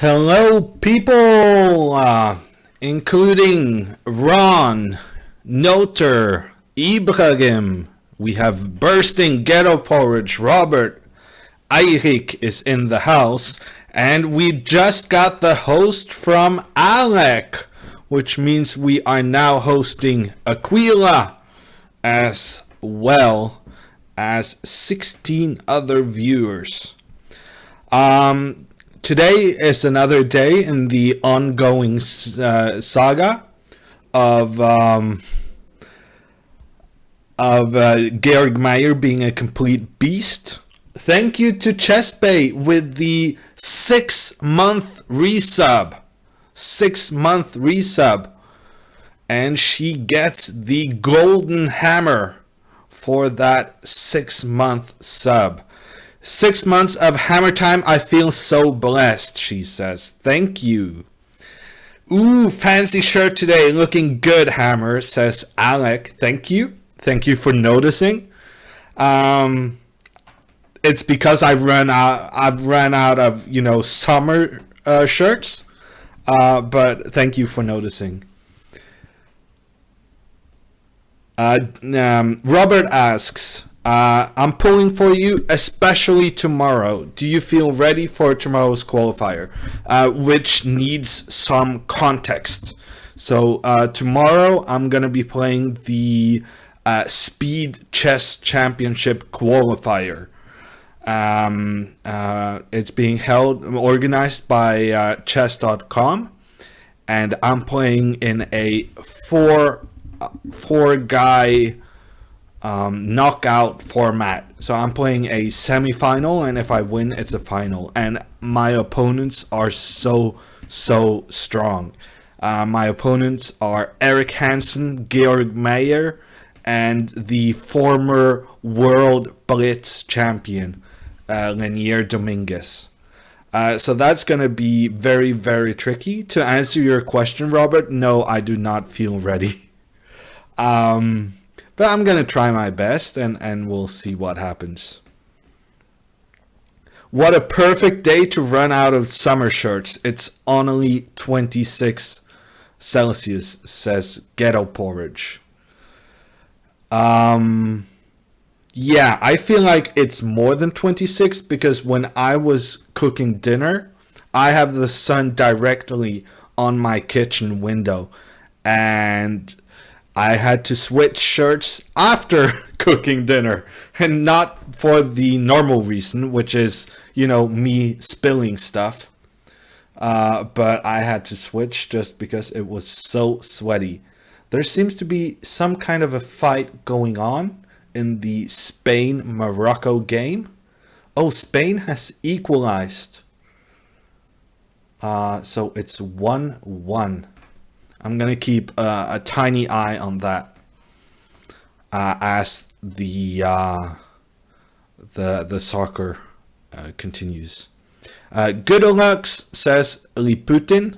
Hello, people, including Ron, Noter, Ibrahim. We have Bursting Ghetto Porridge, Robert, Eirik is in the house, and we just got the host from Alec, which means we are now hosting Aquila as well as 16 other viewers. Today is another day in the ongoing saga of Georg Meier being a complete beast. Thank you to Chessbay with the 6-month resub. 6-month resub. And she gets the golden hammer for that 6-month sub. 6 months of hammer time, I feel so blessed, she says. Thank you. Ooh, fancy shirt today, looking good, Hammer, says Alec. Thank you. Thank you for noticing. It's because I've run out of, summer shirts. But thank you for noticing. Robert asks, I'm pulling for you, especially tomorrow. Do you feel ready for tomorrow's qualifier? Which needs some context. So tomorrow I'm going to be playing the Speed Chess Championship qualifier. It's being organized by chess.com, and I'm playing in a four guy knockout format. So I'm playing a semi-final, and if I win, it's a final. And my opponents are so strong. My opponents are Eric Hansen, Georg Meier, and the former world blitz champion, Lenier Dominguez. So that's going to be very, very tricky. To answer your question, Robert, no, I do not feel ready. But I'm going to try my best, and we'll see what happens. What a perfect day to run out of summer shirts. It's only 26 Celsius, says Ghetto Porridge. Yeah, I feel like it's more than 26 because when I was cooking dinner, I have the sun directly on my kitchen window, and I had to switch shirts after cooking dinner, and not for the normal reason, which is, me spilling stuff. But I had to switch just because it was so sweaty. There seems to be some kind of a fight going on in the Spain-Morocco game. Oh, Spain has equalized. So it's 1-1. I'm going to keep a tiny eye on that as the soccer continues. Goodolux says Liputin.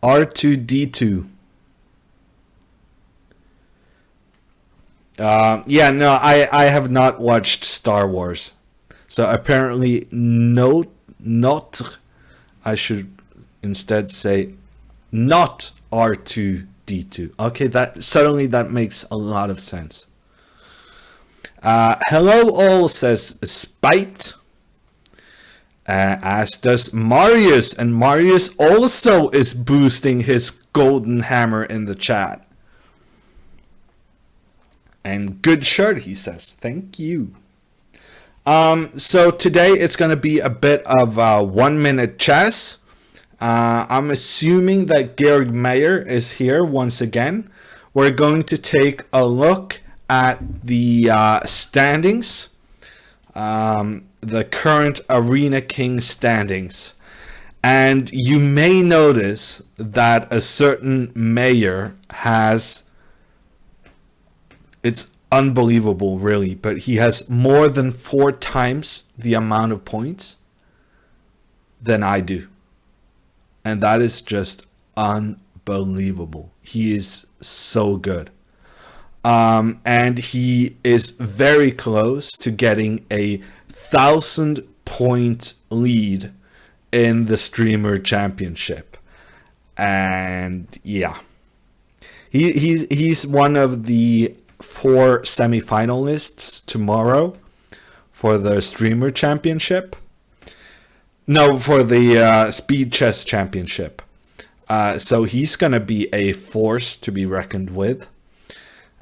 R2D2. I have not watched Star Wars. So apparently I should instead say not R2D2. Okay, that makes a lot of sense. Hello all, says Spite. As does Marius, and Marius also is boosting his golden hammer in the chat. And good shirt, he says. Thank you. So today it's going to be a bit of 1 minute chess. I'm assuming that Georg Meier is here once again. We're going to take a look at the standings, the current Arena King standings. And you may notice that a certain Meier has... It's unbelievable, really, but he has more than 4 times the amount of points than I do. And that is just unbelievable. He is so good. And he is very close to getting a 1,000-point lead in the Streamer Championship. And yeah, he's one of the 4 semifinalists tomorrow for the Streamer Championship. No, for the Speed Chess Championship. So he's going to be a force to be reckoned with.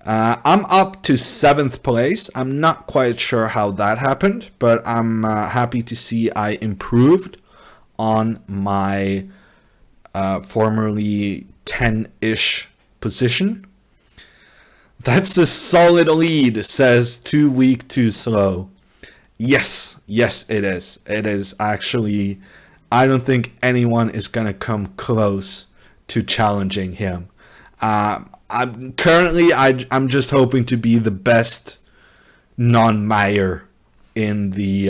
I'm up to 7th place. I'm not quite sure how that happened, but I'm happy to see I improved on my formerly 10-ish position. That's a solid lead, says Too Weak, Too Slow. Yes, it is. It is actually. I don't think anyone is going to come close to challenging him. I'm just hoping to be the best non-Meier in the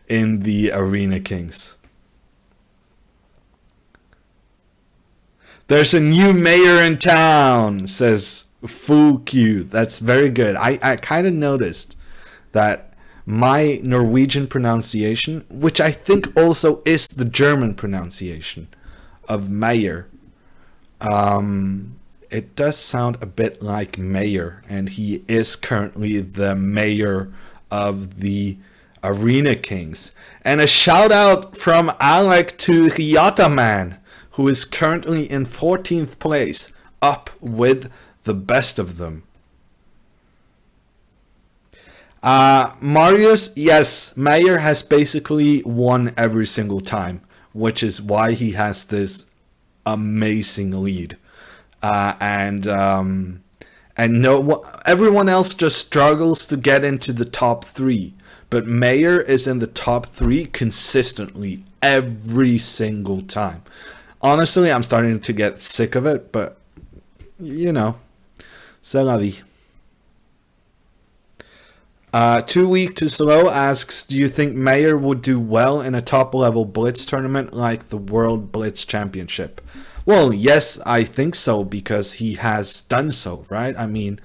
in the Arena Kings. There's a new mayor in town, says Fu Q. That's very good. I kind of noticed that my Norwegian pronunciation, which I think also is the German pronunciation of Meier, it does sound a bit like Meier, and he is currently the mayor of the Arena Kings. And a shout out from Alec to Hyata Man, who is currently in 14th place, up with the best of them. Marius, yes, Meier has basically won every single time, which is why he has this amazing lead. And no, everyone else just struggles to get into the top 3. But Meier is in the top 3 consistently every single time. Honestly, I'm starting to get sick of it, but you know, c'est la vie. Too Weak, Too Slow asks, do you think Meier would do well in a top-level Blitz tournament like the World Blitz Championship? Well, yes, I think so, because he has done so, right? I mean,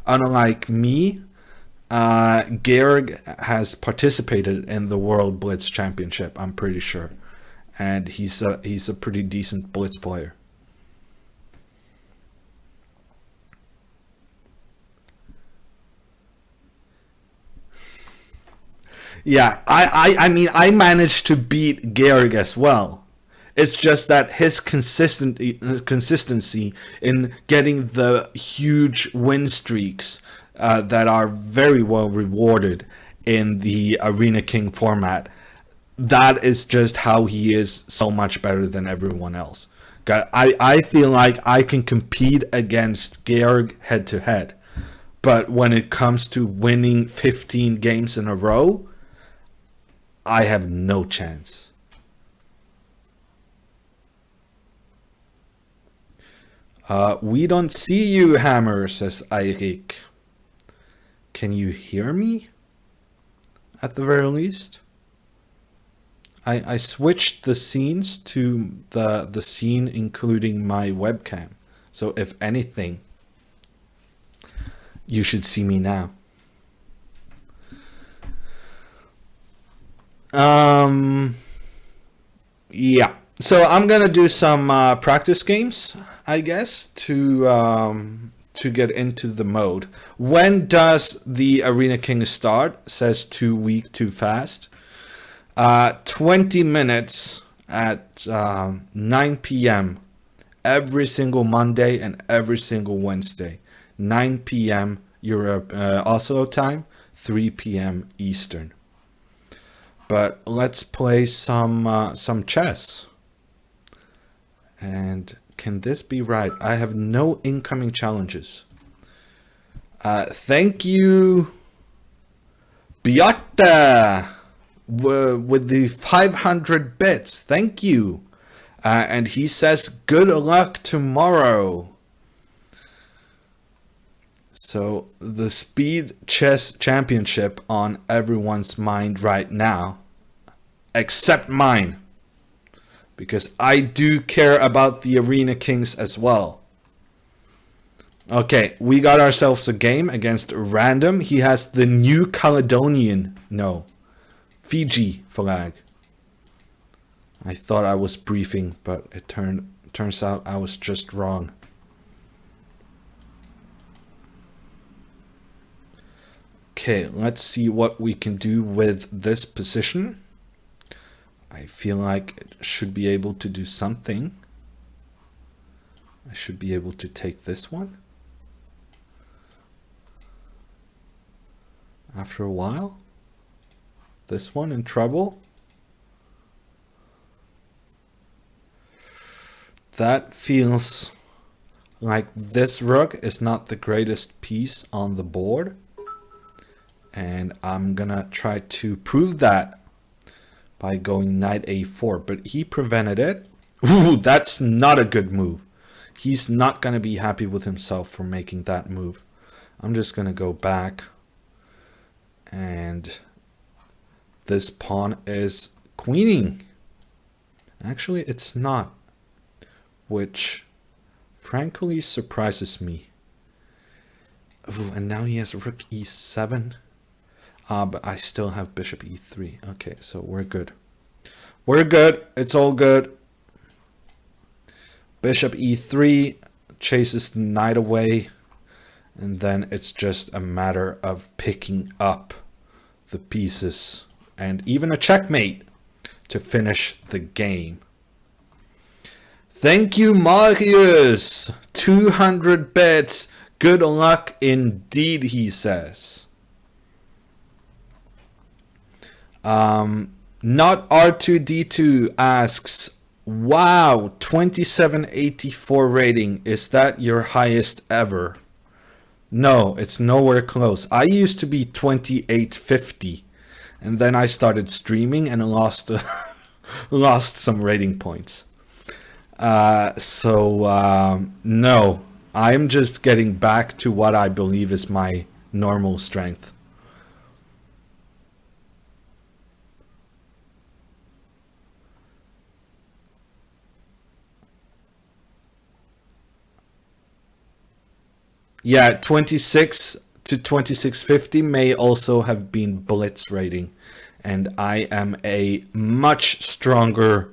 unlike me, Georg has participated in the World Blitz Championship, I'm pretty sure. And he's a pretty decent Blitz player. Yeah, I mean, I managed to beat Georg as well. It's just that his consistency in getting the huge win streaks that are very well rewarded in the Arena King format, that is just how he is so much better than everyone else. I feel like I can compete against Georg head to head, but when it comes to winning 15 games in a row, I have no chance. We don't see you, Hammer, says Eirik. Can you hear me? At the very least. I switched the scenes to the scene including my webcam. So if anything, you should see me now. Yeah. So I'm gonna do some practice games, I guess, to get into the mode. When does the Arena King start? Says Too Weak, Too Fast. 20 minutes at 9 p.m. every single Monday and every single Wednesday. 9 p.m. Europe Oslo time, 3 p.m. Eastern. But let's play some chess. And can this be right? I have no incoming challenges. Thank you, Beata, with the 500 bits. Thank you. And he says, good luck tomorrow. So the Speed Chess Championship on everyone's mind right now, except mine, because I do care about the Arena Kings as well. Okay, we got ourselves a game against Random. He has the New Caledonian, no, Fiji flag. I thought I was briefing, but it turns out I was just wrong. Okay, let's see what we can do with this position. I feel like it should be able to do something. I should be able to take this one. After a while, this one in trouble. That feels like this rook is not the greatest piece on the board. And I'm gonna try to prove that by going knight a4, but he prevented it. Ooh, that's not a good move. He's not gonna be happy with himself for making that move. I'm just gonna go back. And this pawn is queening. Actually, it's not, which frankly surprises me. Ooh, and now he has rook e7. But I still have bishop e3. Okay, so we're good. We're good. It's all good. Bishop e3 chases the knight away. And then it's just a matter of picking up the pieces and even a checkmate to finish the game. Thank you, Marius. 200 bits. Good luck indeed, he says. Not R2D2 asks, wow, 2784 rating. Is that your highest ever? No, it's nowhere close. I used to be 2850, and then I started streaming and lost lost some rating points. No, I'm just getting back to what I believe is my normal strength. Yeah, 26 to 2650 may also have been blitz rating, and I am a much stronger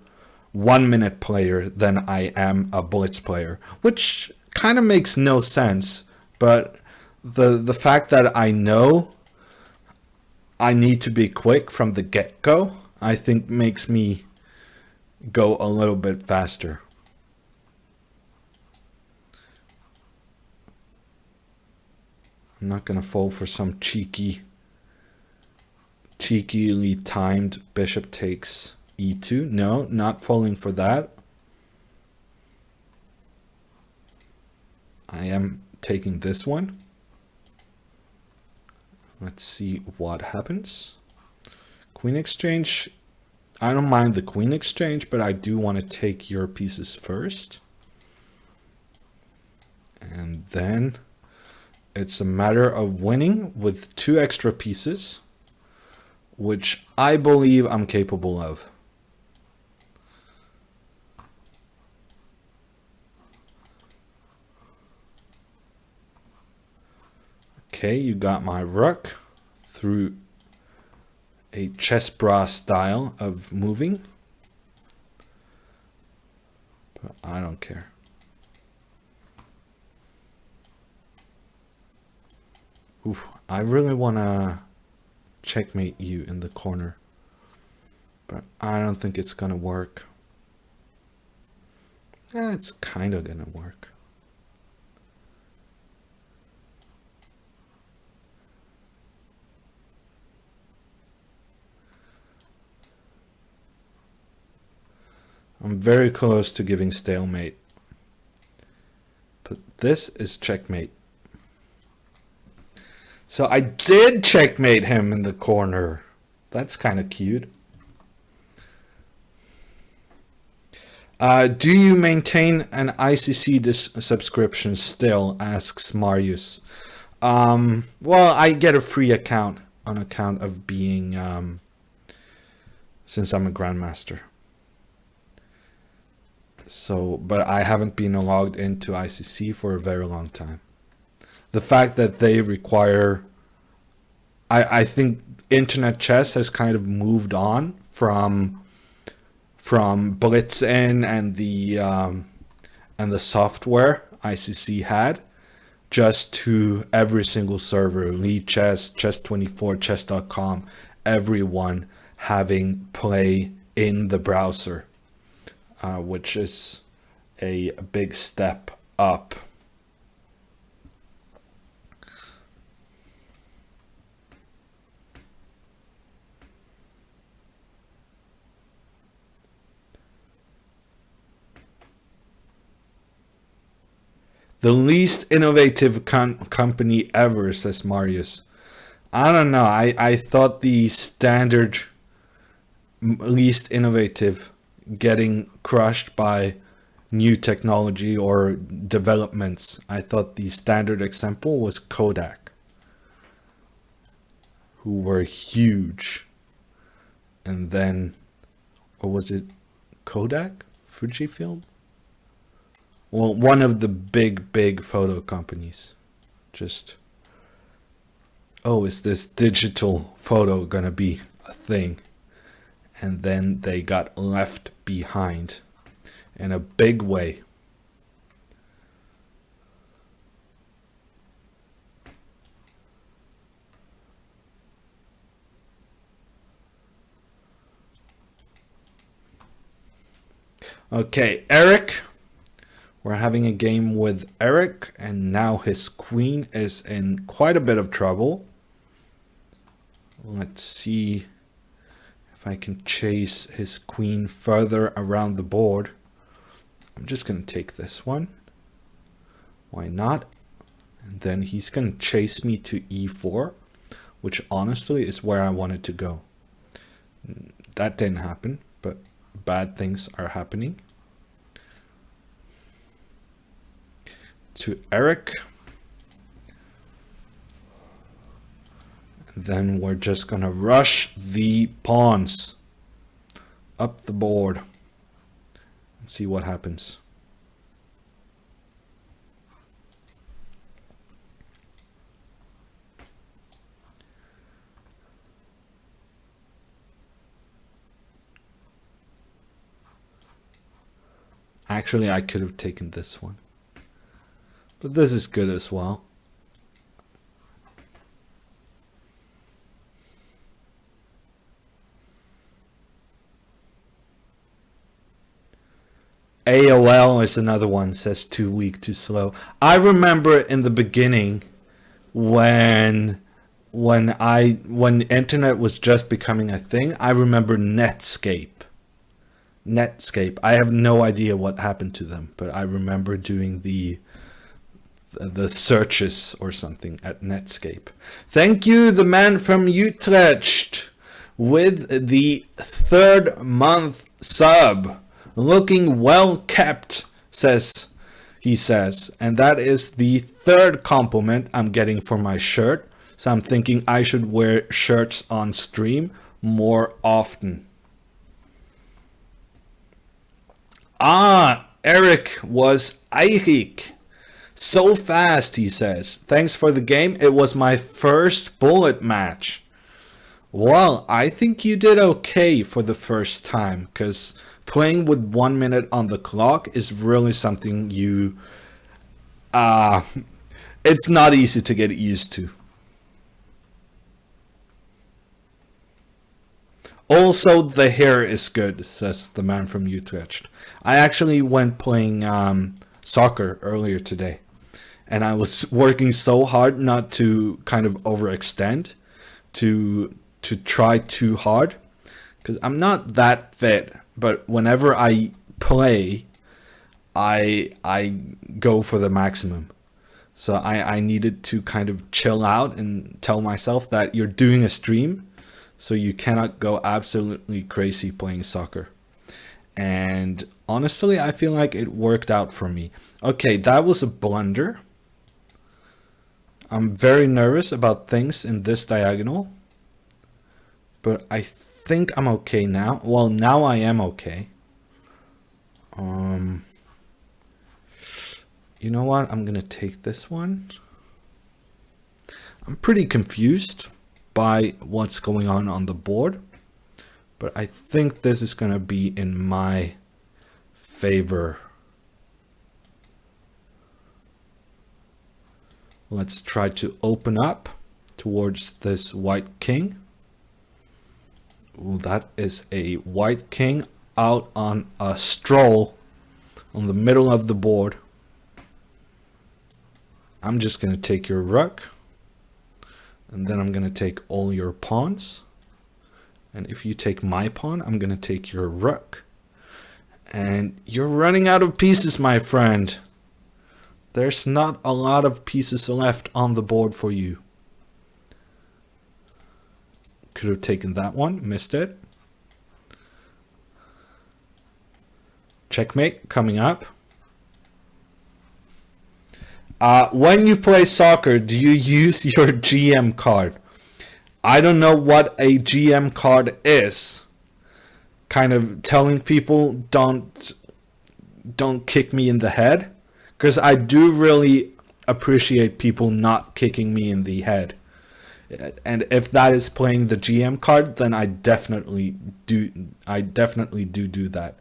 1 minute player than I am a blitz player, which kind of makes no sense, but the fact that I know I need to be quick from the get-go, I think makes me go a little bit faster. I'm not gonna fall for some cheekily timed bishop takes e2. No, not falling for that. I am taking this one. Let's see what happens. Queen exchange. I don't mind the queen exchange, but I do want to take your pieces first. And then it's a matter of winning with 2 extra pieces, which I believe I'm capable of. Okay, you got my rook through a chess bra style of moving, but I don't care. Oof, I really want to checkmate you in the corner, but I don't think it's gonna work. It's kind of gonna work. I'm very close to giving stalemate, but this is checkmate. So I did checkmate him in the corner. That's kind of cute. Do you maintain an ICC subscription still? Asks Marius. Well, I get a free account on account of being, since I'm a grandmaster. So, but I haven't been logged into ICC for a very long time. the fact that they require, I think internet chess has kind of moved on from blitz and the software ICC had, just to every single server, Lead Chess, Chess24, Chess.com, everyone having play in the browser, which is a big step up. The least innovative company ever, says Marius. I don't know. I thought the standard least innovative getting crushed by new technology or developments. I thought the standard example was Kodak, who were huge. And then, or was it Kodak? Fujifilm? Well, one of the big photo companies. Just, oh, is this digital photo gonna be a thing? And then they got left behind in a big way. Okay, Eric. We're having a game with Eric, and now his queen is in quite a bit of trouble. Let's see if I can chase his queen further around the board. I'm just going to take this one. Why not? And then he's going to chase me to e4, which honestly is where I wanted to go. That didn't happen, but bad things are happening. To Eric. And then we're just gonna rush the pawns up the board and see what happens. Actually, I could have taken this one. But this is good as well. AOL is another one, says too weak, too slow. I remember in the beginning when internet was just becoming a thing, I remember Netscape. I have no idea what happened to them, but I remember doing the searches or something at Netscape. Thank you, the man from Utrecht, with the 3rd month sub. Looking well kept, he says. And that is the 3rd compliment I'm getting for my shirt. So I'm thinking I should wear shirts on stream more often. Eric was Eirik. So fast, he says. Thanks for the game. It was my first bullet match. Well, I think you did okay for the first time, because playing with 1 minute on the clock is really something you... it's not easy to get used to. Also, the hair is good, says the man from Utrecht. I actually went playing soccer earlier today. And I was working so hard not to kind of overextend, to try too hard, because I'm not that fit. But whenever I play, I go for the maximum. So I needed to kind of chill out and tell myself that you're doing a stream, so you cannot go absolutely crazy playing soccer. And honestly, I feel like it worked out for me. Okay, that was a blunder. I'm very nervous about things in this diagonal, but I think I'm okay now. Well, now I am okay. You know what? I'm gonna take this one. I'm pretty confused by what's going on the board, but I think this is going to be in my favor. Let's try to open up towards this white king. Ooh, that is a white king out on a stroll on the middle of the board. I'm just going to take your rook, and then I'm going to take all your pawns. And if you take my pawn, I'm going to take your rook. And you're running out of pieces, my friend. There's not a lot of pieces left on the board for you. Could have taken that one, missed it. Checkmate coming up. When you play soccer, do you use your GM card? I don't know what a GM card is. Kind of telling people don't kick me in the head. Because I do really appreciate people not kicking me in the head. And if that is playing the GM card, then I definitely do that.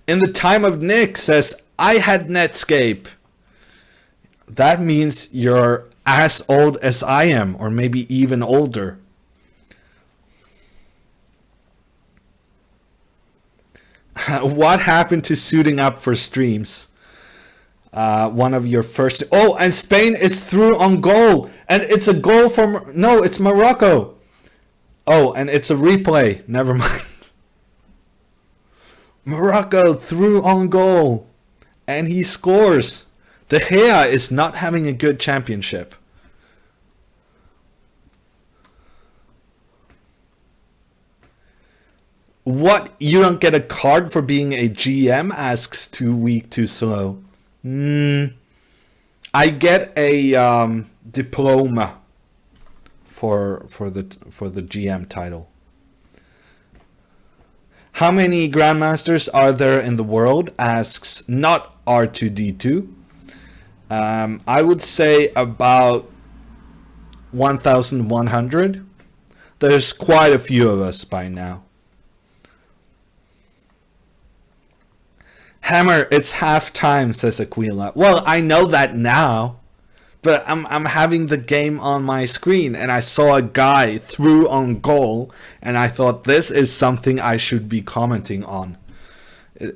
In the time of Nick says, I had Netscape. That means you're as old as I am, or maybe even older. What happened to suiting up for streams? One of your first... Oh, and Spain is through on goal. And it's a goal from... No, it's Morocco. Oh, and it's a replay. Never mind. Morocco through on goal. And he scores. De Gea is not having a good championship. What? You don't get a card for being a GM? Asks Too Weak, Too Slow. I get a diploma for the GM title. How many grandmasters are there in the world? Asks not R2D2. I would say about 1,100. There's quite a few of us by now. Hammer, it's half time, says Aquila. Well, I know that now, but I'm having the game on my screen, and I saw a guy through on goal, and I thought this is something I should be commenting on.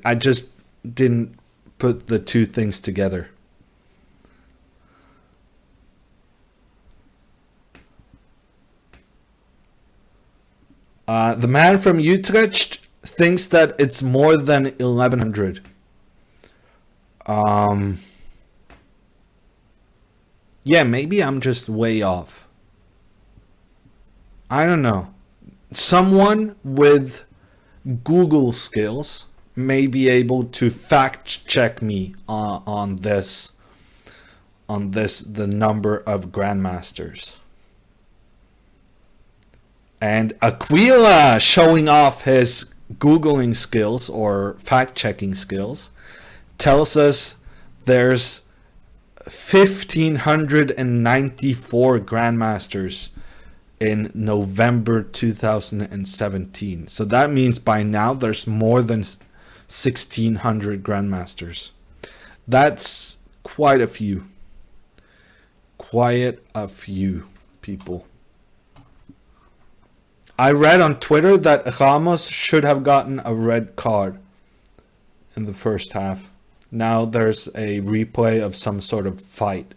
I just didn't put the two things together. The man from Utrecht thinks that it's more than 1,100. Yeah, maybe I'm just way off. I don't know. Someone with Google skills may be able to fact check me on this, the number of grandmasters. And Aquila showing off his Googling skills or fact checking skills tells us there's 1,594 grandmasters in November 2017. So that means by now there's more than 1,600 grandmasters. That's quite a few. Quite a few people. I read on Twitter that Ramos should have gotten a red card in the first half. Now there's a replay of some sort of fight.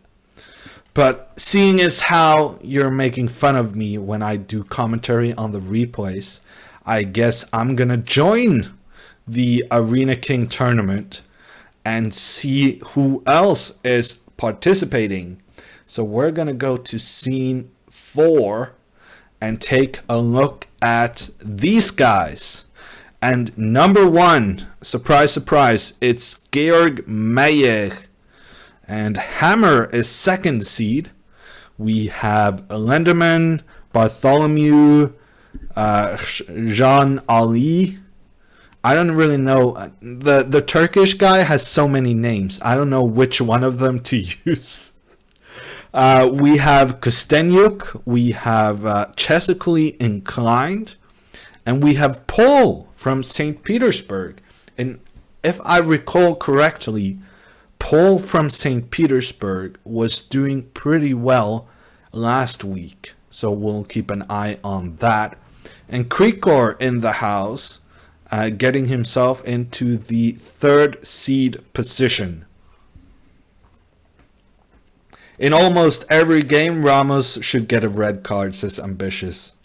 But seeing as how you're making fun of me when I do commentary on the replays, I guess I'm gonna join the Arena King tournament and see who else is participating. So we're gonna go to scene 4 and take a look at these guys. And number 1, surprise, surprise, it's Georg Meier. And Hammer is second seed. We have Lenderman, Bartholomew, Jean Ali. I don't really know. The Turkish guy has so many names. I don't know which one of them to use. We have Kostenyuk, we have Chesically Inclined, and we have Paul from St. Petersburg. And if I recall correctly, Paul from St. Petersburg was doing pretty well last week. So we'll keep an eye on that. And Krikor in the house, getting himself into the 3rd seed position. In almost every game, Ramos should get a red card, says Ambitious.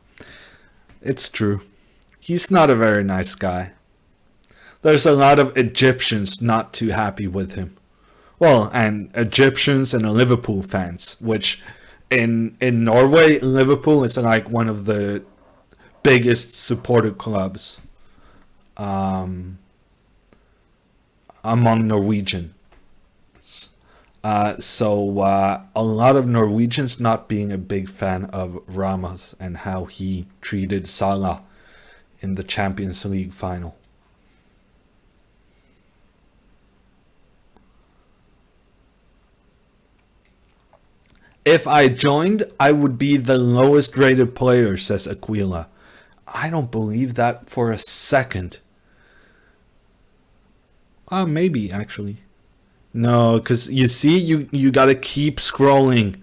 It's true. He's not a very nice guy. There's a lot of Egyptians not too happy with him. Well, and Egyptians and Liverpool fans, which in Norway, Liverpool is like one of the biggest supported clubs among Norwegian. So a lot of Norwegians not being a big fan of Ramos and how he treated Salah in the Champions League final. If I joined, I would be the lowest rated player, says Aquila. I don't believe that for a second. Maybe, actually. No, because you see, you gotta keep scrolling.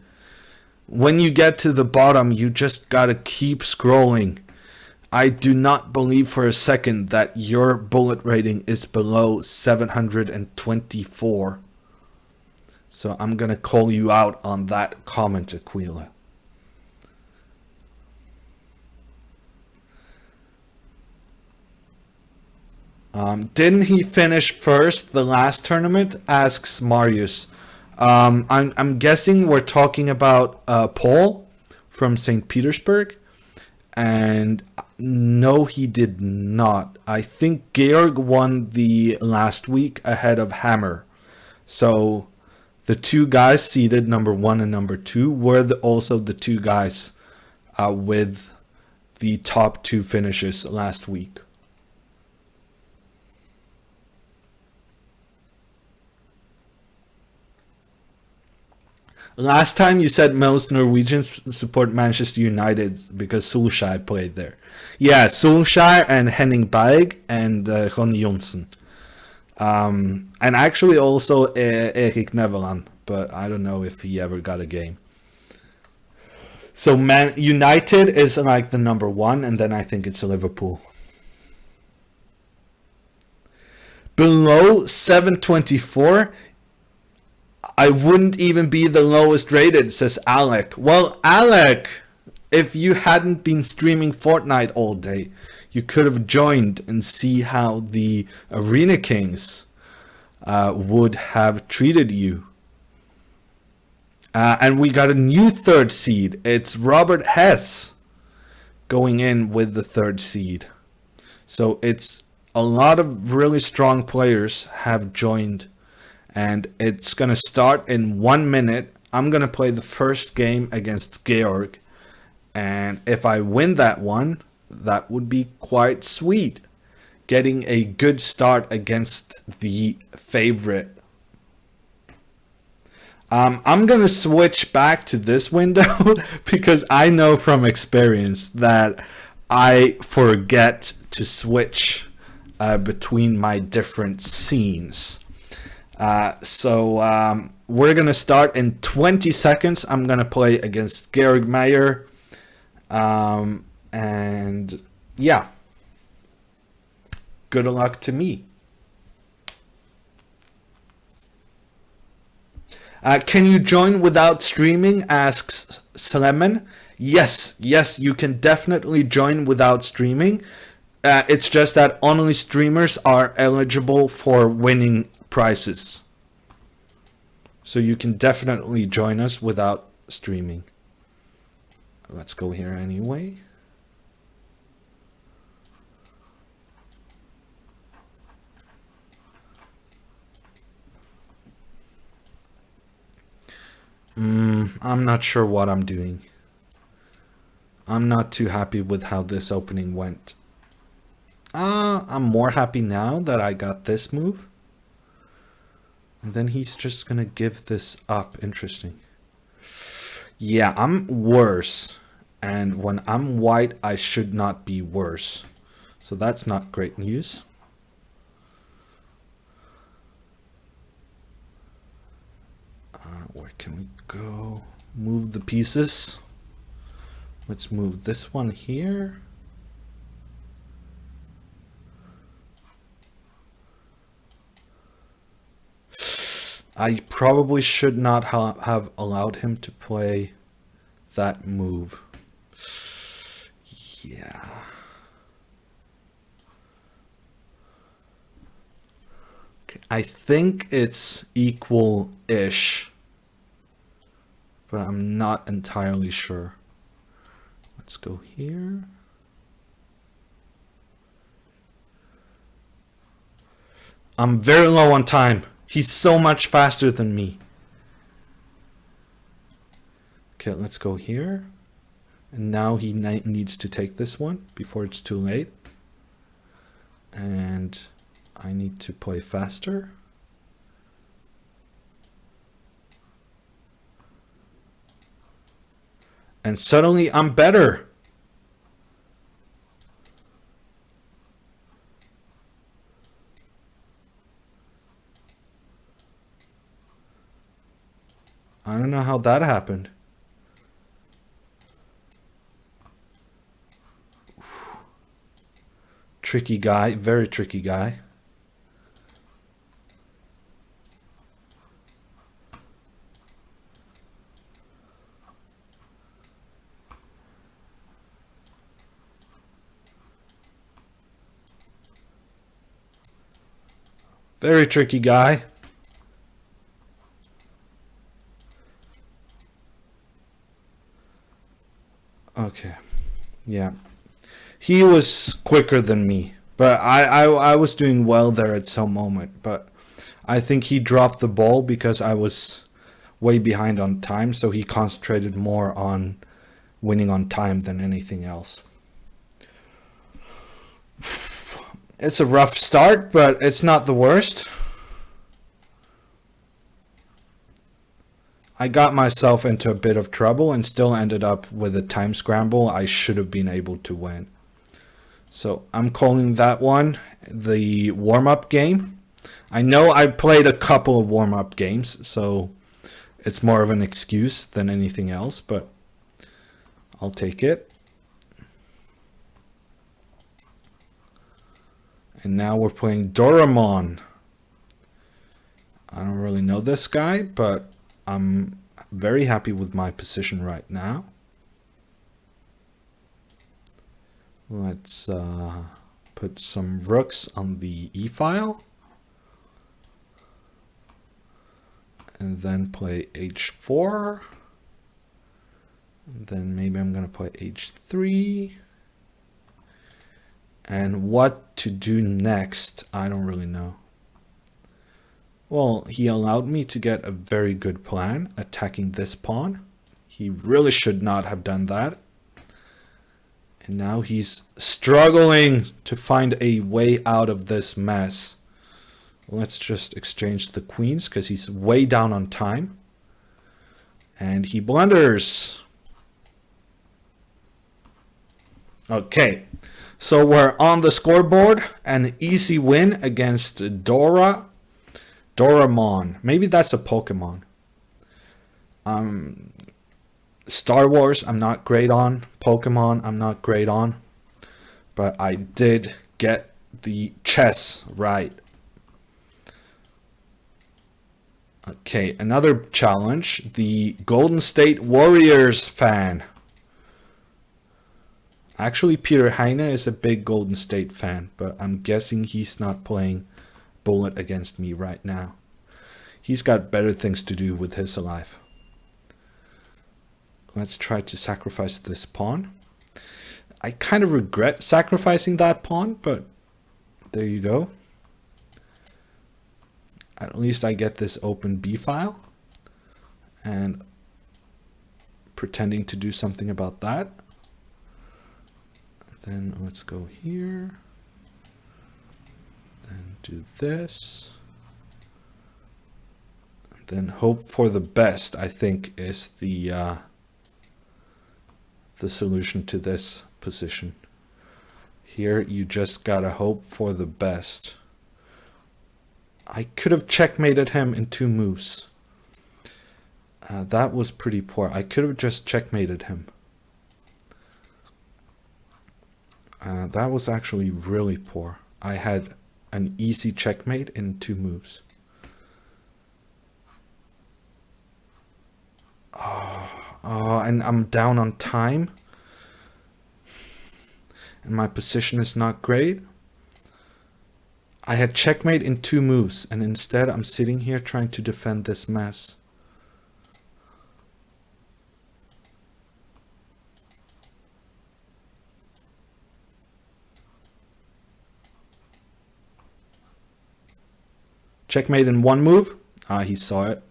When you get to the bottom, you just gotta keep scrolling. I do not believe for a second that your bullet rating is below 724. So I'm gonna call you out on that comment, Aquila. Didn't he finish first the last tournament? Asks Marius. I'm guessing we're talking about Paul from St. Petersburg. And no, he did not. I think Georg won the last week ahead of Hammer. So the two guys seeded number 1 and number 2 were also the two guys with the top 2 finishes last week. Last time you said most Norwegians support Manchester United because Solskjaer played there. Yeah, Solskjaer and Henning Berg and Ronny Johnsen. And actually also Erik Neveland, but I don't know if he ever got a game. So Man United is like the number 1, and then I think it's Liverpool. Below 724, I wouldn't even be the lowest rated, says Alec. Well, Alec, if you hadn't been streaming Fortnite all day, you could have joined and see how the Arena Kings would have treated you. And we got a new 3rd seed. It's Robert Hess going in with the 3rd seed. So it's a lot of really strong players have joined. And it's going to start in 1 minute. I'm going to play the first game against Georg. And if I win that one, that would be quite sweet. Getting a good start against the favorite. I'm going to switch back to this window because I know from experience that I forget to switch between my different scenes. So we're going to start in 20 seconds. I'm going to play against Georg Meier. And yeah, good luck to me. Can you join without streaming? Asks Sleman. Yes, you can definitely join without streaming. It's just that only streamers are eligible for winning prizes. So you can definitely join us without streaming. Let's go here anyway. I'm not sure what I'm doing. I'm not too happy with how this opening went. I'm more happy now that I got this move. And then he's just gonna give this up. Interesting. Yeah, I'm worse. And when I'm white, I should not be worse. So that's not great news. Where can we go? Move the pieces. Let's move this one here. I probably should not have allowed him to play that move. Yeah. Okay. I think it's equal-ish, but I'm not entirely sure. Let's go here. I'm very low on time. He's so much faster than me. Okay, let's go here. And now he needs to take this one before it's too late. And I need to play faster. And suddenly I'm better. I don't know how that happened. Tricky guy, very tricky guy. Very tricky guy. Okay, yeah. He was quicker than me, but I was doing well there at some moment. But I think he dropped the ball because I was way behind on time, so he concentrated more on winning on time than anything else. It's a rough start, but it's not the worst. I got myself into a bit of trouble and still ended up with a time scramble I should have been able to win. So I'm calling that one the warm-up game. I know I played a couple of warm-up games, so it's more of an excuse than anything else, but I'll take it. And now we're playing Doraemon. I don't really know this guy, but I'm very happy with my position right now. Let's put some rooks on the e-file. And then play h4. And then maybe I'm going to play h3. And what to do next, I don't really know. Well, he allowed me to get a very good plan, attacking this pawn. He really should not have done that. And now he's struggling to find a way out of this mess. Let's just exchange the queens because he's way down on time. And he blunders. Okay, so we're on the scoreboard. An easy win against Doraemon. Maybe that's a Pokemon. Star Wars, I'm not great on. Pokemon, I'm not great on. But I did get the chess right. Okay, another challenge. The Golden State Warriors fan. Actually, Peter Heine is a big Golden State fan, but I'm guessing he's not playing Bullet against me right now. He's got better things to do with his life. Let's try to sacrifice this pawn. I kind of regret sacrificing that pawn, but there you go. At least I get this open B file. And pretending to do something about that. Then let's go here. Then do this. Then hope for the best, I think, is the the solution to this position. Here you just gotta hope for the best. I could have checkmated him in 2 moves. That was pretty poor. I could have just checkmated him. That was actually really poor. I had an easy checkmate in 2 moves. Oh, and I'm down on time. And my position is not great. I had checkmate in 2 moves, and instead I'm sitting here trying to defend this mess. Checkmate in 1 move. He saw it.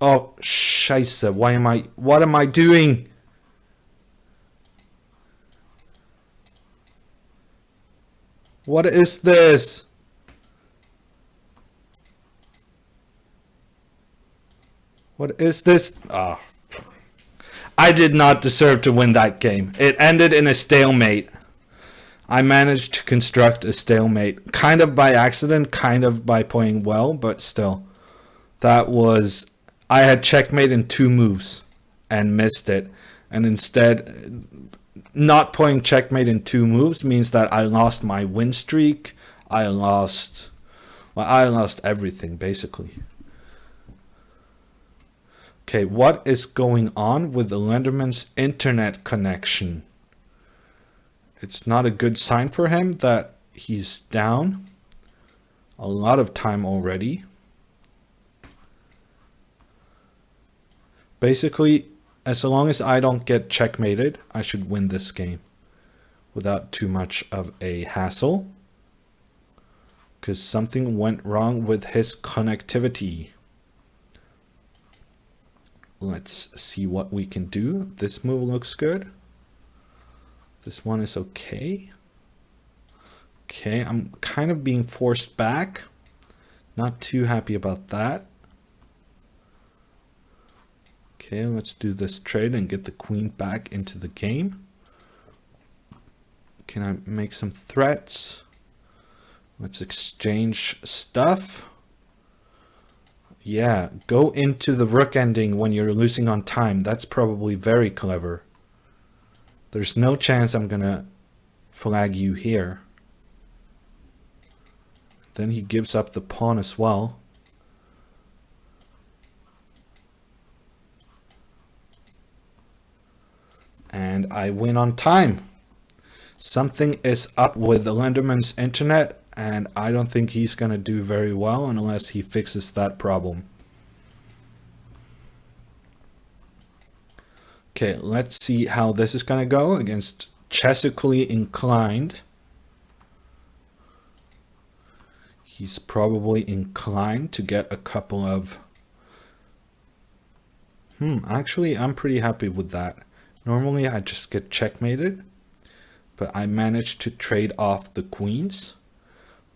Oh, scheisse. What am I doing? What is this? What is this? I did not deserve to win that game. It ended in a stalemate. I managed to construct a stalemate. Kind of by accident, kind of by playing well, but still. That was... I had checkmate in 2 moves and missed it. And instead, not playing checkmate in 2 moves means that I lost my win streak. I lost everything, basically. Okay, what is going on with the Lenderman's internet connection? It's not a good sign for him that he's down a lot of time already. Basically, as long as I don't get checkmated, I should win this game without too much of a hassle. Because something went wrong with his connectivity. Let's see what we can do. This move looks good. This one is okay. Okay, I'm kind of being forced back. Not too happy about that. Okay, let's do this trade and get the queen back into the game. Can I make some threats? Let's exchange stuff. Yeah, go into the rook ending when you're losing on time. That's probably very clever. There's no chance I'm gonna flag you here. Then he gives up the pawn as well. And I win on time. Something is up with the Lenderman's internet, and I don't think he's going to do very well unless he fixes that problem. Okay, let's see how this is going to go against chessically inclined. He's probably inclined to get a couple of... actually, I'm pretty happy with that. Normally, I just get checkmated, but I managed to trade off the queens,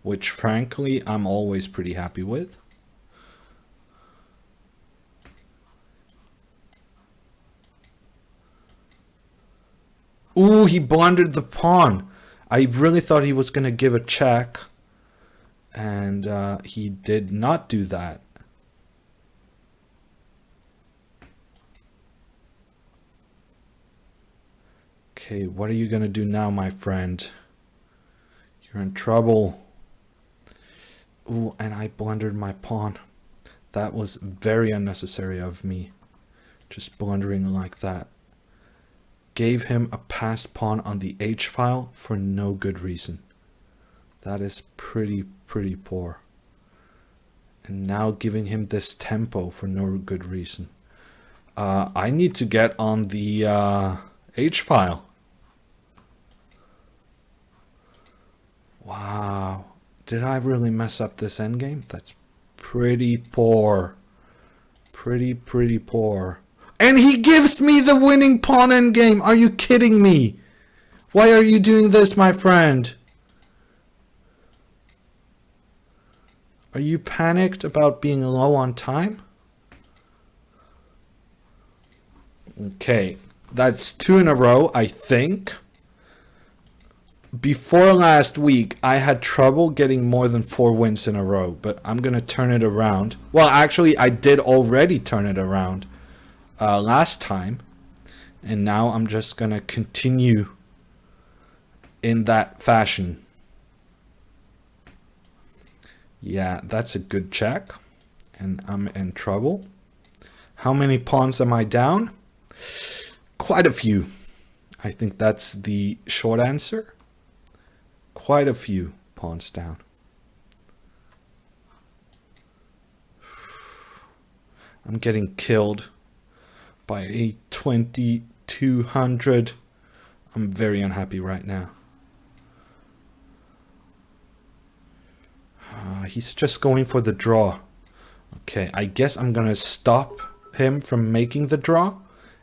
which frankly, I'm always pretty happy with. Ooh, he blundered the pawn. I really thought he was going to give a check, and he did not do that. Okay, what are you going to do now, my friend? You're in trouble. Ooh, and I blundered my pawn. That was very unnecessary of me. Just blundering like that. Gave him a passed pawn on the H file for no good reason. That is pretty poor. And now giving him this tempo for no good reason. I need to get on the H file. Wow. Did I really mess up this endgame? That's pretty poor. Pretty poor. And he gives me the winning pawn endgame. Are you kidding me? Why are you doing this, my friend? Are you panicked about being low on time? Okay, that's 2 in a row, I think. Before last week, I had trouble getting more than 4 wins in a row, but I'm going to turn it around. Well, actually, I did already turn it around last time. And now I'm just going to continue in that fashion. Yeah, that's a good check. And I'm in trouble. How many pawns am I down? Quite a few. I think that's the short answer. Quite a few pawns down. I'm getting killed by a 2200. I'm very unhappy right now. He's just going for the draw. Okay, I guess I'm gonna stop him from making the draw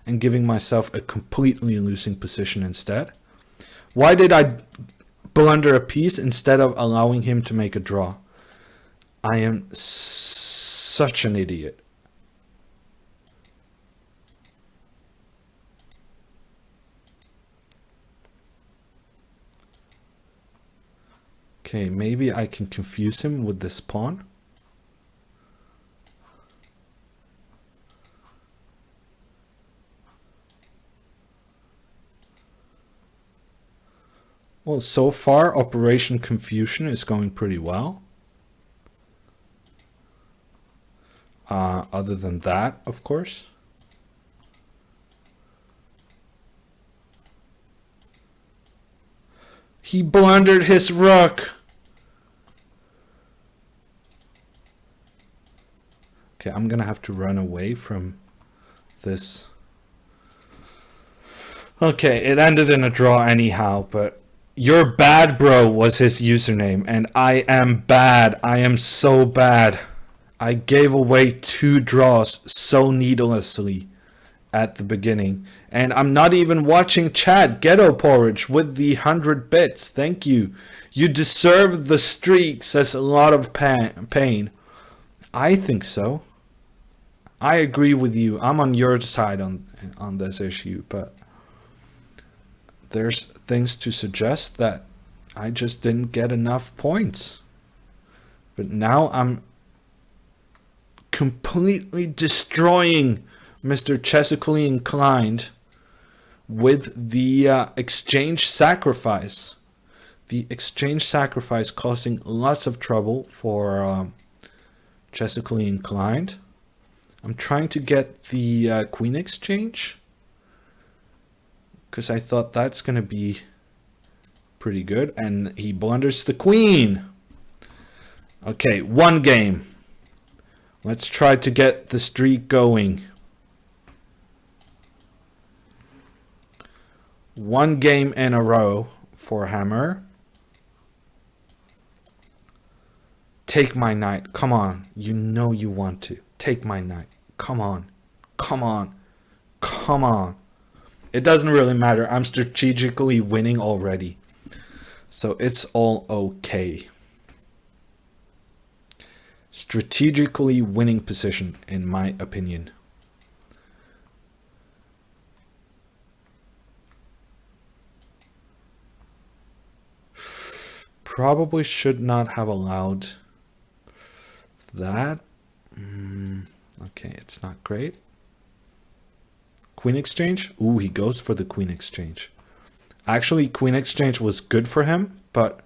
and giving myself a completely losing position instead. Why did I blunder a piece instead of allowing him to make a draw? I am such an idiot. Okay, maybe I can confuse him with this pawn. Well, so far, Operation Confusion is going pretty well. Other than that, of course. He blundered his rook. Okay, I'm gonna have to run away from this. Okay, it ended in a draw anyhow, but "You're bad, bro" was his username, and I am bad. I am so bad. I gave away 2 draws so needlessly at the beginning. And I'm not even watching chat. Ghetto Porridge with the 100 bits. Thank you. You deserve the streak, says a lot of pain. I think so. I agree with you. I'm on your side on this issue, but there's things to suggest that I just didn't get enough points. But now I'm completely destroying Mr. Chessically Inclined with the exchange sacrifice. The exchange sacrifice causing lots of trouble for Chessically Inclined. I'm trying to get the queen exchange, because I thought that's going to be pretty good. And he blunders the queen. Okay, 1 game. Let's try to get the streak going. 1 game in a row for Hammer. Take my knight. Come on. You know you want to. Take my knight. Come on. Come on. Come on. It doesn't really matter. I'm strategically winning already. So it's all okay. Strategically winning position, in my opinion. Probably should not have allowed that. Okay, it's not great. Queen exchange? Ooh, he goes for the queen exchange. Actually, queen exchange was good for him, but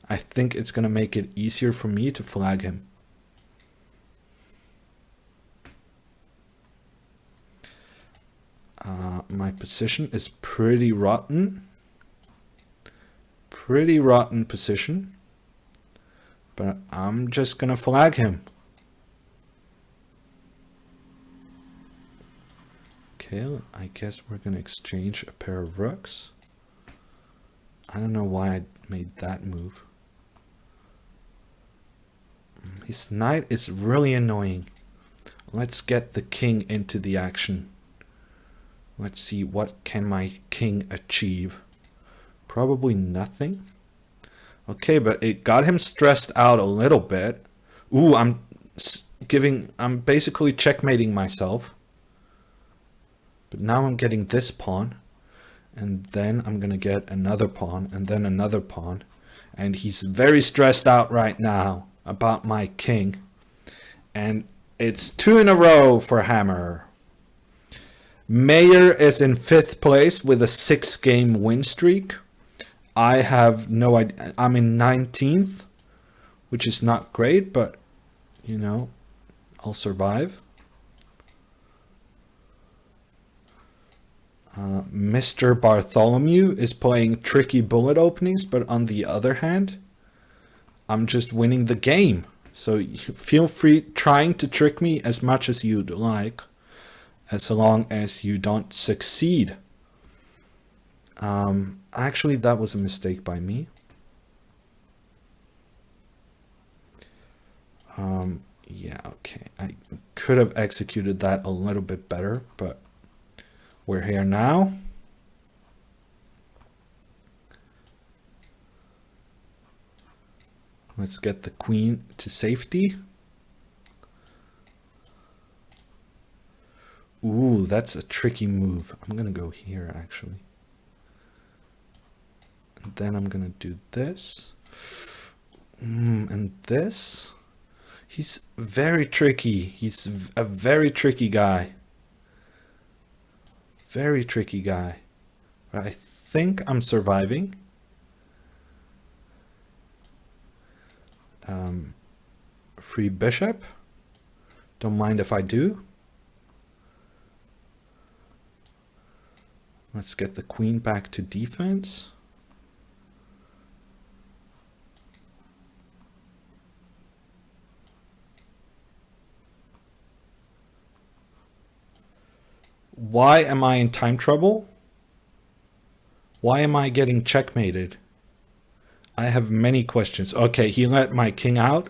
I think it's going to make it easier for me to flag him. My position is pretty rotten. Pretty rotten position. But I'm just going to flag him. Okay, I guess we're going to exchange a pair of rooks. I don't know why I made that move. His knight is really annoying. Let's get the king into the action. Let's see, what can my king achieve? Probably nothing. Okay, but it got him stressed out a little bit. Ooh, I'm basically checkmating myself. But now I'm getting this pawn. And then I'm gonna get another pawn and then another pawn. And he's very stressed out right now about my king. And it's 2 in a row for Hammer. Meier is in 5th place with a 6-game win streak. I have no idea. I'm in 19th, which is not great, but you know, I'll survive. Mr. Bartholomew is playing tricky bullet openings, but on the other hand, I'm just winning the game. So feel free trying to trick me as much as you'd like, as long as you don't succeed. Actually, that was a mistake by me. Yeah, okay. I could have executed that a little bit better, but we're here now. Let's get the queen to safety. Ooh, that's a tricky move. I'm gonna go here actually. And then I'm gonna do this. And this. He's very tricky. He's a very tricky guy. Very tricky guy. But I think I'm surviving. Free bishop. Don't mind if I do. Let's get the queen back to defense. Why am I in time trouble? Why am I getting checkmated? I have many questions. Okay, he let my king out,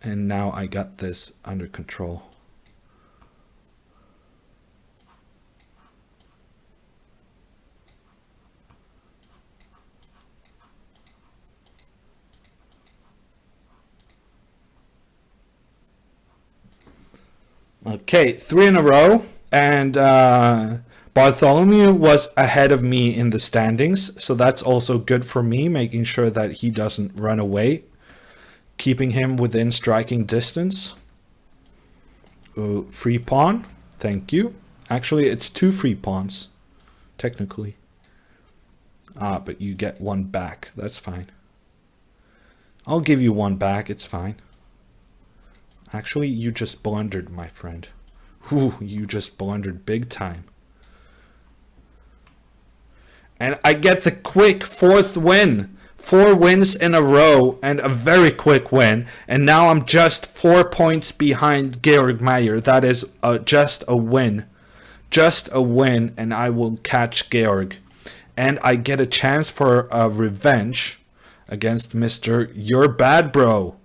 and now I got this under control. Okay, 3 in a row. And Bartholomew was ahead of me in the standings, so that's also good for me, making sure that he doesn't run away, keeping him within striking distance. Free pawn, thank you. Actually, it's 2 free pawns, technically. But you get 1 back, that's fine. I'll give you 1 back, it's fine. Actually, you just blundered, my friend. Whew, you just blundered big time. And I get the quick 4th win. 4 wins in a row and a very quick win. And now I'm just 4 points behind Georg Meier. That is just a win. Just a win, and I will catch Georg. And I get a chance for a revenge against Mr. You're Bad Bro.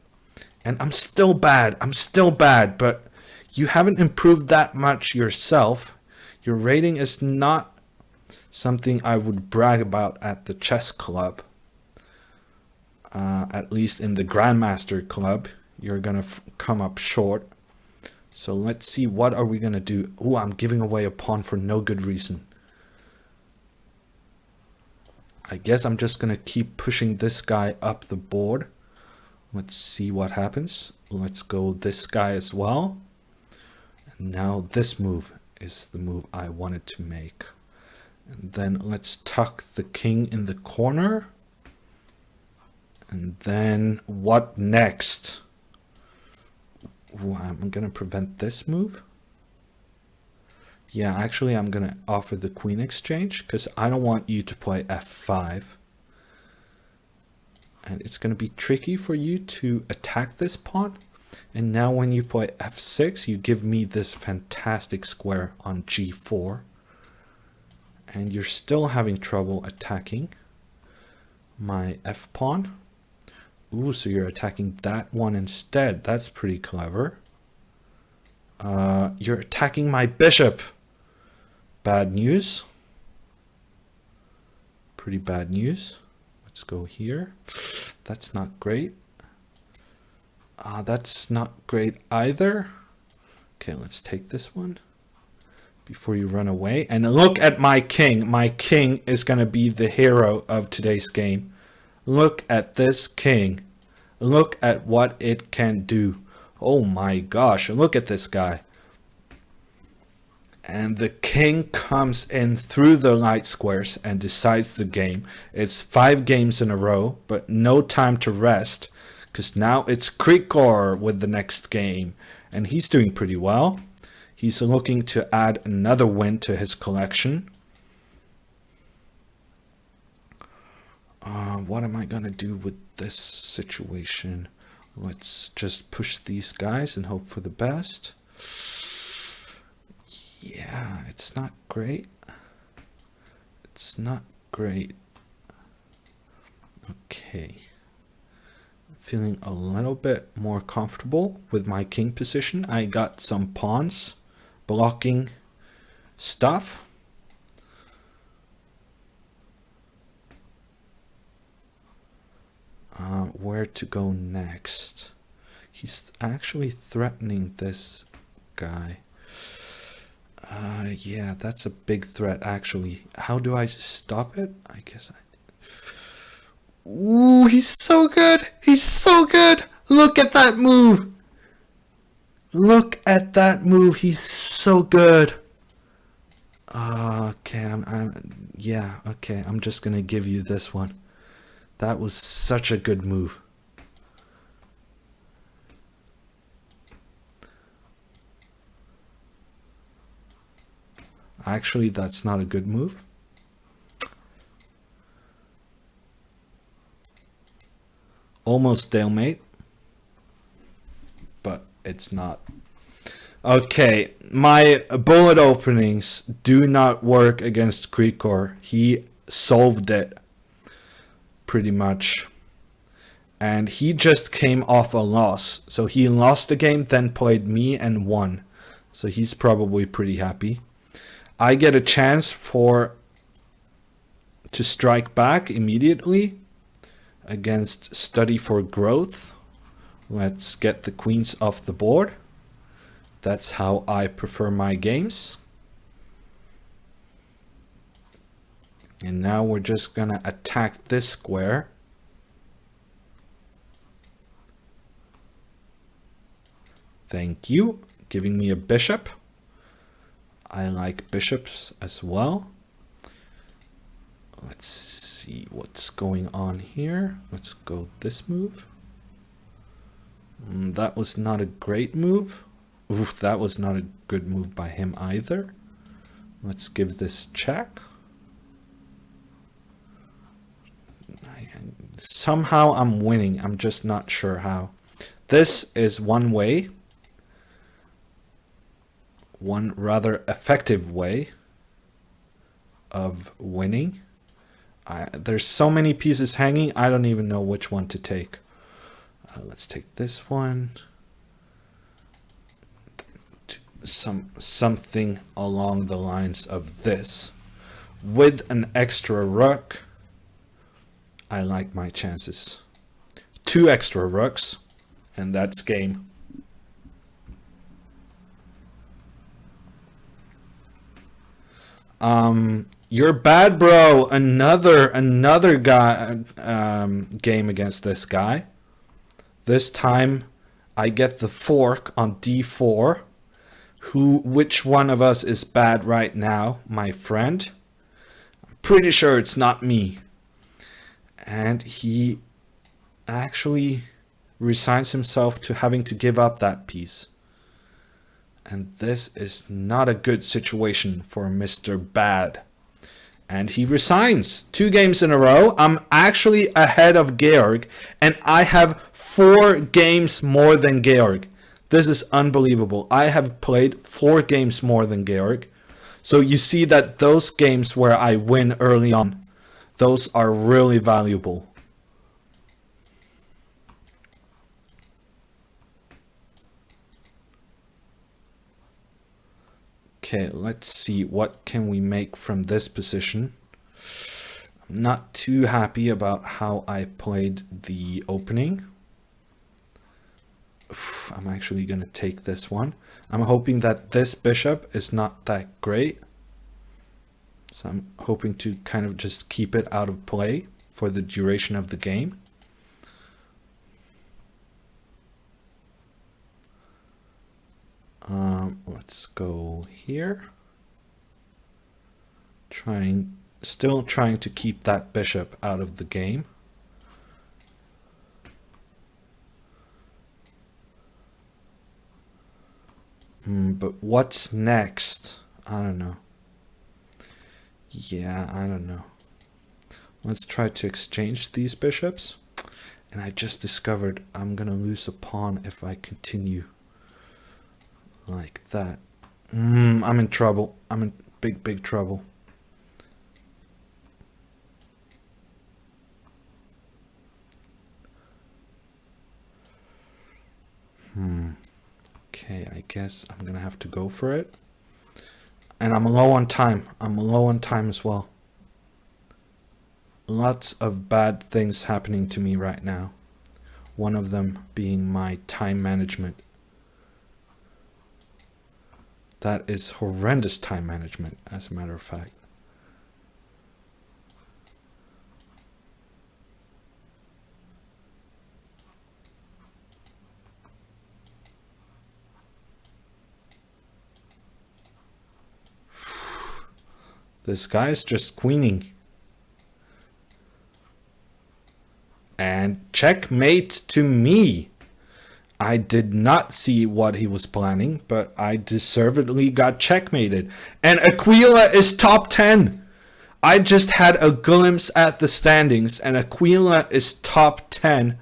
And I'm still bad, but you haven't improved that much yourself. Your rating is not something I would brag about at the chess club. At least in the Grandmaster club, you're gonna come up short. So let's see, what are we gonna do? Oh, I'm giving away a pawn for no good reason. I guess I'm just gonna keep pushing this guy up the board. Let's see what happens. Let's go this guy as well. And now this move is the move I wanted to make. And then let's tuck the king in the corner. And then what next? Ooh, I'm gonna prevent this move. Yeah, actually I'm gonna offer the queen exchange because I don't want you to play f5. And it's going to be tricky for you to attack this pawn. And now when you play f6, you give me this fantastic square on g4. And you're still having trouble attacking my f pawn. Ooh, so you're attacking that one instead. That's pretty clever. You're attacking my bishop. Bad news. Pretty bad news. Let's go here. That's not great. That's not great either. Okay, let's take this one before you run away. And look at my king. My king is going to be the hero of today's game. Look at this king. Look at what it can do. Oh my gosh, look at this guy. And the king comes in through the light squares and decides the game. It's 5 games in a row, but no time to rest, because now it's Krikor with the next game. And he's doing pretty well. He's looking to add another win to his collection. What am I going to do with this situation? Let's just push these guys and hope for the best. Yeah, it's not great. It's not great. Okay. Feeling a little bit more comfortable with my king position. I got some pawns blocking stuff. Where to go next? He's actually threatening this guy. Yeah, that's a big threat actually. How do I stop it? I guess Ooh, he's so good. He's so good. Look at that move. Look at that move. He's so good. Okay, I'm just gonna give you this one. That was such a good move. Actually, that's not a good move. Almost stalemate, but it's not. Okay, my bullet openings do not work against Krikor. He solved it pretty much. And he just came off a loss. So he lost the game, then played me and won. So he's probably pretty happy. I get a chance to strike back immediately against Study for Growth. Let's get the queens off the board. That's how I prefer my games. And now we're just gonna attack this square. Thank you, giving me a bishop. I like bishops as well. Let's see what's going on here. Let's go this move. That was not a great move. Oof, that was not a good move by him either. Let's give this check. Somehow I'm winning. I'm just not sure how. This is one way. One rather effective way of winning. There's so many pieces hanging, I don't even know which one to take. Let's take this one. Something along the lines of this. With an extra rook, I like my chances. 2 extra rooks, and that's game. You're bad, bro. Another guy game against this guy. This time I get the fork on d4. Which one of us is bad right now, my friend? I'm pretty sure it's not me. And he actually resigns himself to having to give up that piece. And this is not a good situation for Mr. Bad. And he resigns 2 games in a row. I'm actually ahead of Georg, and I have 4 games more than Georg. This is unbelievable. I have played 4 games more than Georg. So you see that those games where I win early on, those are really valuable. Okay, let's see, what can we make from this position? I'm not too happy about how I played the opening. I'm actually going to take this one. I'm hoping that this bishop is not that great. So I'm hoping to kind of just keep it out of play for the duration of the game. Let's go here. Still trying to keep that bishop out of the game. But what's next? I don't know. Yeah, I don't know. Let's try to exchange these bishops. And I just discovered I'm gonna lose a pawn if I continue like that. I'm in trouble. I'm in big trouble. Okay, I guess I'm gonna have to go for it. And I'm low on time. I'm low on time as well. Lots of bad things happening to me right now. One of them being my time management. That is horrendous time management, as a matter of fact. This guy is just queening. And checkmate to me. I did not see what he was planning, but I deservedly got checkmated. And Aquila is top 10. I just had a glimpse at the standings, and Aquila is top 10.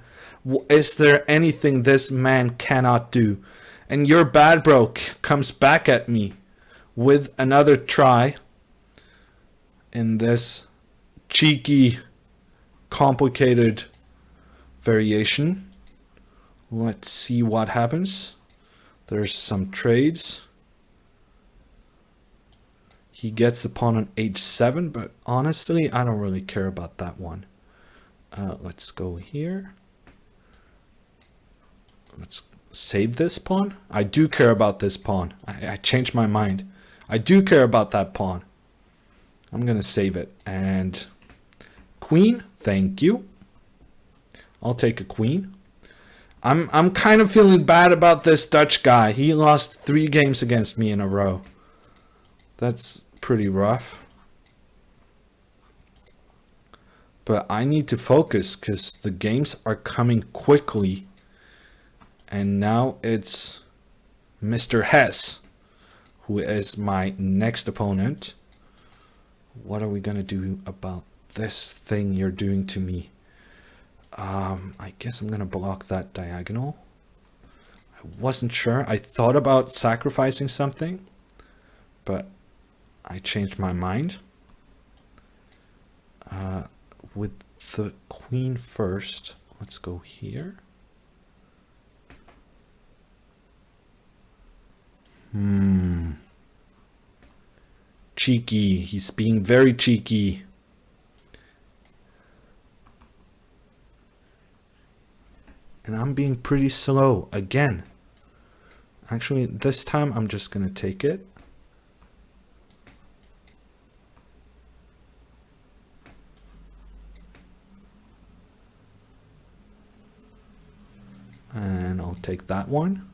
Is there anything this man cannot do? And your bad bro comes back at me with another try in this cheeky, complicated variation. Let's see what happens. There's some trades. He gets the pawn on h7, but honestly, I don't really care about that one. Let's go here. Let's save this pawn. I do care about this pawn. I changed my mind. I do care about that pawn. I'm gonna save it. And queen, thank you. I'll take a queen. I'm kind of feeling bad about this Dutch guy. He lost 3 games against me in a row. That's pretty rough. But I need to focus because the games are coming quickly. And now it's Mr. Hess, who is my next opponent. What are we gonna do about this thing you're doing to me? I guess I'm gonna block that diagonal. I wasn't sure. I thought about sacrificing something, but I changed my mind. With the queen first, let's go here. Cheeky. He's being very cheeky. And I'm being pretty slow again. Actually, this time I'm just gonna take it. And I'll take that one.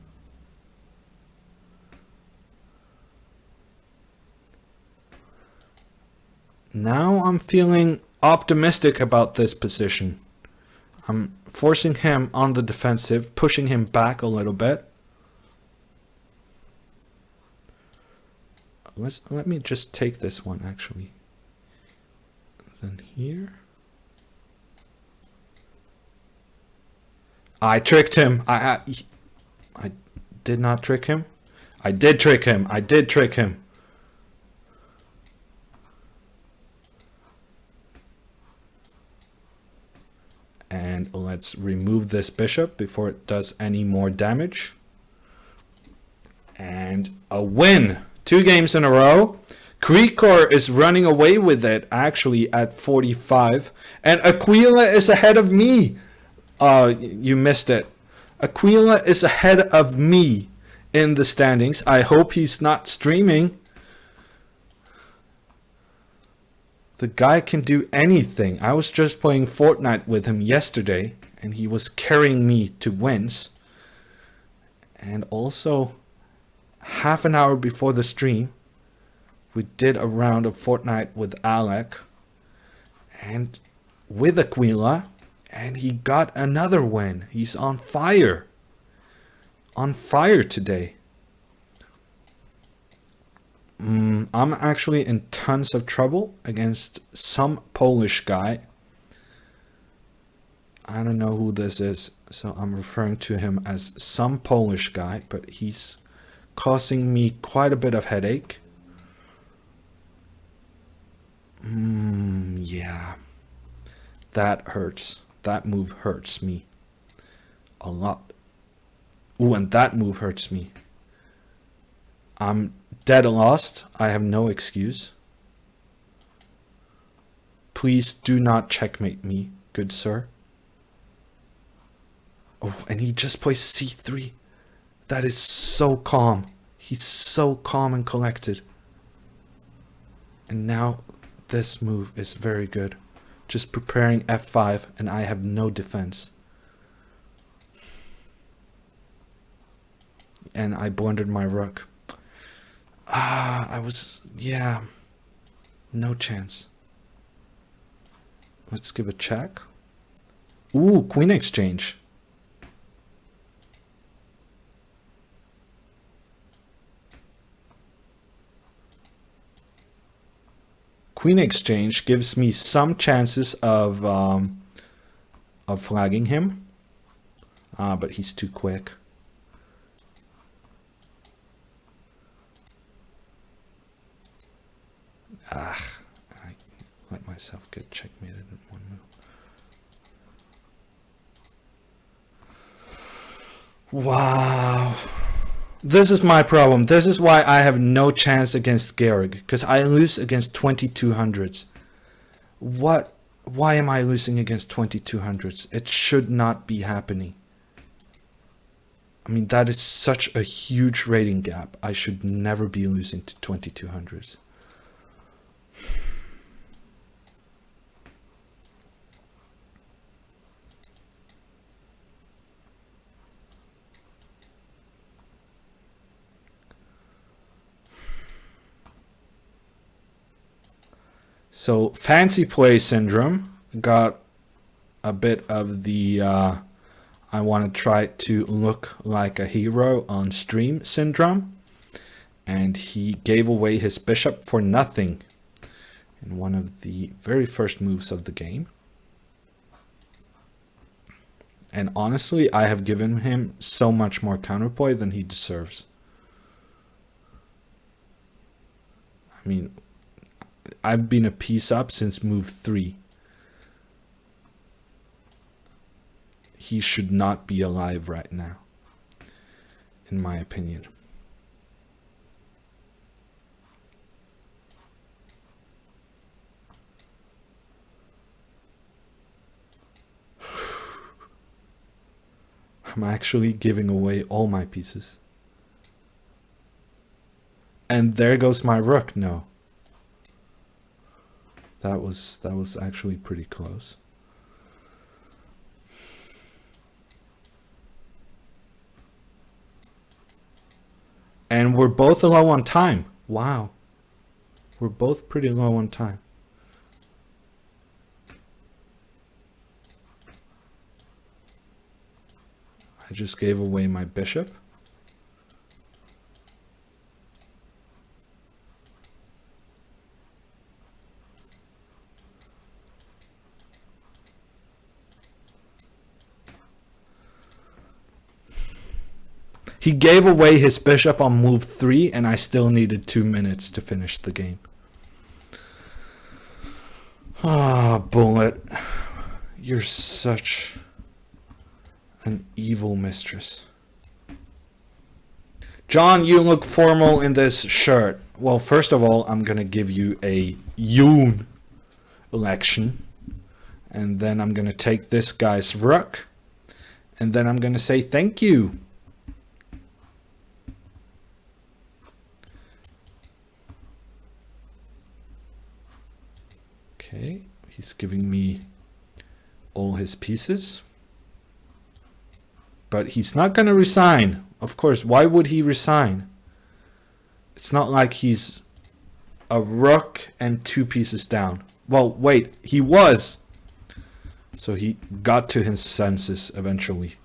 Now I'm feeling optimistic about this position. I'm forcing him on the defensive, pushing him back a little bit. Let me just take this one actually. Then here. I tricked him. I did not trick him. I did trick him. I did trick him. And let's remove this bishop before it does any more damage. And a win! 2 games in a row. Krikor is running away with it actually at 45. And Aquila is ahead of me. You missed it. Aquila is ahead of me in the standings. I hope he's not streaming. The guy can do anything. I was just playing Fortnite with him yesterday, and he was carrying me to wins. And also, half an hour before the stream, we did a round of Fortnite with Alec and with Aquila, and he got another win. He's on fire. On fire today. I'm actually in tons of trouble against some Polish guy. I don't know who this is, so I'm referring to him as some Polish guy, but he's causing me quite a bit of headache. Yeah. That hurts. That move hurts me a lot. Ooh, and that move hurts me. I'm dead lost. I have no excuse. Please do not checkmate me, good sir. Oh, and he just plays c3. That is so calm. He's so calm and collected. And now this move is very good. Just preparing f5 and I have no defense. And I blundered my rook. Yeah, no chance. Let's give a check. Ooh, queen exchange. Queen exchange gives me some chances of flagging him. But he's too quick. I let myself get checkmated in one move. Wow. This is my problem. This is why I have no chance against Gehrig, because I lose against 2200s. Why am I losing against 2200s? It should not be happening. I mean, that is such a huge rating gap. I should never be losing to 2200s. So Fancy Play Syndrome got a bit of the I want to try to look like a hero on stream syndrome, and he gave away his bishop for nothing in one of the very first moves of the game. And honestly, I have given him so much more counterplay than he deserves. I mean, I've been a piece up since move 3. He should not be alive right now, in my opinion. I'm actually giving away all my pieces. And there goes my rook. No. That was actually pretty close. And we're both low on time. Wow. We're both pretty low on time. I just gave away my bishop. He gave away his bishop on move 3, and I still needed 2 minutes to finish the game. Ah, Bullet. You're such an evil mistress. John, you look formal in this shirt. Well, first of all, I'm going to give you a Yoon election. And then I'm going to take this guy's rook. And then I'm going to say thank you. Okay, he's giving me all his pieces. But he's not going to resign. Of course, why would he resign? It's not like he's a rook and 2 pieces down. Well, wait, he was. So he got to his senses eventually.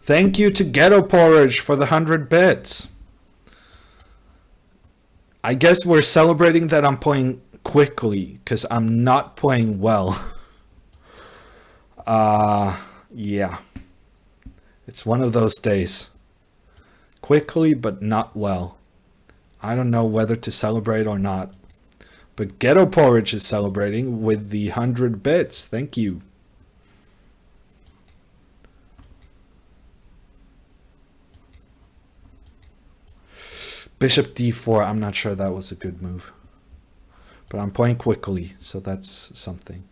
Thank you to Ghetto Porridge for the 100 bits. I guess we're celebrating that I'm playing quickly because I'm not playing well. Yeah. It's one of those days. Quickly, but not well. I don't know whether to celebrate or not. But Ghetto Porridge is celebrating with the 100 bits. Thank you. Bishop d4, I'm not sure that was a good move. But I'm playing quickly, so that's something.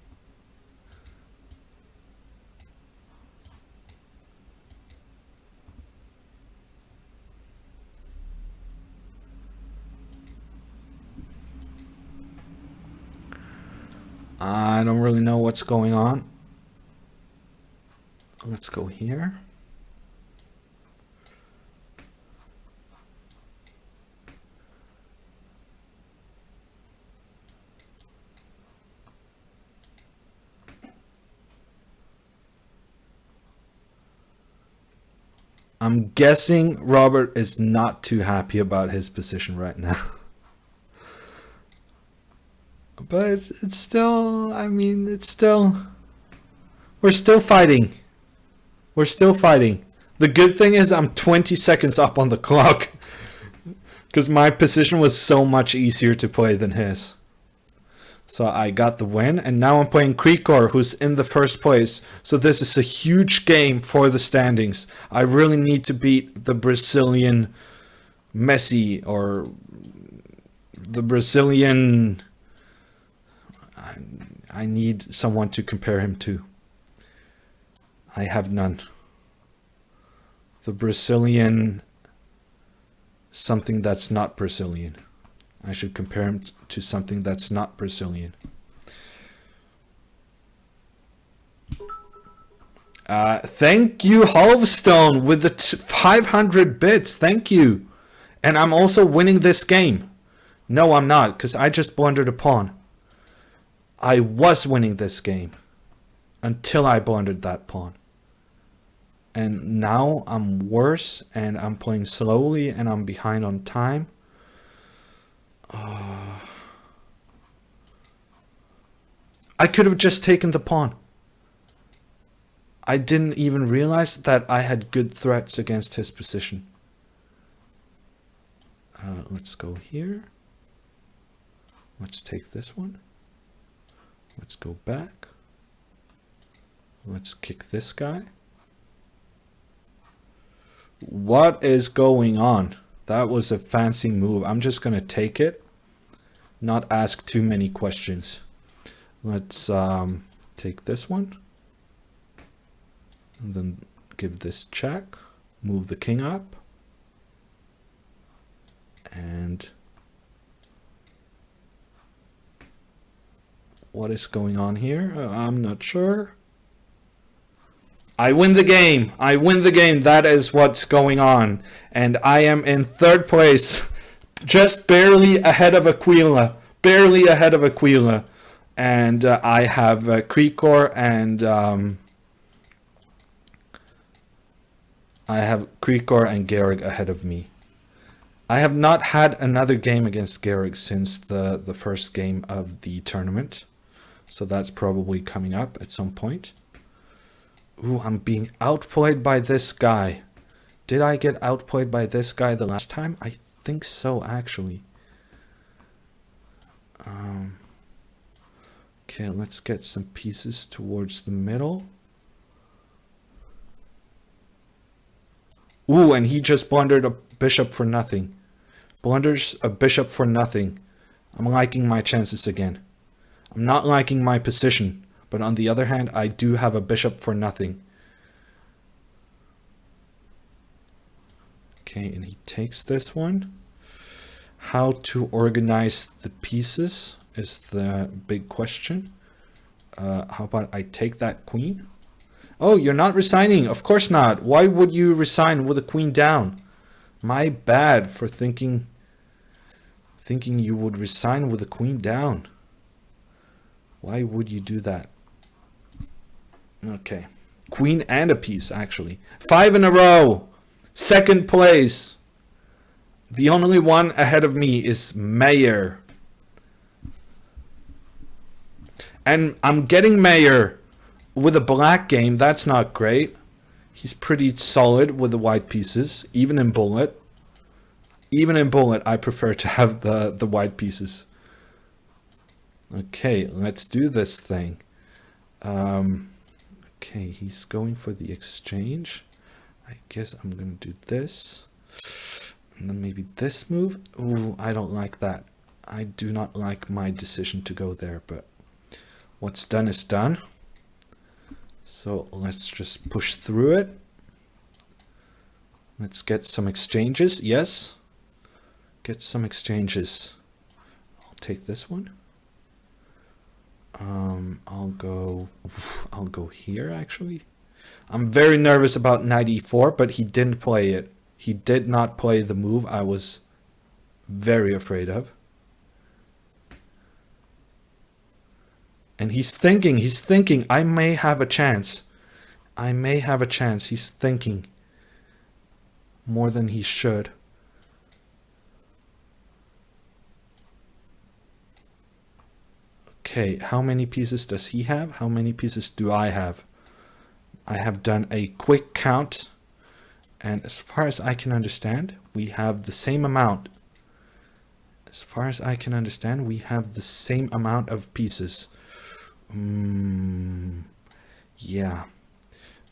I don't really know what's going on. Let's go here. I'm guessing Robert is not too happy about his position right now. But it's still, I mean, it's still, we're still fighting. We're still fighting. The good thing is I'm 20 seconds up on the clock because my position was so much easier to play than his. So I got the win, and now I'm playing Krikor, who's in the first place. So this is a huge game for the standings. I really need to beat the Brazilian Messi, or the Brazilian... I need someone to compare him to. I have none. The Brazilian... something that's not Brazilian. I should compare him to something that's not Brazilian. Thank you, Halvestone, with the 500 bits. Thank you. And I'm also winning this game. No, I'm not, because I just blundered a pawn. I was winning this game until I blundered that pawn. And now I'm worse, and I'm playing slowly, and I'm behind on time. I could have just taken the pawn. I didn't even realize that I had good threats against his position. Let's go here. Let's take this one. Let's go back. Let's kick this guy. What is going on? That was a fancy move. I'm just going to take it. Not ask too many questions. Let's take this one. And then give this check. Move the king up. And what is going on here? I'm not sure. I win the game. I win the game. That is what's going on. And I am in third place. Just barely ahead of Aquila. Barely ahead of Aquila. And I have Krikor and... I have Krikor and Garrig ahead of me. I have not had another game against Garrig since the first game of the tournament. So that's probably coming up at some point. Ooh, I'm being outplayed by this guy. Did I get outplayed by this guy the last time? I think so, actually. Okay, let's get some pieces towards the middle. Ooh, and he just blundered a bishop for nothing. Blunders a bishop for nothing. I'm liking my chances again. I'm not liking my position, but on the other hand, I do have a bishop for nothing. Okay, and he takes this one. How to organize the pieces is the big question. How about I take that queen? Oh, you're not resigning. Of course not. Why would you resign with a queen down? My bad for thinking you would resign with a queen down. Why would you do that? Okay. Queen and a piece, actually. 5 in a row. Second place. The only one ahead of me is Meier. And I'm getting Meier with a black game. That's not great. He's pretty solid with the white pieces, even in bullet. Even in bullet, I prefer to have the white pieces. Okay, let's do this thing. Okay, he's going for the exchange. I guess I'm going to do this. And then maybe this move. Ooh, I don't like that. I do not like my decision to go there, but what's done is done. So let's just push through it. Let's get some exchanges. Yes. Get some exchanges. I'll take this one. I'll go here actually. I'm very nervous about knight e4, but he didn't play it. He did not play the move I was very afraid of. And he's thinking, I may have a chance. I may have a chance. He's thinking more than he should. Okay, how many pieces does he have? How many pieces do I have? I have done a quick count, and as far as I can understand, we have the same amount. As far as I can understand, we have the same amount of pieces. Yeah,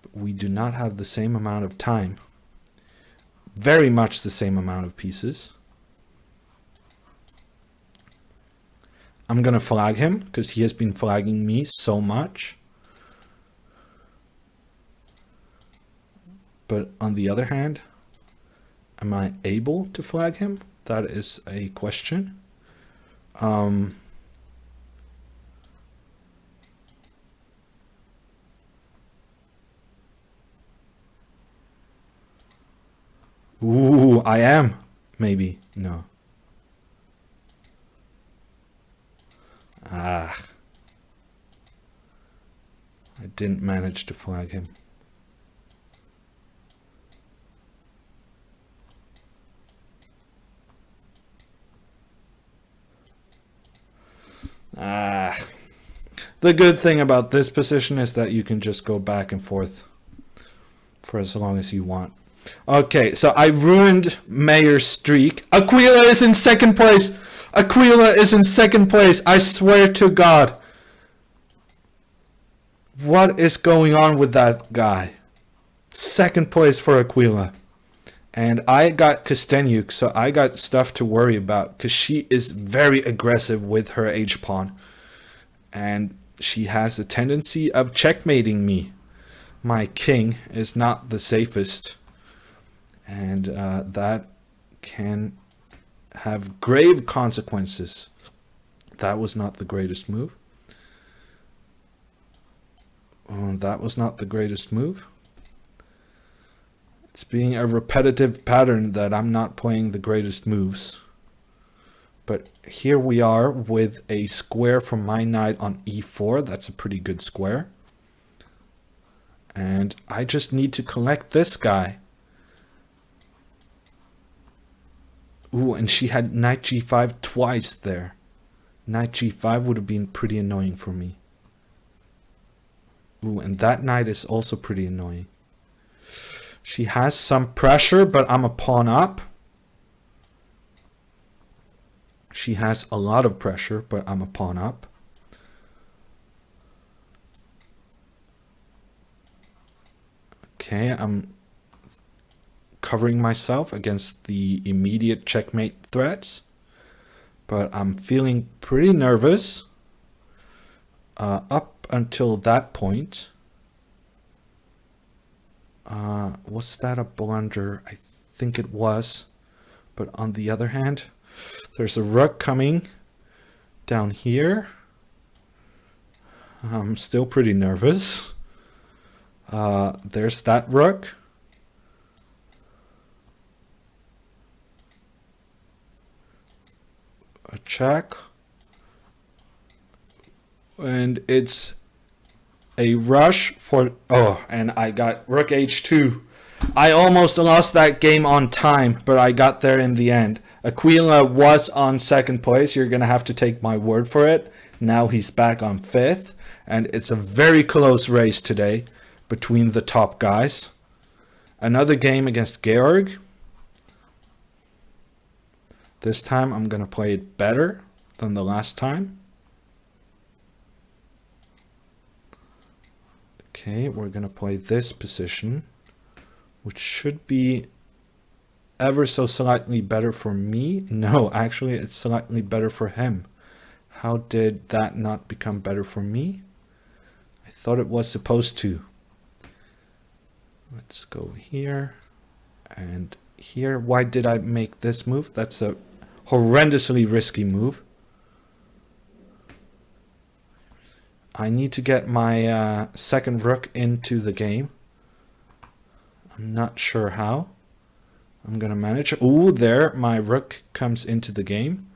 but we do not have the same amount of time. Very much the same amount of pieces. I'm gonna flag him because he has been flagging me so much. But on the other hand, am I able to flag him? That is a question. Ooh, I am. Maybe. No. I didn't manage to flag him. The good thing about this position is that you can just go back and forth for as long as you want. Okay, so I ruined Meier's streak. Aquila is in second place. Aquila is in second place. I swear to God. What is going on with that guy? Second place for Aquila. And I got Kostenyuk, so I got stuff to worry about because she is very aggressive with her h-pawn. And she has a tendency of checkmating me. My king is not the safest. And that can have grave consequences. That was not the greatest move. That was not the greatest move. It's being a repetitive pattern that I'm not playing the greatest moves. But here we are with a square from my knight on e4. That's a pretty good square. And I just need to collect this guy. Ooh, and she had knight g5 twice there. Knight g5 would have been pretty annoying for me. Ooh, and that knight is also pretty annoying. She has some pressure, but I'm a pawn up. She has a lot of pressure, but I'm a pawn up. Okay, I'm covering myself against the immediate checkmate threats. but I'm feeling pretty nervous up until that point. Was that a blunder? I think it was. But on the other hand, there's a rook coming down here. I'm still pretty nervous. There's that rook. A check. And it's a rush for... Oh, and I got rook h2. I almost lost that game on time, but I got there in the end. Aquila was on second place. You're going to have to take my word for it. Now he's back on fifth. And it's a very close race today between the top guys. Another game against Georg. This time I'm going to play it better than the last time. Okay, we're going to play this position, which should be ever so slightly better for me. No, actually, it's slightly better for him. How did that not become better for me? I thought it was supposed to. Let's go here and here. Why did I make this move? That's a horrendously risky move. I need to get my second rook into the game. I'm not sure how. I'm gonna manage. Ooh, there, my rook comes into the game.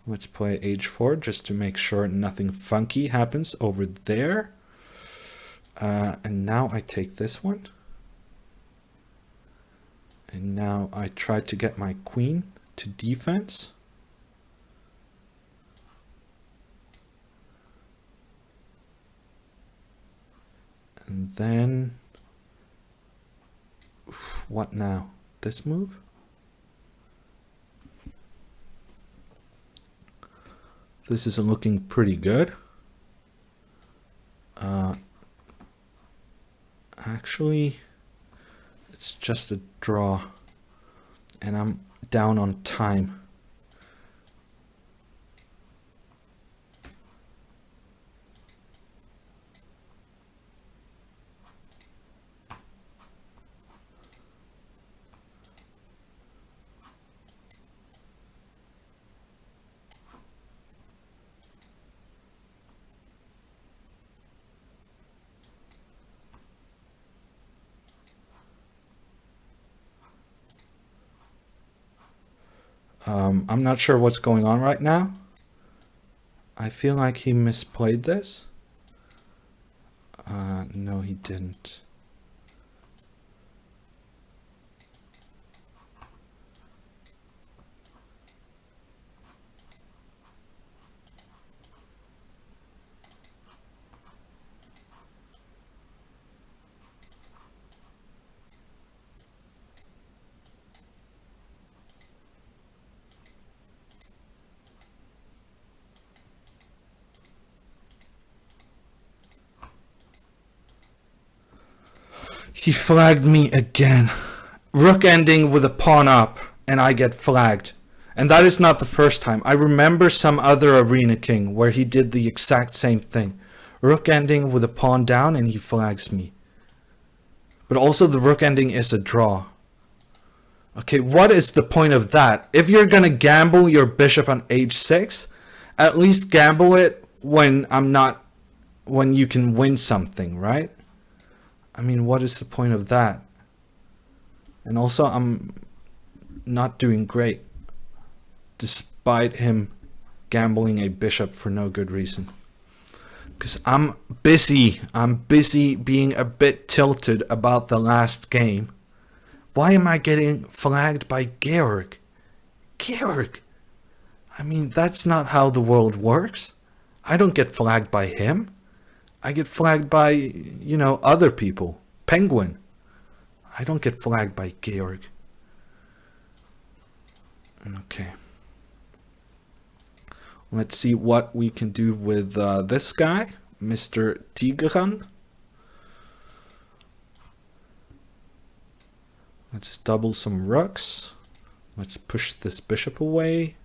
Let's play h4 just to make sure nothing funky happens over there. And now I take this one. And now I try to get my queen to defense. And then, what now? This move? This is looking pretty good. Actually, it's just a draw, and I'm down on time. I'm not sure what's going on right now. I feel like he misplayed this. No, he didn't. He flagged me again. Rook ending with a pawn up, and I get flagged. And that is not the first time. I remember some other Arena King where he did the exact same thing. Rook ending with a pawn down, and he flags me. But also the rook ending is a draw. Okay, what is the point of that? If you're gonna gamble your bishop on h6, at least gamble it when when you can win something, right? I mean, what is the point of that? And also, I'm not doing great, despite him gambling a bishop for no good reason. Because I'm busy being a bit tilted about the last game. Why am I getting flagged by Georg? Georg! I mean, that's not how the world works. I don't get flagged by him. I get flagged by, you know, other people. Penguin. I don't get flagged by Georg. Okay. Let's see what we can do with this guy, Mr. Tigran. Let's double some rooks. Let's push this bishop away.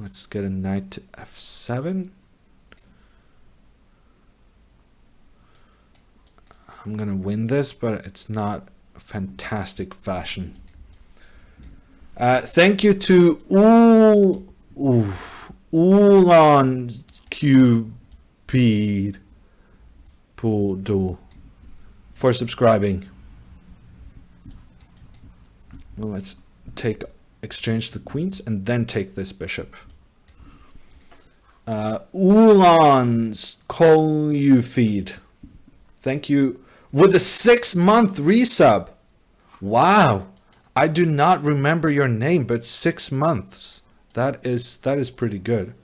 Let's get a knight to f7. I'm gonna win this, but it's not a fantastic fashion. Thank you to Ulan Cupid Poodle for subscribing. Well, let's exchange the queens and then take this bishop. Ulan's call you feed. Thank you with a 6-month resub. Wow, I do not remember your name, but 6 months. That is pretty good.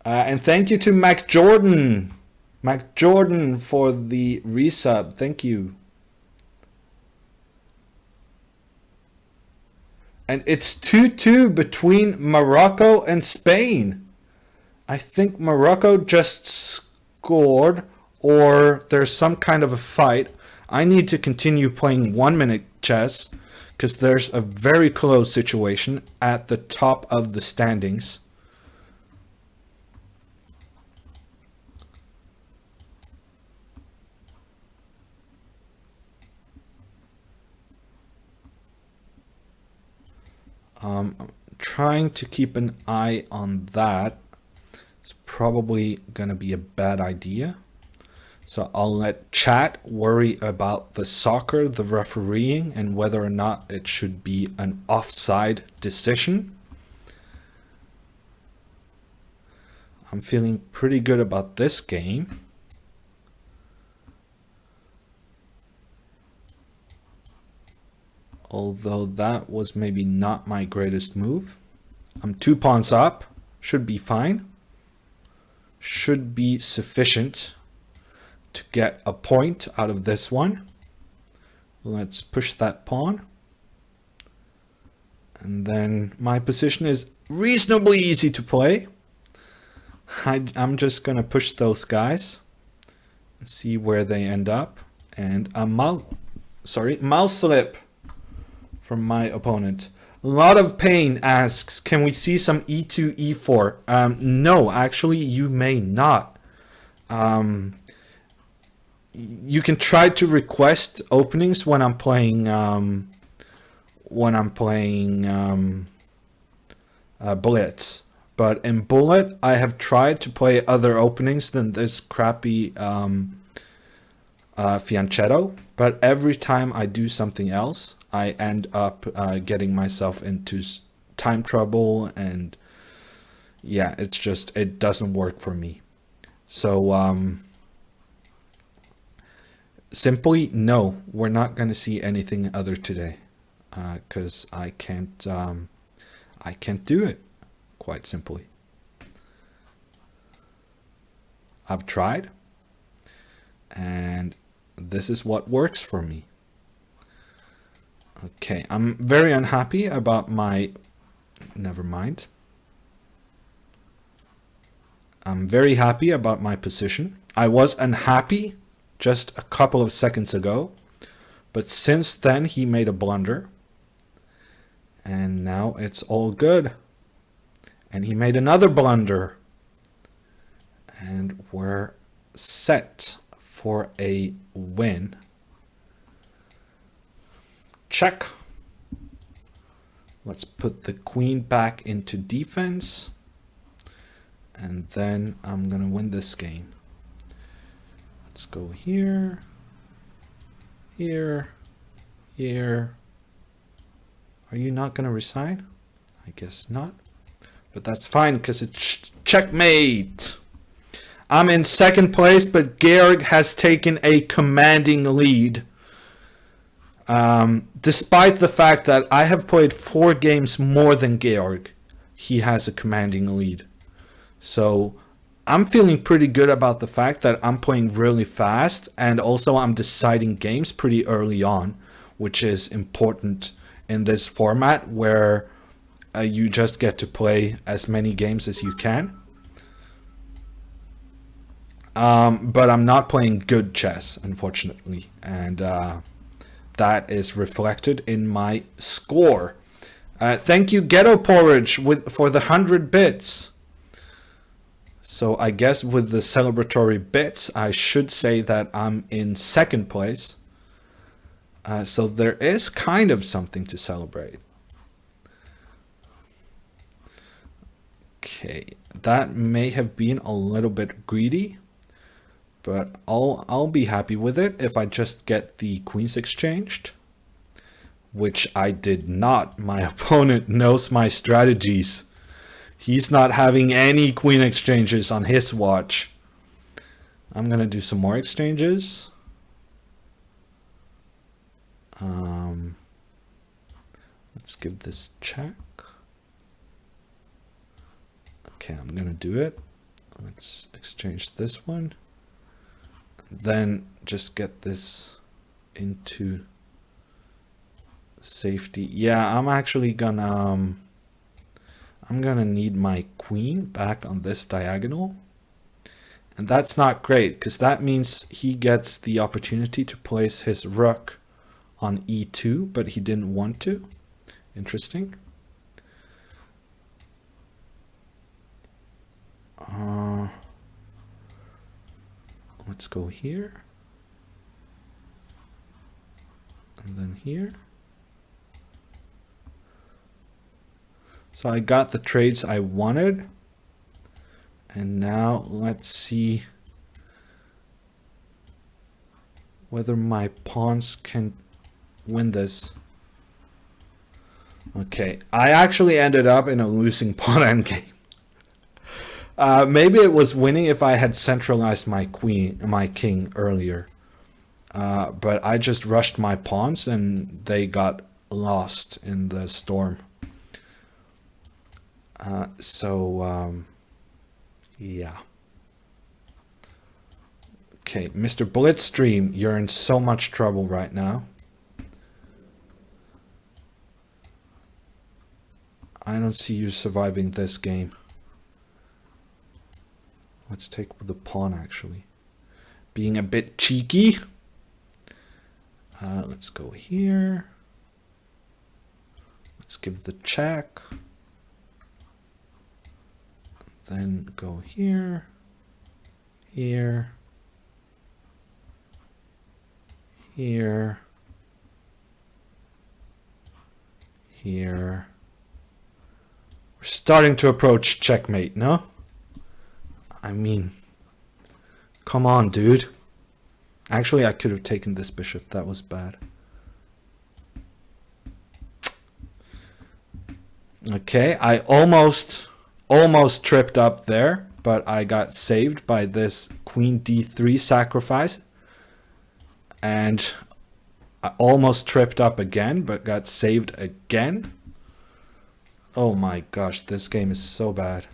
And thank you to Mac Jordan for the resub. Thank you. And it's 2-2 between Morocco and Spain. I think Morocco just scored, or there's some kind of a fight. I need to continue playing 1-minute chess because there's a very close situation at the top of the standings. I'm trying to keep an eye on that. It's probably gonna be a bad idea. So I'll let chat worry about the soccer, the refereeing, and whether or not it should be an offside decision. I'm feeling pretty good about this game. Although that was maybe not my greatest move. I'm 2 pawns up. Should be fine. Should be sufficient to get a point out of this one. Let's push that pawn. And then my position is reasonably easy to play. I'm just going to push those guys and see where they end up. And a mouse slip from my opponent. A lot of pain asks, can we see some e2, e4? No, actually, you may not. You can try to request openings when I'm playing blitz. But in bullet, I have tried to play other openings than this crappy fianchetto. But every time I do something else, I end up getting myself into time trouble, and yeah, it doesn't work for me. So simply no, we're not going to see anything other today, because I can't do it, quite simply. I've tried, and this is what works for me. Okay, I'm very unhappy about my... Never mind. I'm very happy about my position. I was unhappy just a couple of seconds ago, but since then he made a blunder. And now it's all good. And he made another blunder. And we're set for a win. Check. Let's put the queen back into defense. And then I'm gonna win this game. Let's go here, here, here. Are you not gonna resign? I guess not. But that's fine because it's checkmate. I'm in second place, but Georg has taken a commanding lead. Despite the fact that I have played 4 games more than Georg, he has a commanding lead. So I'm feeling pretty good about the fact that I'm playing really fast, and also I'm deciding games pretty early on, which is important in this format where you just get to play as many games as you can. But I'm not playing good chess, unfortunately, and that is reflected in my score. Thank you, Ghetto Porridge, for the 100 bits. So I guess with the celebratory bits, I should say that I'm in second place. So there is kind of something to celebrate. Okay, that may have been a little bit greedy, but I'll be happy with it if I just get the queens exchanged, which I did not. My opponent knows my strategies. He's not having any queen exchanges on his watch. I'm gonna do some more exchanges. Let's give this check. Okay, I'm gonna do it. Let's exchange this one. Then just get this into safety. Yeah, I'm actually gonna I'm gonna need my queen back on this diagonal. And that's not great, because that means he gets the opportunity to place his rook on e2, but he didn't want to. Interesting. Let's go here. And then here. So I got the trades I wanted. And now let's see whether my pawns can win this. Okay, I actually ended up in a losing pawn endgame. Maybe it was winning if I had centralized my king earlier. But I just rushed my pawns and they got lost in the storm. Yeah. Okay, Mr. Blitzstream, you're in so much trouble right now. I don't see you surviving this game. Let's take the pawn, actually. Being a bit cheeky. Let's go here. Let's give the check. Then go here, here, here, here. We're starting to approach checkmate, no? I mean, come on, dude. Actually, I could have taken this bishop. That was bad. Okay, I almost tripped up there, but I got saved by this queen d3 sacrifice. And I almost tripped up again, but got saved again. Oh my gosh, this game is so bad.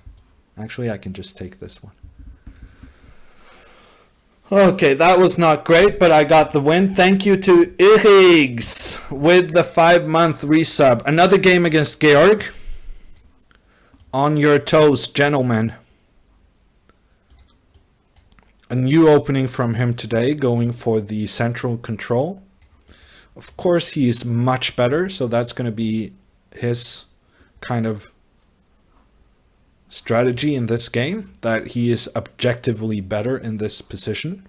Actually, I can just take this one. Okay, that was not great, but I got the win. Thank you to Irigs with the 5-month resub. Another game against Georg. On your toes, gentlemen. A new opening from him today, going for the central control. Of course, he is much better, so that's going to be his kind of strategy in this game, that he is objectively better in this position,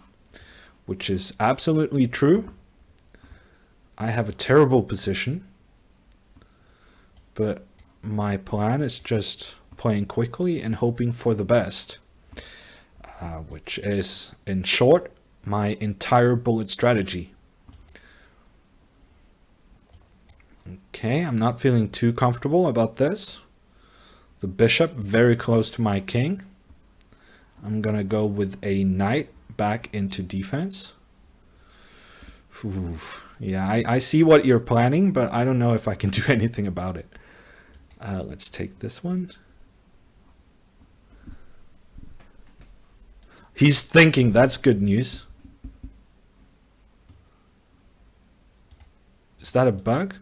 which is absolutely true. I have a terrible position, but my plan is just playing quickly and hoping for the best, which is, in short, my entire bullet strategy. Okay, I'm not feeling too comfortable about this. The bishop very close to my king. I'm gonna go with a knight back into defense. Ooh, yeah, I see what you're planning, but I don't know if I can do anything about it. Let's take this one. He's thinking, that's good news. Is that a bug?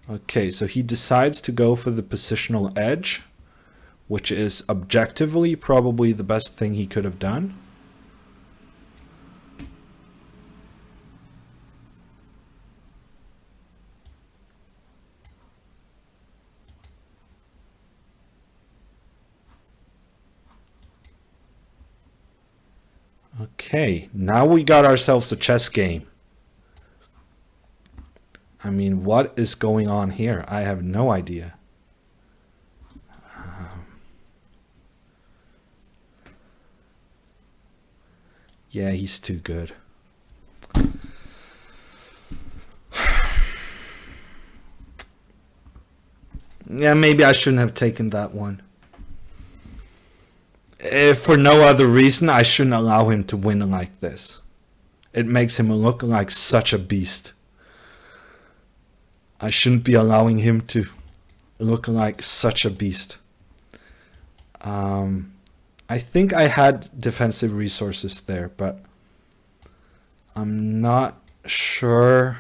Okay, so he decides to go for the positional edge, which is objectively probably the best thing he could have done. Okay, now we got ourselves a chess game. I mean, what is going on here? I have no idea. Yeah, he's too good. Yeah, maybe I shouldn't have taken that one. If for no other reason, I shouldn't allow him to win like this. It makes him look like such a beast. I shouldn't be allowing him to look like such a beast. I think I had defensive resources there, but I'm not sure.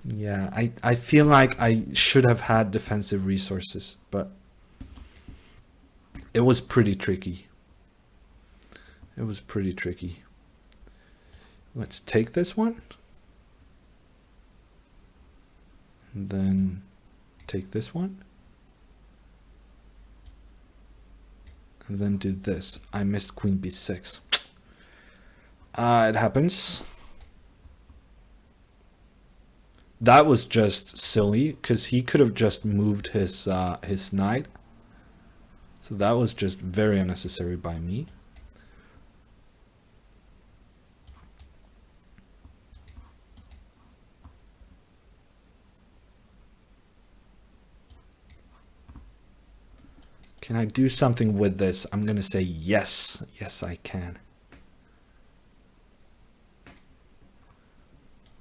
Yeah, I feel like I should have had defensive resources, but it was pretty tricky. It was pretty tricky. Let's take this one. And then take this one. And then do this. I missed queen b6. It happens. That was just silly because he could have just moved his knight. So that was just very unnecessary by me. Can I do something with this? I'm going to say yes. Yes, I can.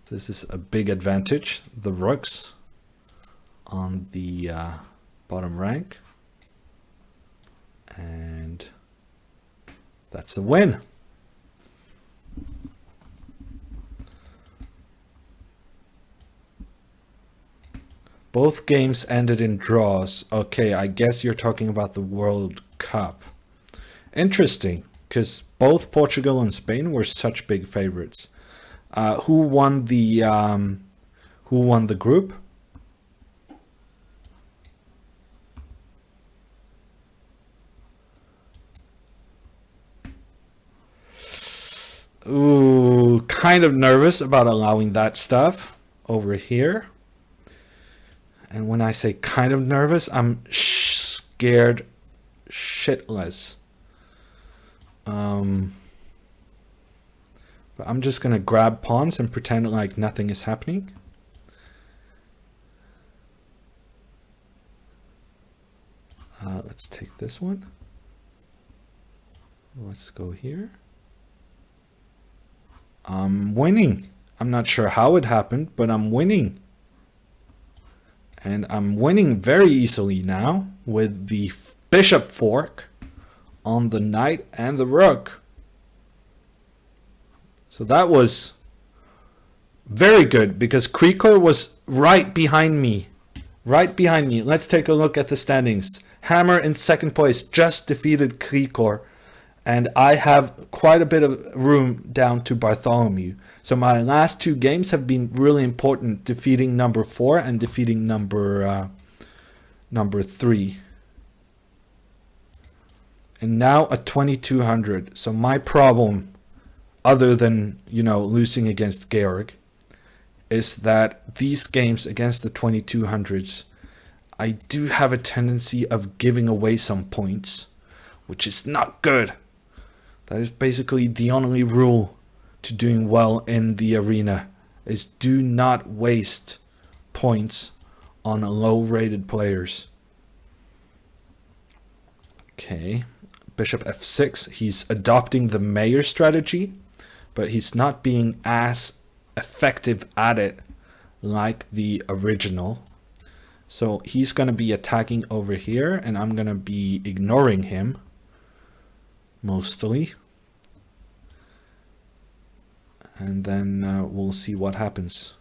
This is a big advantage. The rooks on the bottom rank. And that's a win. Both games ended in draws. Okay, I guess you're talking about the World Cup. Interesting, because both Portugal and Spain were such big favorites. Who won the group? Ooh, kind of nervous about allowing that stuff over here. And when I say kind of nervous, I'm scared shitless. But I'm just going to grab pawns and pretend like nothing is happening. Let's take this one. Let's go here. I'm winning. I'm not sure how it happened, but I'm winning. And I'm winning very easily now with the bishop fork on the knight and the rook. So that was very good because Krikor was right behind me. Right behind me. Let's take a look at the standings. Hammer in second place just defeated Krikor. And I have quite a bit of room down to Bartholomew. So my last two games have been really important, defeating number 4 and defeating number 3. And now a 2200. So my problem, other than, losing against Georg, is that these games against the 2200s, I do have a tendency of giving away some points, which is not good. That is basically the only rule to doing well in the arena, is do not waste points on low-rated players. Okay, bishop f6. He's adopting the Meier strategy, but he's not being as effective at it like the original. So he's going to be attacking over here, and I'm going to be ignoring him mostly. And then we'll see what happens.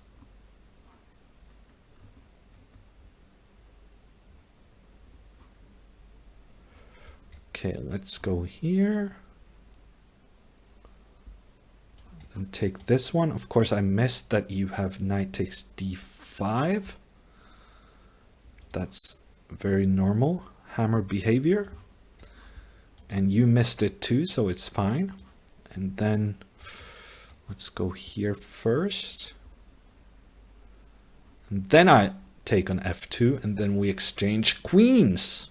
Okay, let's go here. And take this one. Of course, I missed that you have knight takes d5. That's very normal hammer behavior. And you missed it too, so it's fine. And then let's go here first. And then I take on f2, and then we exchange queens,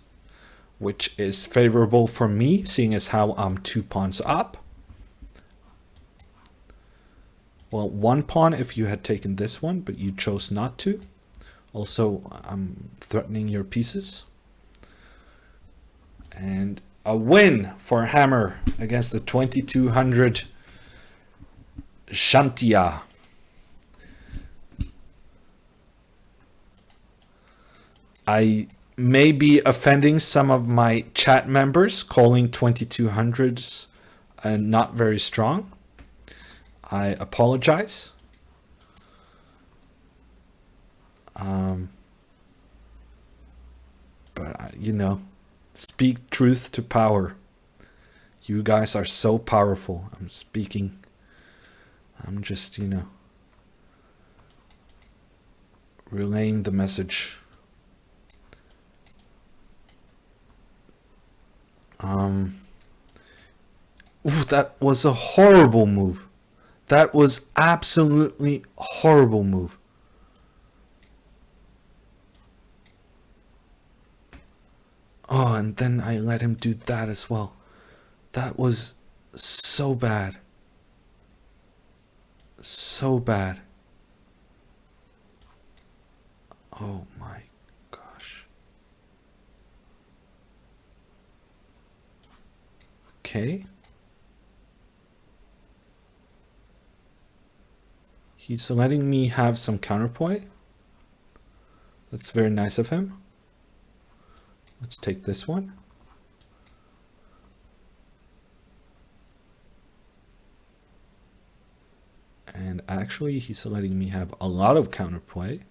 which is favorable for me, seeing as how I'm 2 pawns up. Well, 1 pawn if you had taken this one, but you chose not to. Also, I'm threatening your pieces. And a win for Hammer against the 2200 Shantia. I may be offending some of my chat members, calling 2200s not very strong. I apologize. But you know, speak truth to power. You guys are so powerful. I'm just, you know, relaying the message. Ooh, that was a horrible move. That was absolutely horrible move. Oh, and then I let him do that as well. That was so bad. So bad. Oh my gosh. Okay. He's letting me have some counterplay. That's very nice of him. Let's take this one. And actually, he's letting me have a lot of counterplay.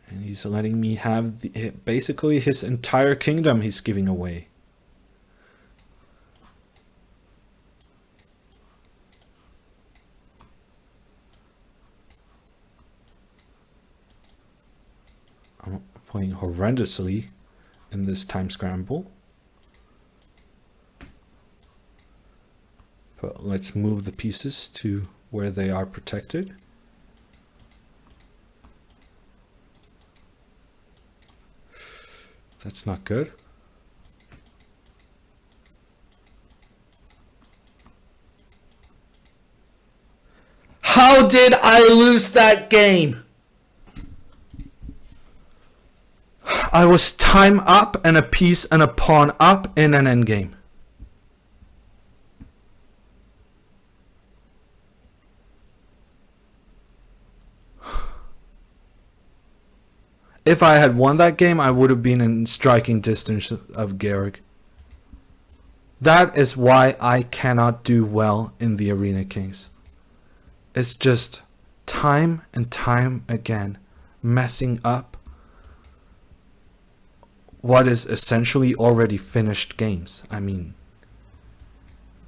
And he's letting me have basically his entire kingdom he's giving away. I'm playing horrendously in this time scramble. But let's move the pieces to where they are protected. That's not good. How did I lose that game? I was time up and a piece and a pawn up in an endgame. If I had won that game, I would have been in striking distance of Garrick. That is why I cannot do well in the Arena Kings. It's just time and time again messing up what is essentially already finished games. I mean,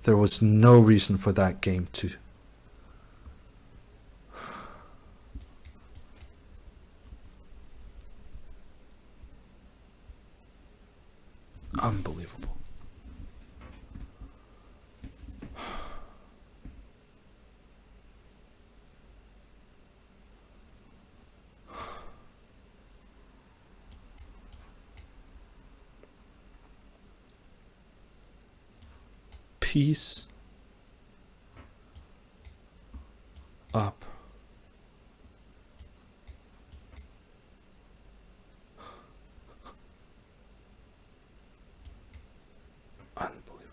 there was no reason for that game to... Unbelievable. Piece up. Unbelievable.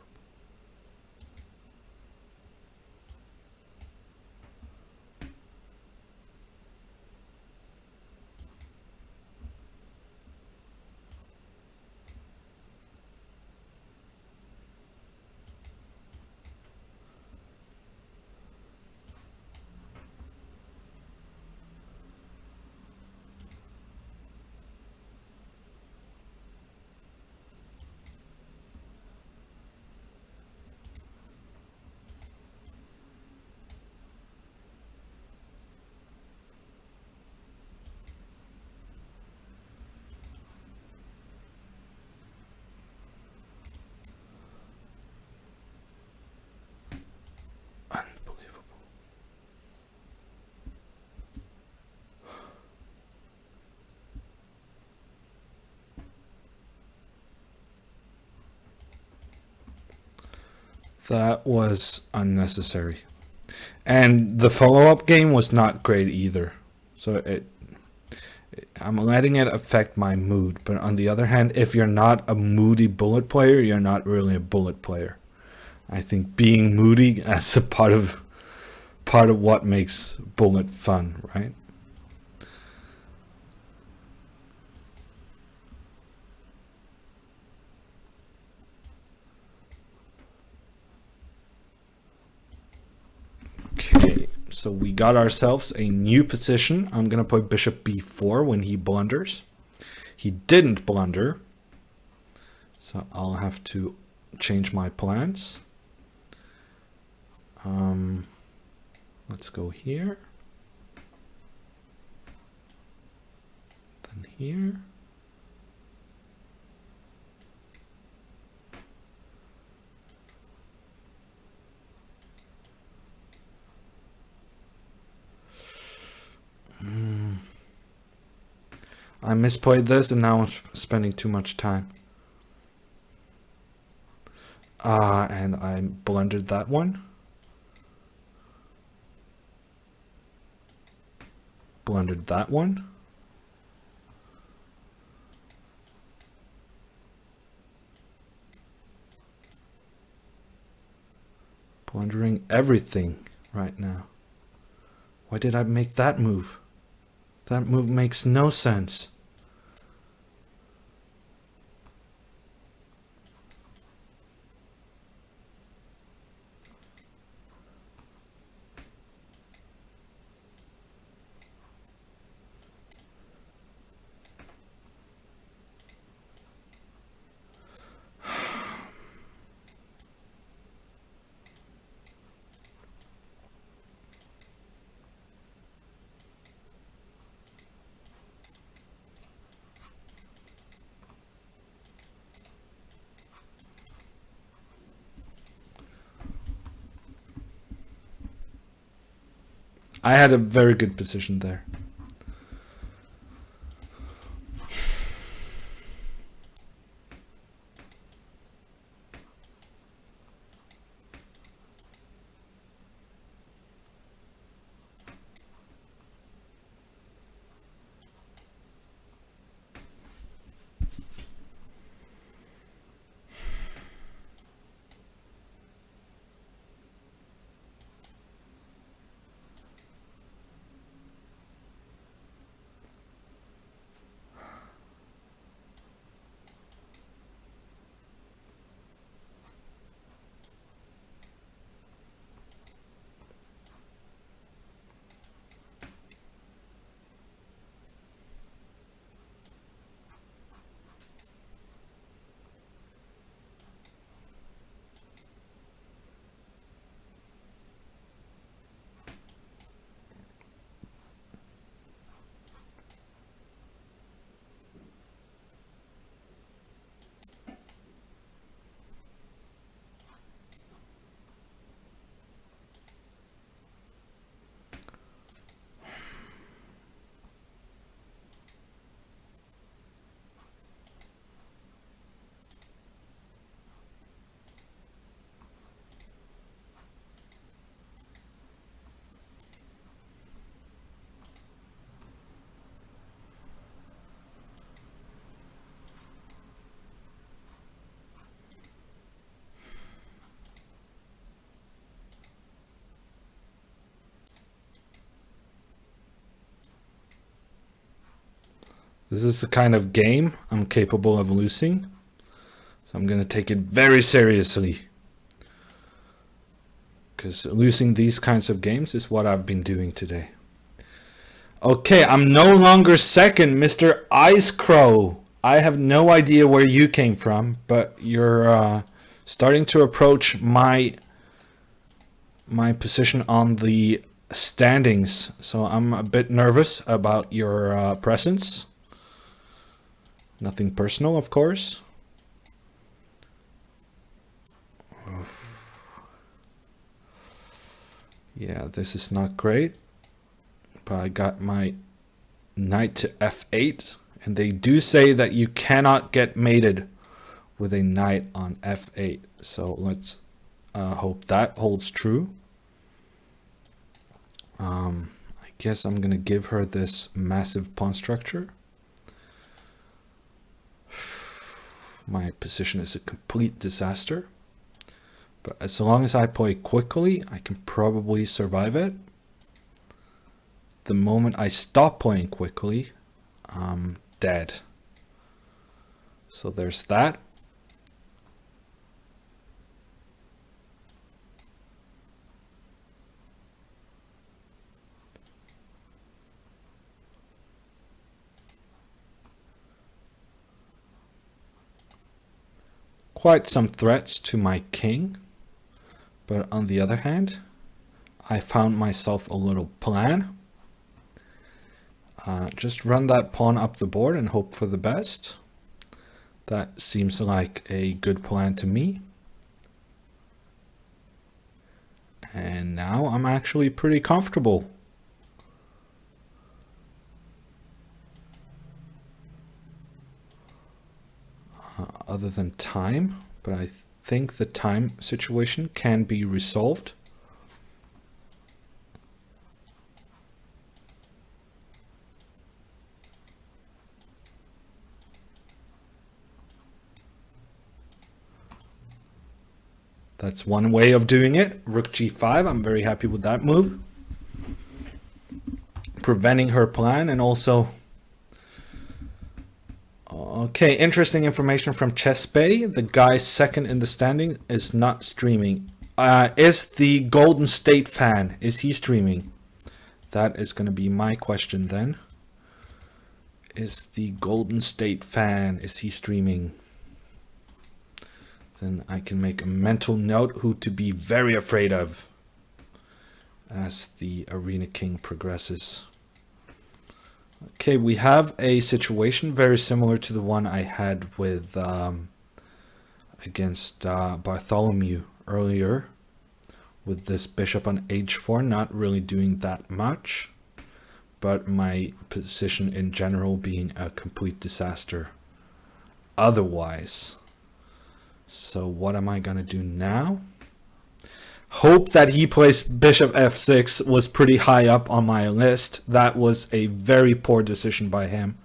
That was unnecessary. And the follow-up game was not great either. So I'm letting it affect my mood. But on the other hand, if you're not a moody bullet player, you're not really a bullet player. I think being moody is a part of what makes bullet fun, right? Okay, so we got ourselves a new position. I'm gonna play bishop b4 when he blunders. He didn't blunder, so I'll have to change my plans. Let's go here, then here. I misplayed this and now I'm spending too much time. And I blundered that one. Blundered that one. Blundering everything right now. Why did I make that move? That move makes no sense. I had a very good position there. This is the kind of game I'm capable of losing. So I'm going to take it very seriously. Because losing these kinds of games is what I've been doing today. Okay, I'm no longer second, Mr. Ice Crow. I have no idea where you came from, but you're starting to approach my position on the standings. So I'm a bit nervous about your presence. Nothing personal, of course. Yeah, this is not great. But I got my knight to f8. And they do say that you cannot get mated with a knight on f8. So let's Hope that holds true. I guess I'm gonna give her this massive pawn structure. My position is a complete disaster, but as long as I play quickly, I can probably survive it. The moment I stop playing quickly, I'm dead. So there's that. Quite some threats to my king, but on the other hand, I found myself a little plan. Just run that pawn up the board and hope for the best. That seems like a good plan to me. And now I'm actually pretty comfortable. Other than time, but I think the time situation can be resolved. That's one way of doing it. Rook g5, I'm very happy with that move. Preventing her plan and also... Okay, interesting information from Chess Bay. The guy second in the standing is not streaming. Is the Golden State fan, is he streaming? That is going to be my question then. Is the Golden State fan, is he streaming? Then I can make a mental note who to be very afraid of as the Arena King progresses. Okay, we have a situation very similar to the one I had with against Bartholomew earlier, with this bishop on h4 not really doing that much, but my position in general being a complete disaster otherwise. So what am I gonna do now? Hope that he plays bishop f6 was pretty high up on my list. That was a very poor decision by him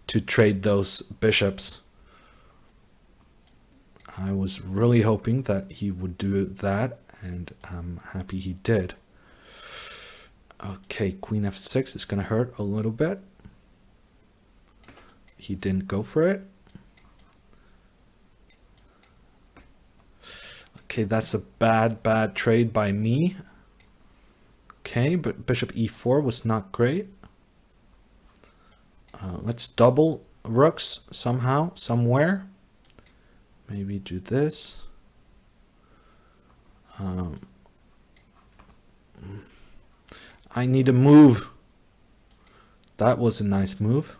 to trade those bishops. I was really hoping that he would do that, and I'm happy he did. Okay, queen f6 is gonna hurt a little bit. He didn't go for it. Okay, that's a bad trade by me. Okay, but bishop e4 was not great. Let's double rooks somehow, somewhere. Maybe do this. I need a move. That was a nice move.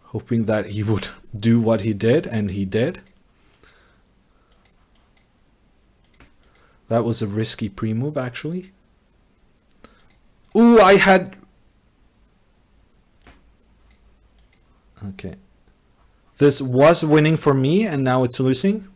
Hoping that he would do what he did, and he did. That was a risky pre-move, actually. Ooh, I had... Okay. This was winning for me, and now it's losing.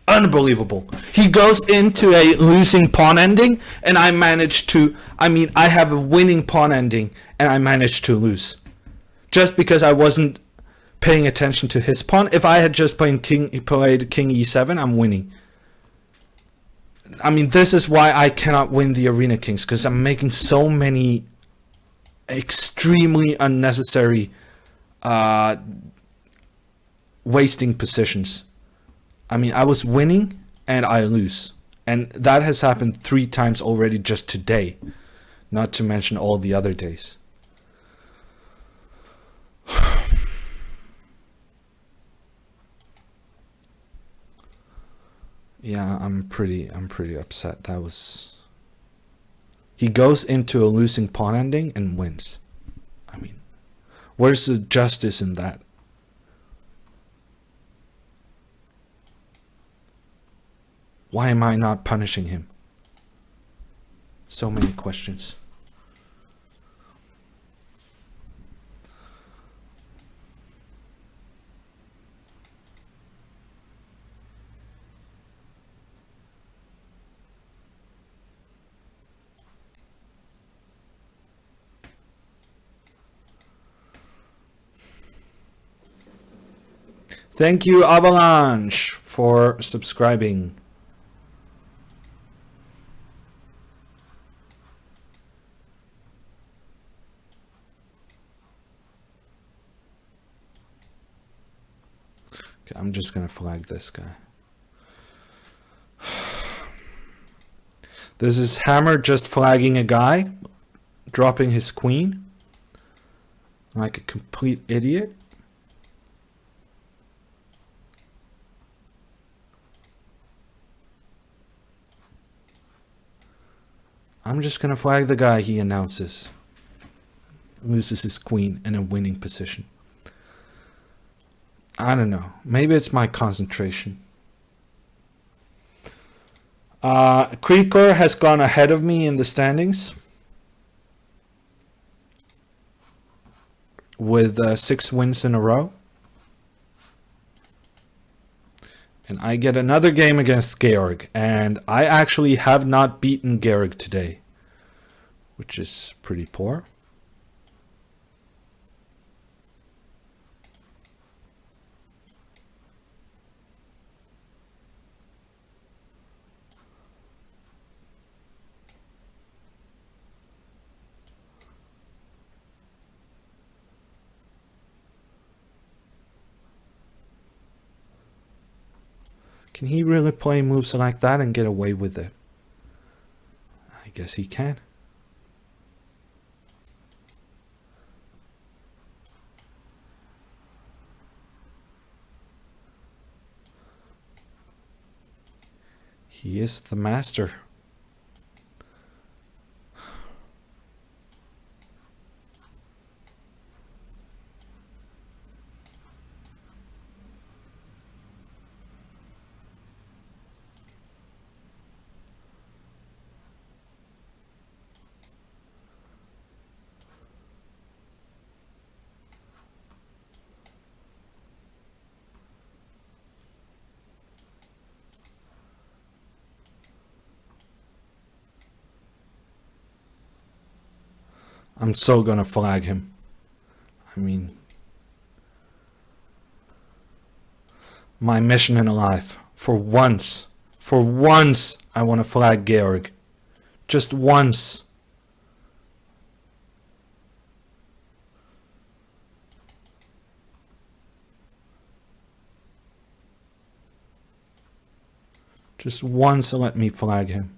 Unbelievable. He goes into a losing pawn ending, and I managed to... I mean, I have a winning pawn ending, and I managed to lose. Just because I wasn't paying attention to his pawn. If I had just played king e7, I'm winning. I mean, this is why I cannot win the Arena Kings, because I'm making so many extremely unnecessary wasting positions. I mean, I was winning and I lose. And that has happened 3 times already just today. Not to mention all the other days. Yeah, I'm pretty upset. That was... He goes into a losing pawn ending and wins. I mean, where's the justice in that? Why am I not punishing him? So many questions. Thank you, Avalanche, for subscribing. Okay, I'm just gonna flag this guy. This is Hammer just flagging a guy, dropping his queen like a complete idiot. I'm just gonna flag the guy he announces. Loses his queen in a winning position. I don't know. Maybe it's my concentration. Krikor has gone ahead of me in the standings with 6 wins in a row. And I get another game against Georg. And I actually have not beaten Georg today, which is pretty poor. Can he really play moves like that and get away with it? I guess he can. He is the master. I'm so gonna flag him. I mean, my mission in life. For once, I want to flag Georg. Just once. Just once let me flag him.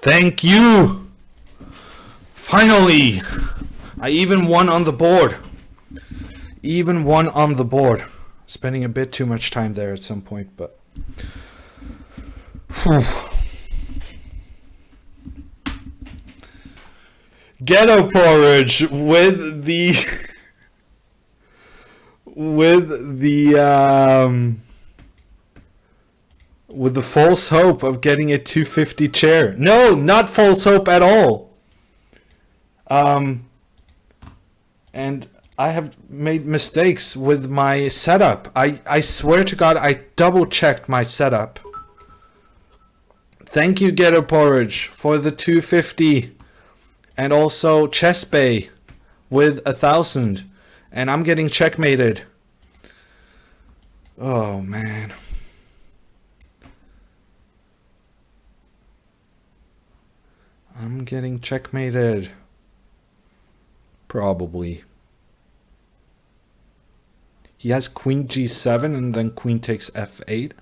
Thank you! Finally! I even won on the board. Even won on the board. Spending a bit too much time there at some point, but... Whew. Ghetto Porridge with the... with the false hope of getting a 250 chair. No, not false hope at all. And I have made mistakes with my setup. I swear to God, I double checked my setup. Thank you, Ghetto Porridge, for the 250. And also Chess Bay with 1,000. And I'm getting checkmated. Oh, man. I'm getting checkmated. Probably. He has queen g7 and then queen takes f8.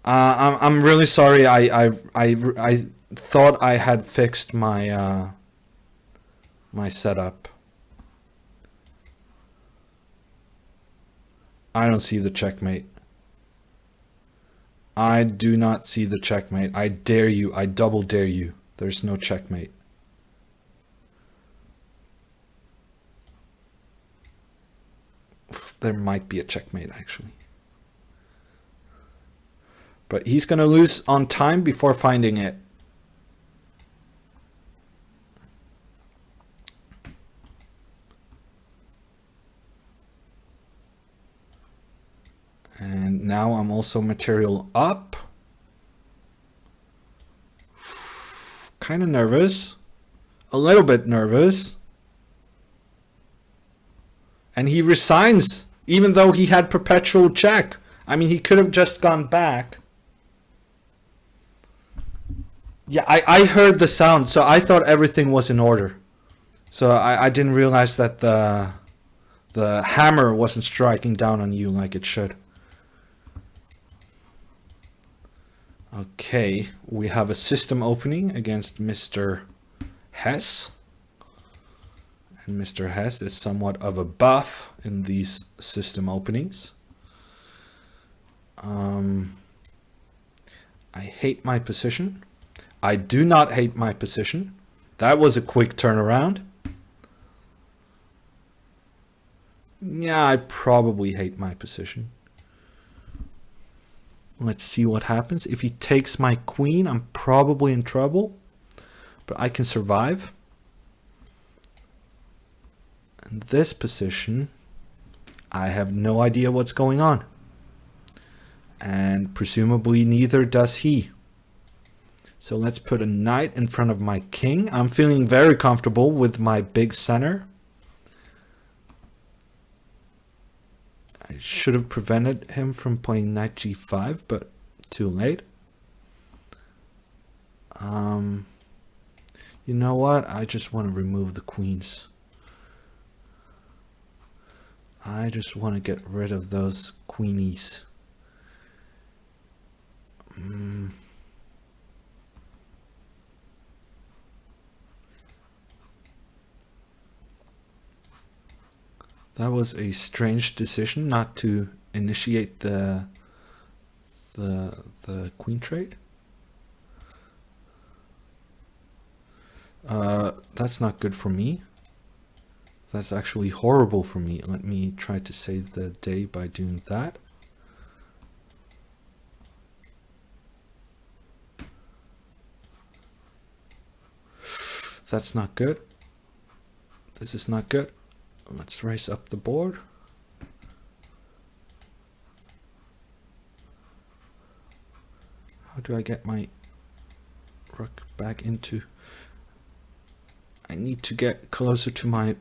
I'm really sorry. I thought I had fixed my my setup. I don't see the checkmate. I do not see the checkmate. I dare you. I double dare you. There's no checkmate. There might be a checkmate, actually. But he's going to lose on time before finding it. And now I'm also material up. Kind of nervous. A little bit nervous. And he resigns, even though he had perpetual check. I mean, he could have just gone back. Yeah, I heard the sound, so I thought everything was in order. So I didn't realize that the hammer wasn't striking down on you like it should. Okay, we have a system opening against Mr. Hess. And Mr. Hess is somewhat of a buff in these system openings. I hate my position. I do not hate my position. That was a quick turnaround. Yeah, I probably hate my position. Let's see what happens. If he takes my queen, I'm probably in trouble. But I can survive. In this position, I have no idea what's going on. And presumably neither does he. So let's put a knight in front of my king. I'm feeling very comfortable with my big center. I should have prevented him from playing knight g5, but too late. You know what? I just want to remove the queens. I just want to get rid of those queenies. That was a strange decision not to initiate the queen trade. That's not good for me. That's actually horrible for me. Let me try to save the day by doing that. That's not good. This is not good. Let's raise up the board. How do I get my rook back into? I need to get closer to my...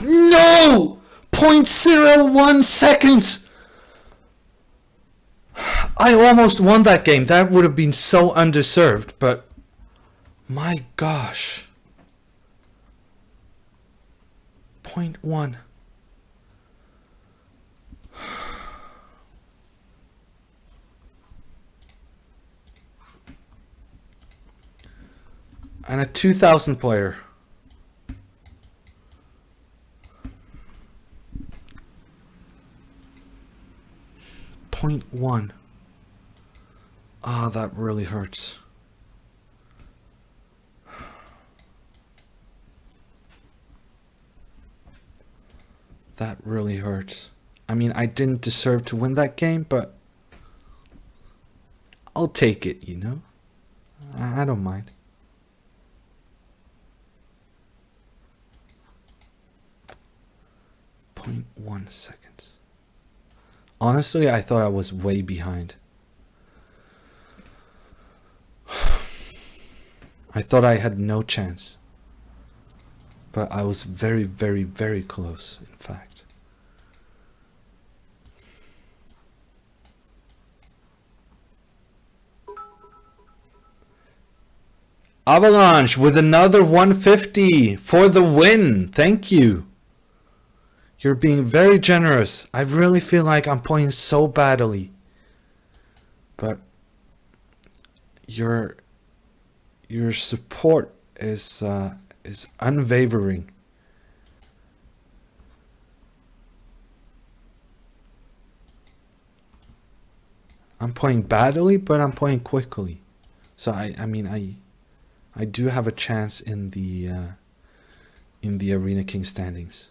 No! 0.01 seconds! I almost won that game. That would have been so undeserved, but my gosh. 0.1. And a 2000 player. .1. Ah, that really hurts. That really hurts. I mean, I didn't deserve to win that game, but I'll take it, you know? I don't mind. .1 seconds. Honestly, I thought I was way behind. I thought I had no chance. But I was very, very, very close, in fact. Avalanche with another 150 for the win. Thank you. You're being very generous. I really feel like I'm playing so badly. But your support is unwavering. I'm playing badly, but I'm playing quickly. So I mean I do have a chance in the Arena King standings.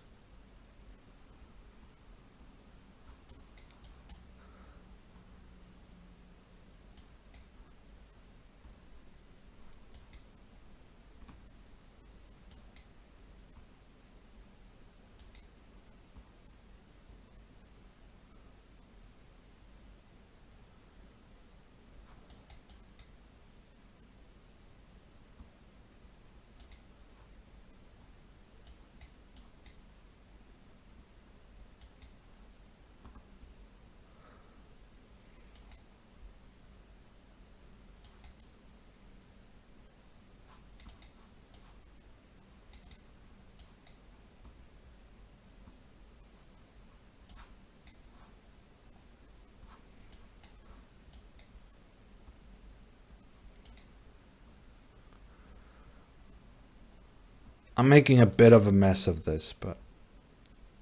I'm making a bit of a mess of this, but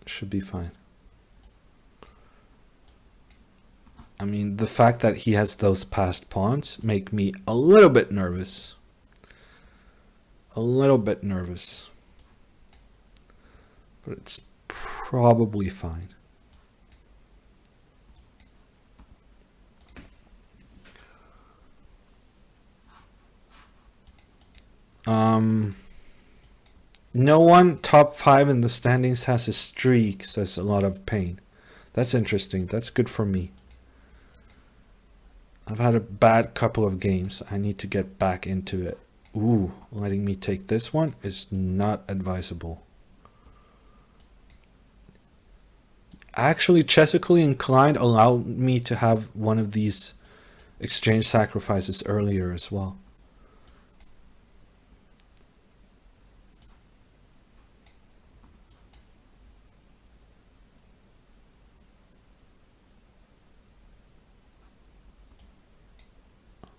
it should be fine. I mean, the fact that he has those passed pawns make me a little bit nervous. A little bit nervous. But it's probably fine. No one top 5 in the standings has a streak, says a lot of pain. That's interesting. That's good for me. I've had a bad couple of games. I need to get back into it. Ooh, letting me take this one is not advisable. Actually, chessically inclined allowed me to have one of these exchange sacrifices earlier as well.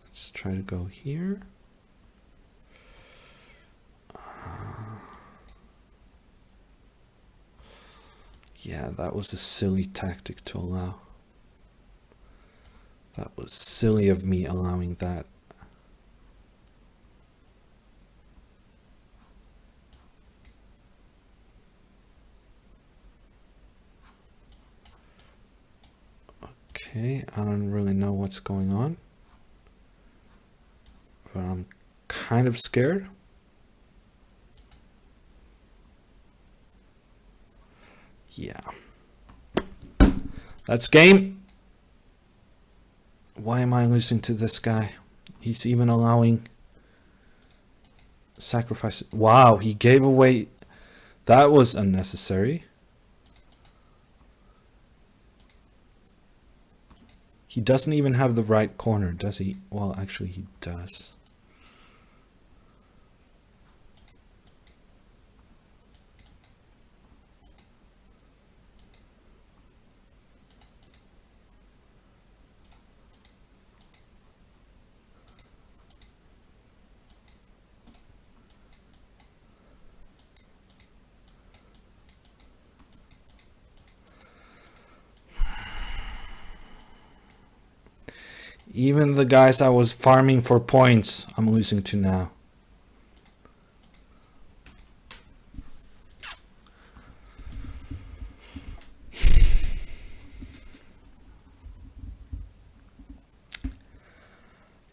Let's try to go here. Yeah, that was a silly tactic to allow. That was silly of me allowing that. Okay, I don't really know what's going on, but I'm kind of scared. Yeah. That's game. Why am I losing to this guy? He's even allowing sacrifice. Wow, he gave away. That was unnecessary. He doesn't even have the right corner, does he? Well, actually he does. Even the guys I was farming for points, I'm losing to now.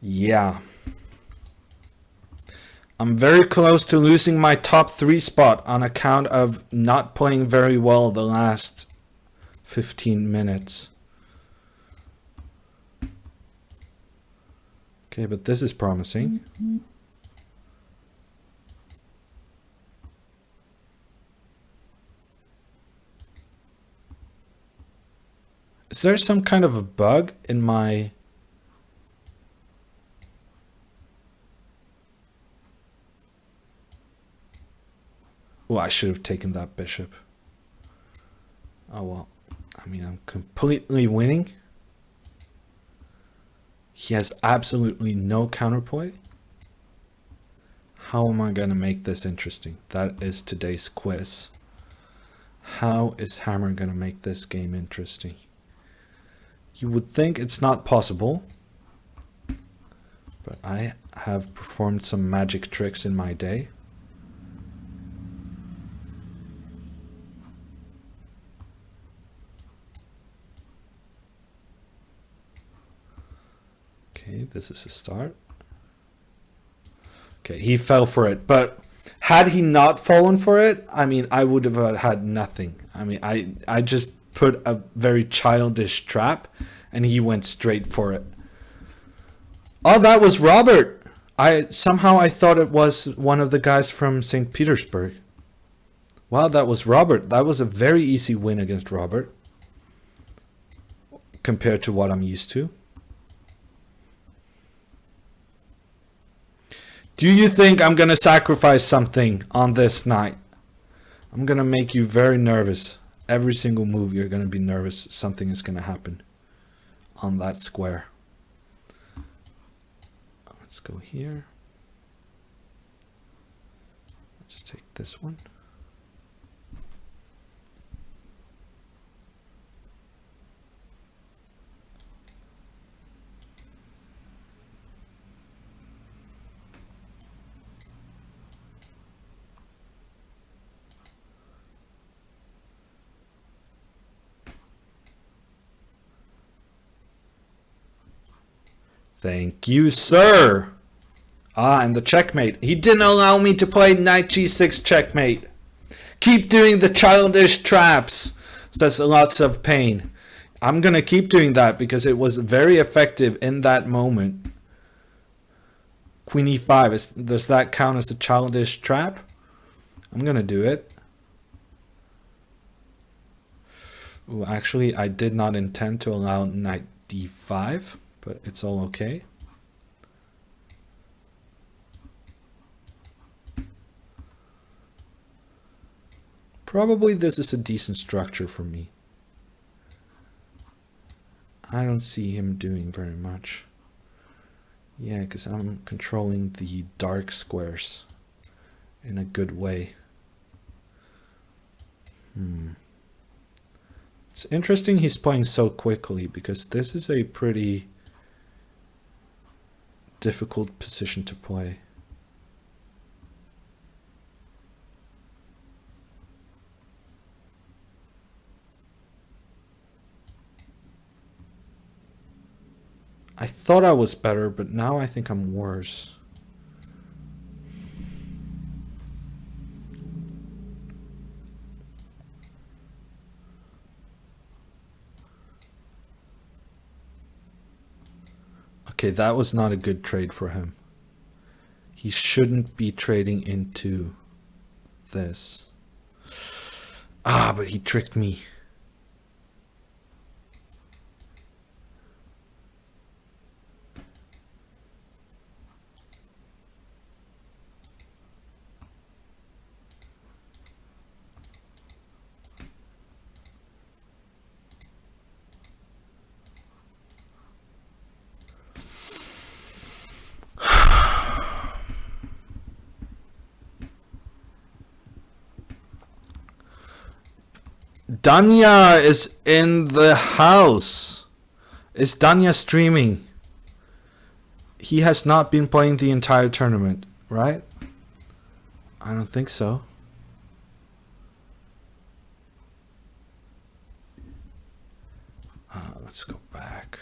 Yeah. I'm very close to losing my top 3 spot on account of not playing very well the last 15 minutes. Okay, but this is promising. Is there some kind of a bug in my... Oh, I should have taken that bishop. Oh well. I mean, I'm completely winning. He has absolutely no counterplay. How am I going to make this interesting? That is today's quiz. How is Hammer going to make this game interesting? You would think it's not possible, but I have performed some magic tricks in my day. Okay, this is a start. Okay, he fell for it, but had he not fallen for it, I mean, I would have had nothing. I mean, I just put a very childish trap, and he went straight for it. Oh, that was Robert. Somehow I thought it was one of the guys from St. Petersburg. Wow, that was Robert. That was a very easy win against Robert, compared to what I'm used to. Do you think I'm going to sacrifice something on this night? I'm going to make you very nervous. Every single move you're going to be nervous something is going to happen on that square. Let's go here. Let's take this one. Thank you, sir. Ah, and the checkmate. He didn't allow me to play knight g6 checkmate. Keep doing the childish traps, says lots of pain. I'm going to keep doing that because it was very effective in that moment. Queen e5. Does that count as a childish trap? I'm going to do it. Ooh, actually, I did not intend to allow knight d5. But it's all okay. Probably this is a decent structure for me. I don't see him doing very much. Yeah, because I'm controlling the dark squares in a good way. It's interesting he's playing so quickly because this is a pretty difficult position to play. I thought I was better, but now I think I'm worse. Okay, that was not a good trade for him. He shouldn't be trading into this. Ah, but he tricked me. Danya is in the house. Is Danya streaming? He has not been playing the entire tournament, right? I don't think so. Let's go back.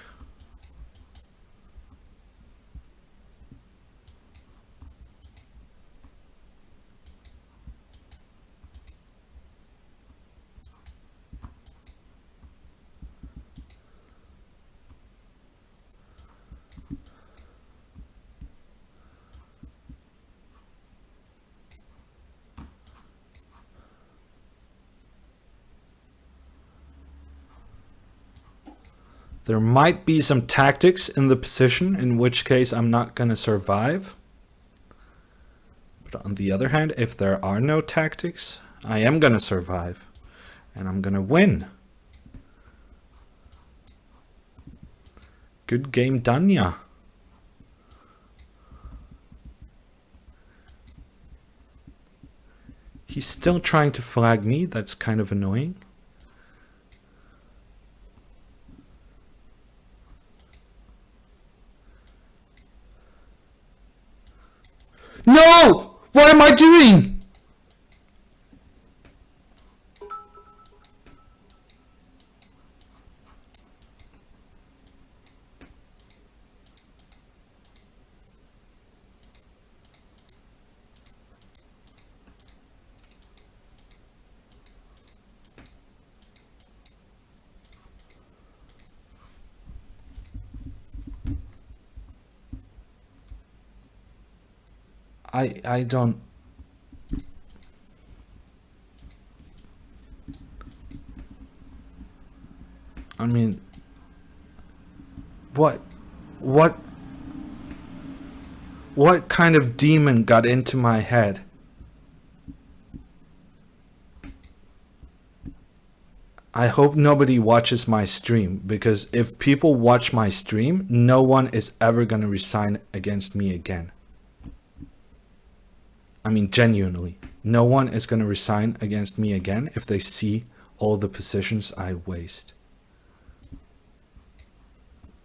There might be some tactics in the position, in which case I'm not going to survive. But But on the other hand, if there are no tactics, I am gonna survive. And I'm gonna win. Good game, Danya. He's still trying to flag me. That's kind of annoying. No! What am I doing? I don't. I mean, what kind of demon got into my head? I hope nobody watches my stream, because if people watch my stream, no one is ever gonna resign against me again. I mean, genuinely, no one is gonna resign against me again if they see all the positions I waste.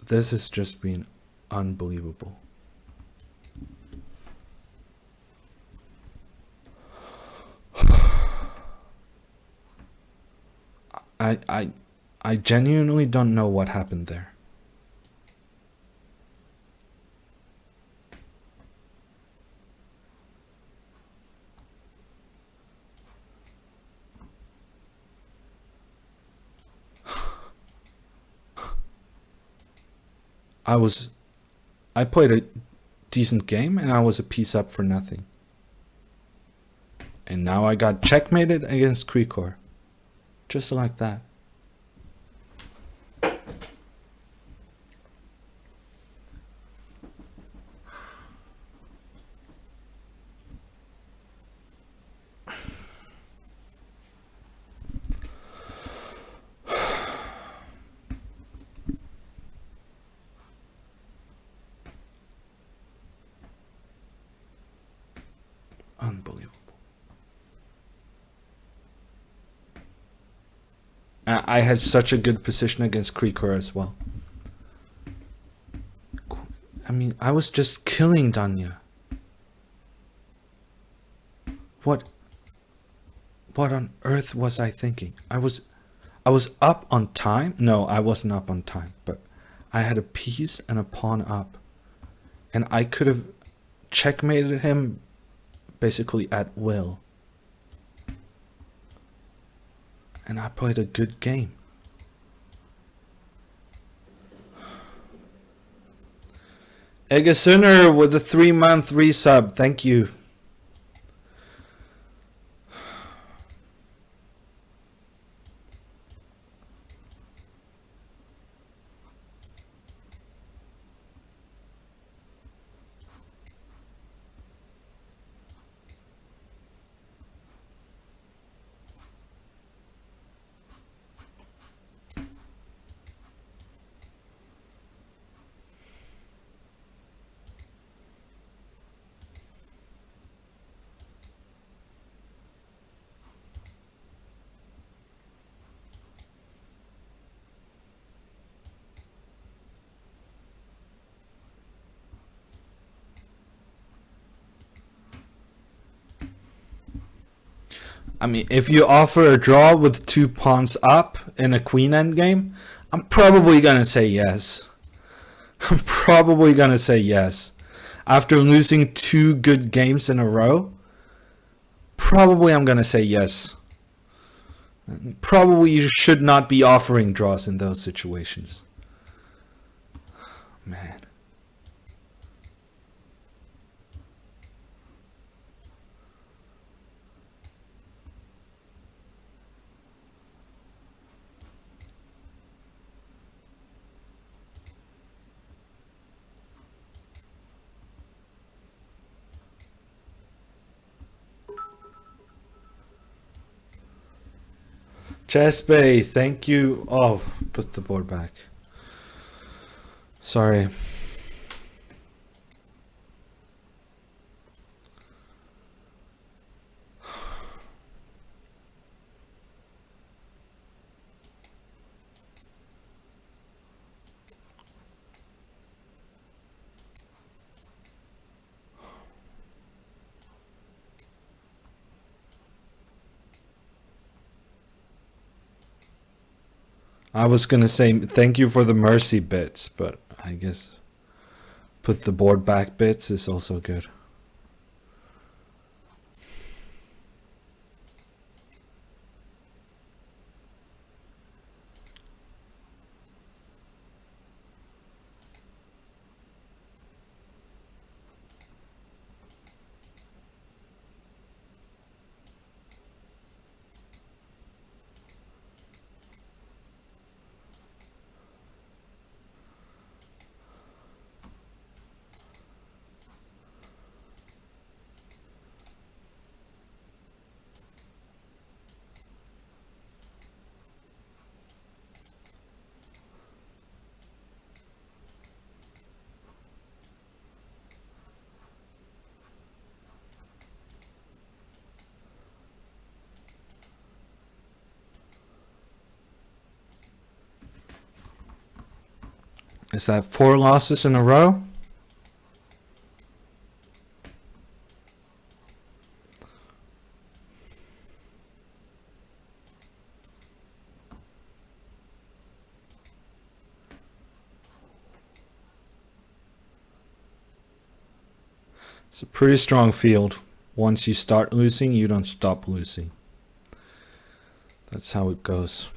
This has just been unbelievable. I genuinely don't know what happened there. I played a decent game and I was a piece up for nothing. And now I got checkmated against Krikor. Just like that. Unbelievable. I had such a good position against Krikor as well. I mean, I was just killing Danya. What on earth was I thinking? I was up on time. No, I wasn't up on time, but I had a piece and a pawn up, and I could have checkmated him basically at will. And I played a good game. Egasunner with a 3-month resub. Thank you. I mean, if you offer a draw with 2 pawns up in a queen endgame, I'm probably gonna say yes. I'm probably gonna say yes. After losing 2 good games in a row, probably I'm gonna say yes. Probably you should not be offering draws in those situations. Man. Chess Bay, thank you. Oh, put the board back. Sorry. I was gonna say thank you for the mercy bits, but I guess put the board back bits is also good. Is that 4 losses in a row? It's a pretty strong field. Once you start losing, you don't stop losing. That's how it goes.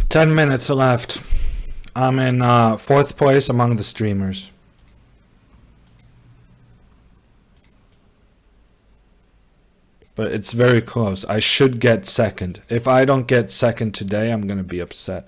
Ten minutes left. I'm in 4th place among the streamers. But it's very close. I should get second. If I don't get second today, I'm gonna be upset.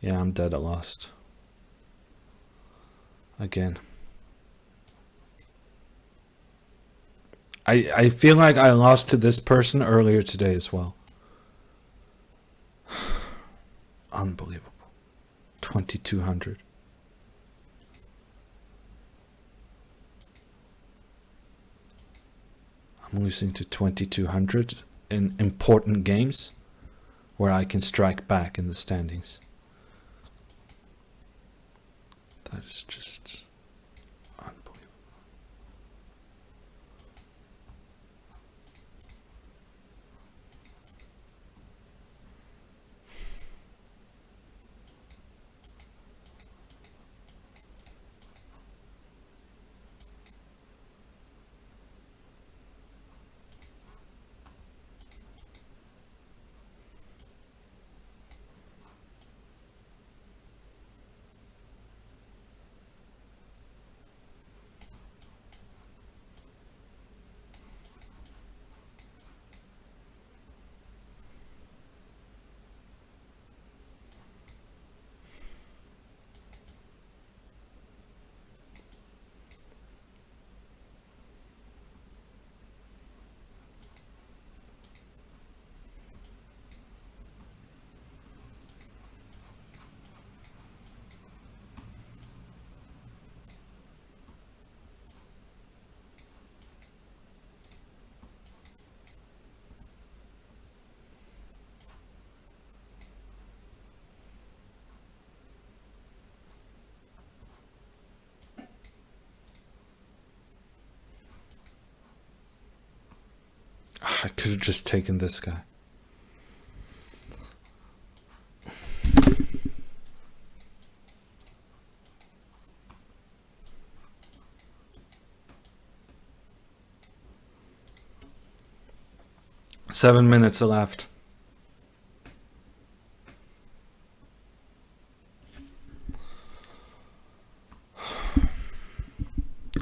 Yeah, I'm dead at lost. Again. I feel like I lost to this person earlier today as well. Unbelievable. 2200. I'm losing to 2200 in important games where I can strike back in the standings. That is just unbelievable. I could have just taken this guy. Seven minutes left.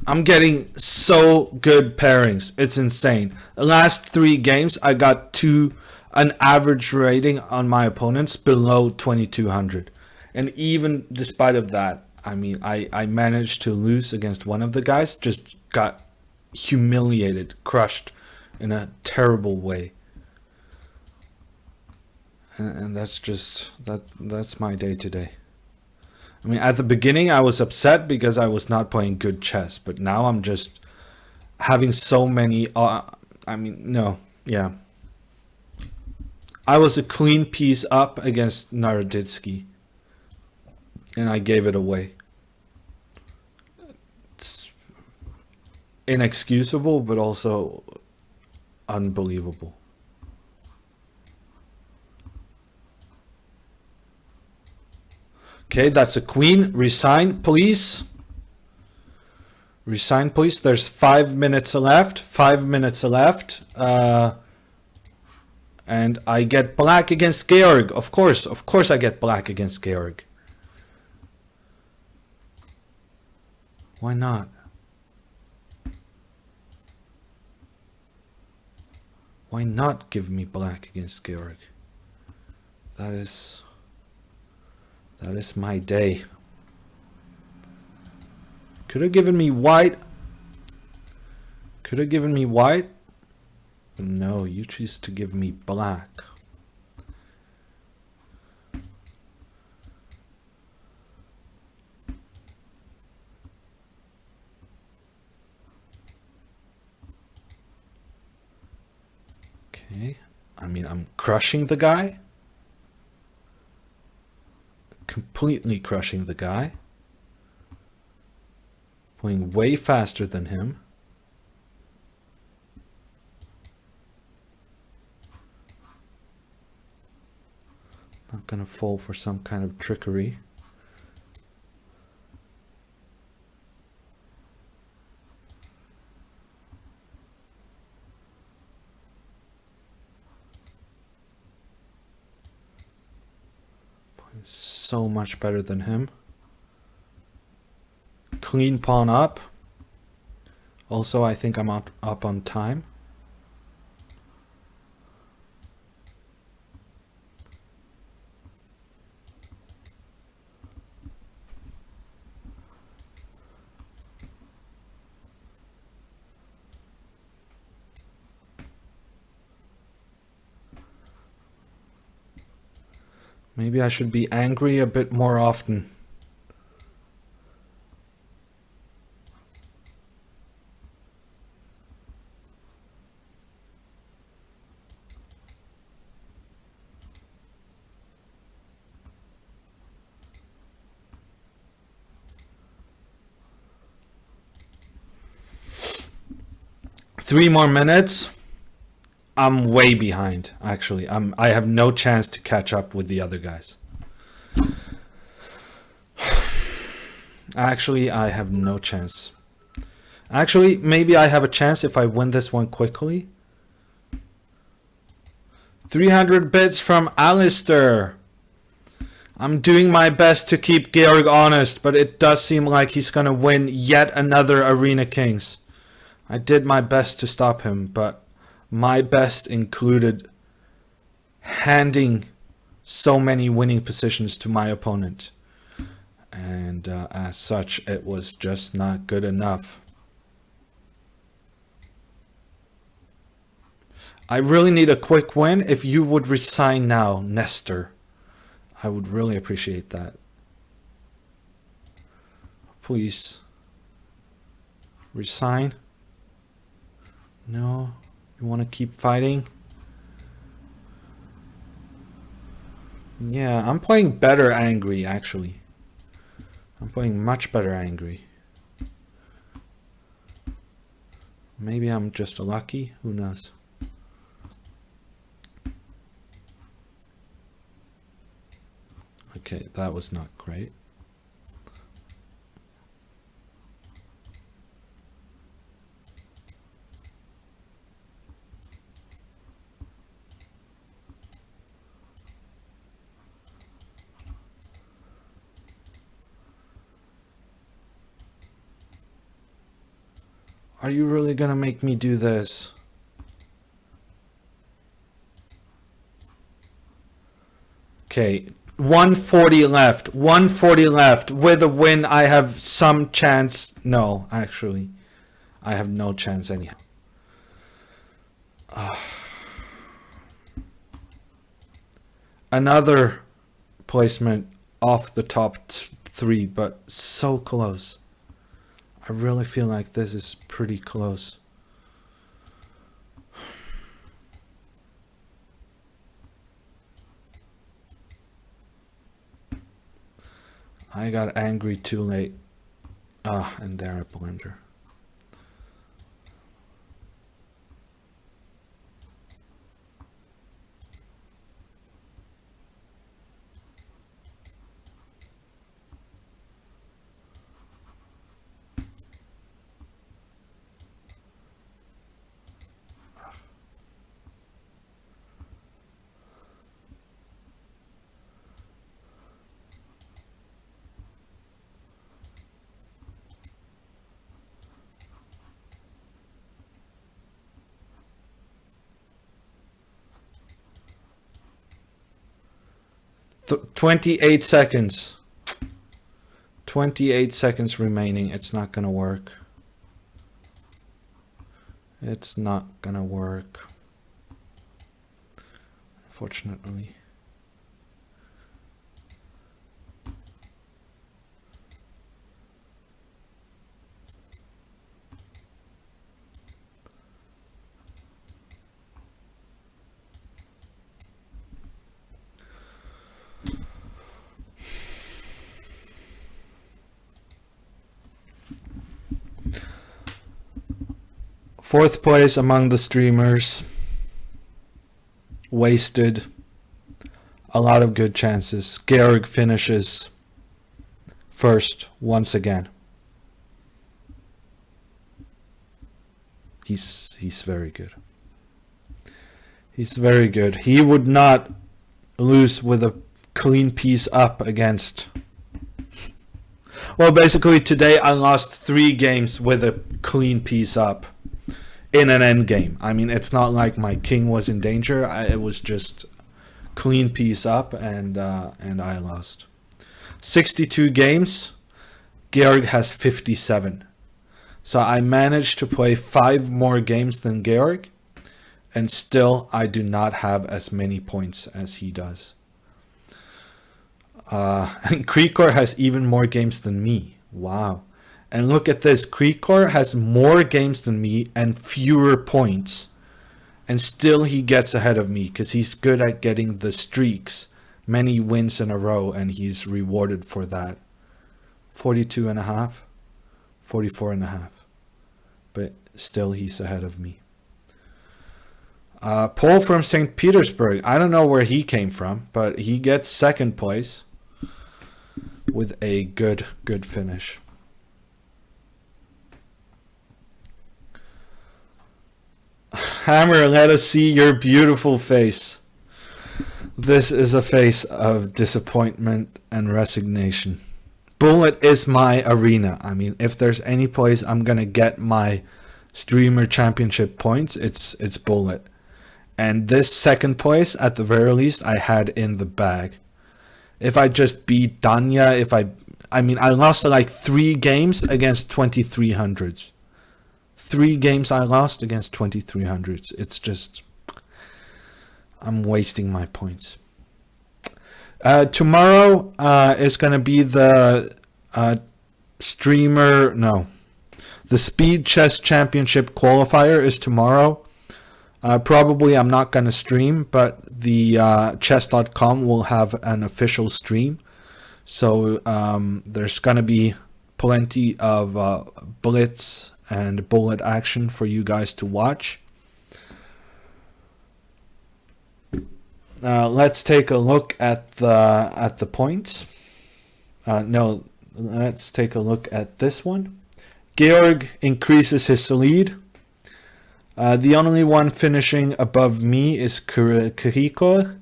I'm getting so good pairings. It's insane. The last 3 games, I got an average rating on my opponents below 2200. And even despite of that, I mean, I managed to lose against one of the guys. Just got humiliated, crushed in a terrible way. And that's just, that's my day today. I mean, at the beginning, I was upset because I was not playing good chess. But now I'm just having so many... yeah. I was a clean piece up against Naroditsky. And I gave it away. It's inexcusable, but also unbelievable. Okay, that's a queen. Resign, please. Resign, please. There's 5 minutes left. 5 minutes left. And I get black against Georg. Of course I get black against Georg. Why not? Why not give me black against Georg? That is my day. Could have given me white. But no, you choose to give me black. Okay. I mean, I'm crushing the guy. Completely crushing the guy. Playing way faster than him. Not gonna fall for some kind of trickery. Playing so much better than him. Clean pawn up. Also, I think I'm up on time. Maybe I should be angry a bit more often. Three more minutes. I'm way behind, actually. I have no chance to catch up with the other guys. Actually, I have no chance. Actually, maybe I have a chance if I win this one quickly. 300 bits from Alistair. I'm doing my best to keep Georg honest, but it does seem like he's gonna win yet another Arena Kings. I did my best to stop him, but my best included handing so many winning positions to my opponent. And as such, it was just not good enough. I really need a quick win. If you would resign now, Nestor, I would really appreciate that. Please. Resign. No. You want to keep fighting? Yeah, I'm playing better angry, actually. I'm playing much better angry. Maybe I'm just lucky. Who knows? Okay, that was not great. Are you really gonna make me do this? Okay, 140 left. 140 left. With a win, I have some chance. No, actually, I have no chance anyhow. Another placement off the top three, but so close. I really feel like this is pretty close. I got angry too late. And there I blunder. Th 28 seconds. 28 seconds remaining. It's not gonna work. It's not gonna work. Unfortunately. Fourth place among the streamers. Wasted. A lot of good chances. Georg finishes first once again. He's very good. He's very good. He would not lose with a clean piece up against... Well, basically today I lost 3 games with a clean piece up in an end game. I mean, it's not like my king was in danger. It was just clean piece up, and I lost. 62 games. Georg has 57. So I managed to play 5 more games than Georg, and still I do not have as many points as he does. And Krikor has even more games than me. Wow. And look at this. Krikor has more games than me and fewer points. And still he gets ahead of me because he's good at getting the streaks. Many wins in a row, and he's rewarded for that. 42.5. 44.5. But still he's ahead of me. Paul from St. Petersburg. I don't know where he came from, but he gets second place with a good finish. Hammer, let us see your beautiful face. This is a face of disappointment and resignation. Bullet is my arena. I mean, if there's any place I'm gonna get my streamer championship points, it's Bullet. And this second place, at the very least, I had in the bag. If I just beat Danya, I mean, I lost like 3 games against 2300s. 3 games I lost against 2300s. It's just, I'm wasting my points. Tomorrow is going to be the the Speed Chess Championship qualifier is tomorrow. Probably I'm not going to stream, but the chess.com will have an official stream. So there's going to be plenty of blitz and bullet action for you guys to watch. let's take a look at the points. No, let's take a look at this one. Georg increases his lead. The only one finishing above me is Krikor.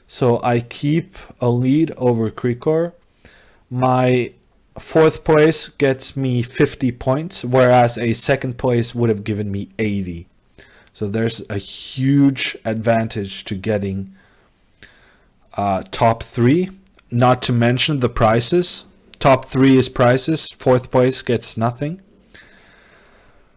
So I keep a lead over Krikor. My fourth place gets me 50 points, whereas a second place would have given me 80. So there's a huge advantage to getting top 3. Not to mention the prizes. Top 3 is prizes. Fourth place gets nothing.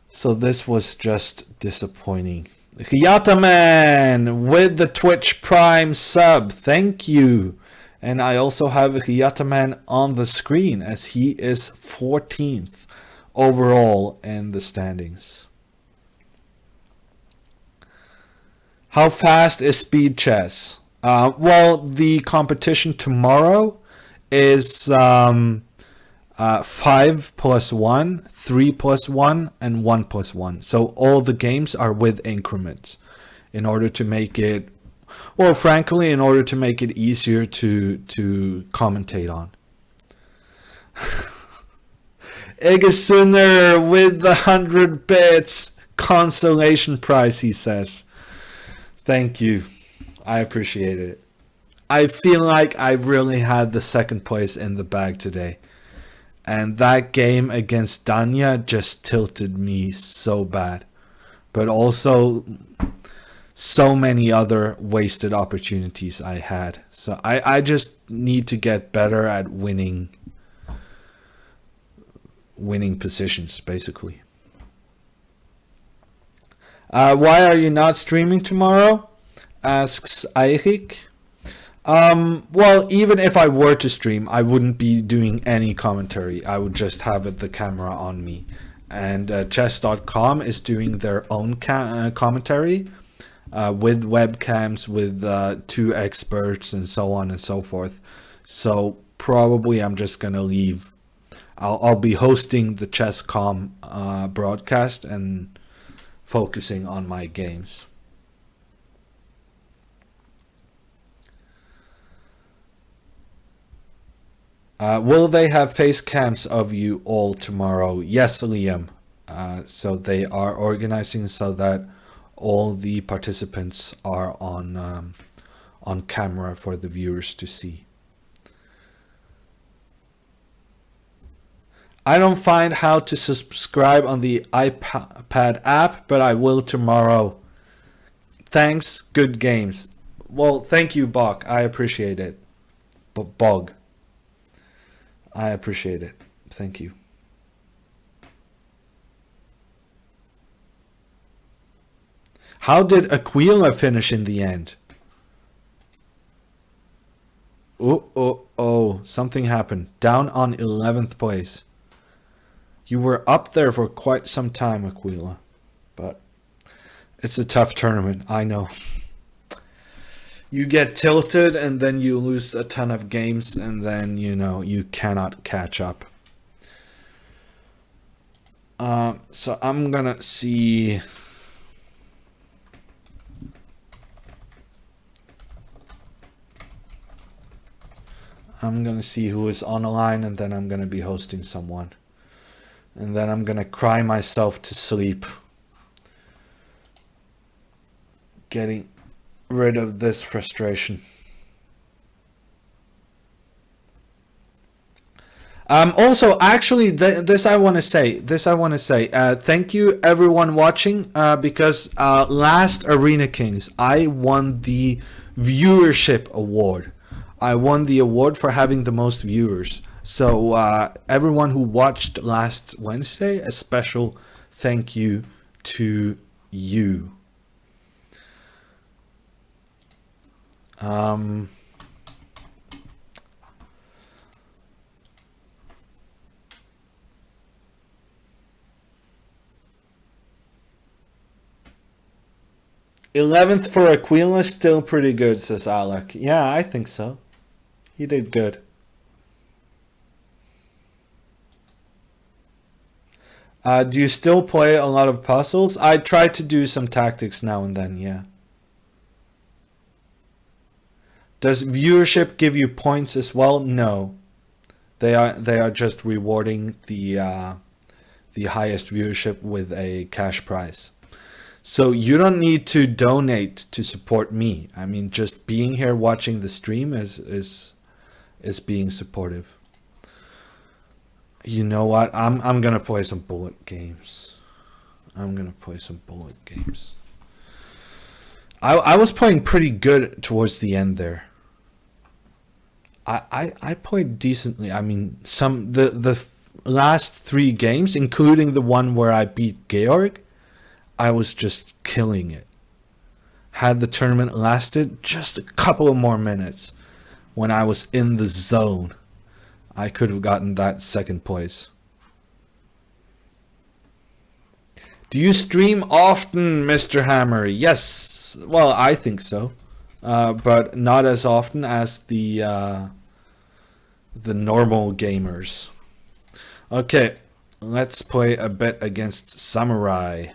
So this was just disappointing. Ryataman with the Twitch Prime sub. Thank you. And I also have Ryataman on the screen as he is 14th overall in the standings. How fast is speed chess? Well, the competition tomorrow is 5 plus 1, 3 plus 1, and 1 plus 1. So all the games are with increments in order to make it, well, frankly, in order to make it easier to commentate on. Egesunder with the 100 bits consolation prize, he says. Thank you. I appreciate it. I feel like I really had the second place in the bag today. And that game against Danya just tilted me so bad. But also so many other wasted opportunities I had. So I just need to get better at winning positions, basically. Why are you not streaming tomorrow? Asks Eirik. Well, even if I were to stream, I wouldn't be doing any commentary. I would just have the camera on me. And chess.com is doing their own commentary with webcams, with 2 experts and so on and so forth. So probably I'm just going to leave. I'll be hosting the chess.com broadcast and focusing on my games. Will they have face cams of you all tomorrow? Yes, Liam. So they are organizing so that all the participants are on camera for the viewers to see. I don't find how to subscribe on the iPad app, but I will tomorrow. Thanks, good games. Well, thank you, Bog. I appreciate it. Bog. I appreciate it. Thank you. How did Aquila finish in the end? Oh, something happened. Down on 11th place. You were up there for quite some time, Aquila. But it's a tough tournament, I know. You get tilted and then you lose a ton of games and then, you cannot catch up. So I'm gonna see. I'm gonna see who is on the line and then I'm gonna be hosting someone. And then I'm gonna cry myself to sleep. Getting rid of this frustration. Also, actually, this I want to say. Thank you, everyone watching. Because last Arena Kings, I won the viewership award. I won the award for having the most viewers. So everyone who watched last Wednesday, a special thank you to you. 11th for Aquila, still pretty good, says Alec. Yeah, I think so. He did good. Do you still play a lot of puzzles? I try to do some tactics now and then, yeah. Does viewership give you points as well? No. They are just rewarding the highest viewership with a cash prize. So you don't need to donate to support me. I mean, just being here watching the stream is being supportive. You know what? I'm gonna play some bullet games. I was playing pretty good towards the end there. I played decently. I mean, the last 3 games, including the one where I beat Georg, I was just killing it. Had the tournament lasted just a couple of more minutes, when I was in the zone, I could have gotten that 2nd place. Do you stream often, Mr. Hammer? Yes. Well, I think so. But not as often as the normal gamers. Okay, let's play a bit against Samurai.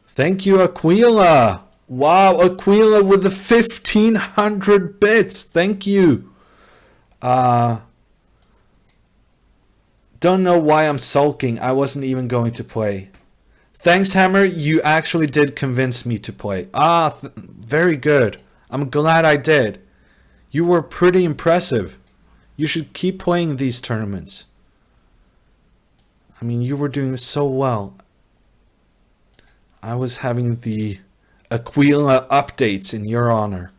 Thank you, Aquila. Wow, Aquila with the 1500 bits. Thank you. Don't know why I'm sulking. I wasn't even going to play. Thanks, Hammer. You actually did convince me to play. Very good. I'm glad I did. You were pretty impressive. You should keep playing these tournaments. I mean, you were doing so well. I was having the Aquila updates in your honor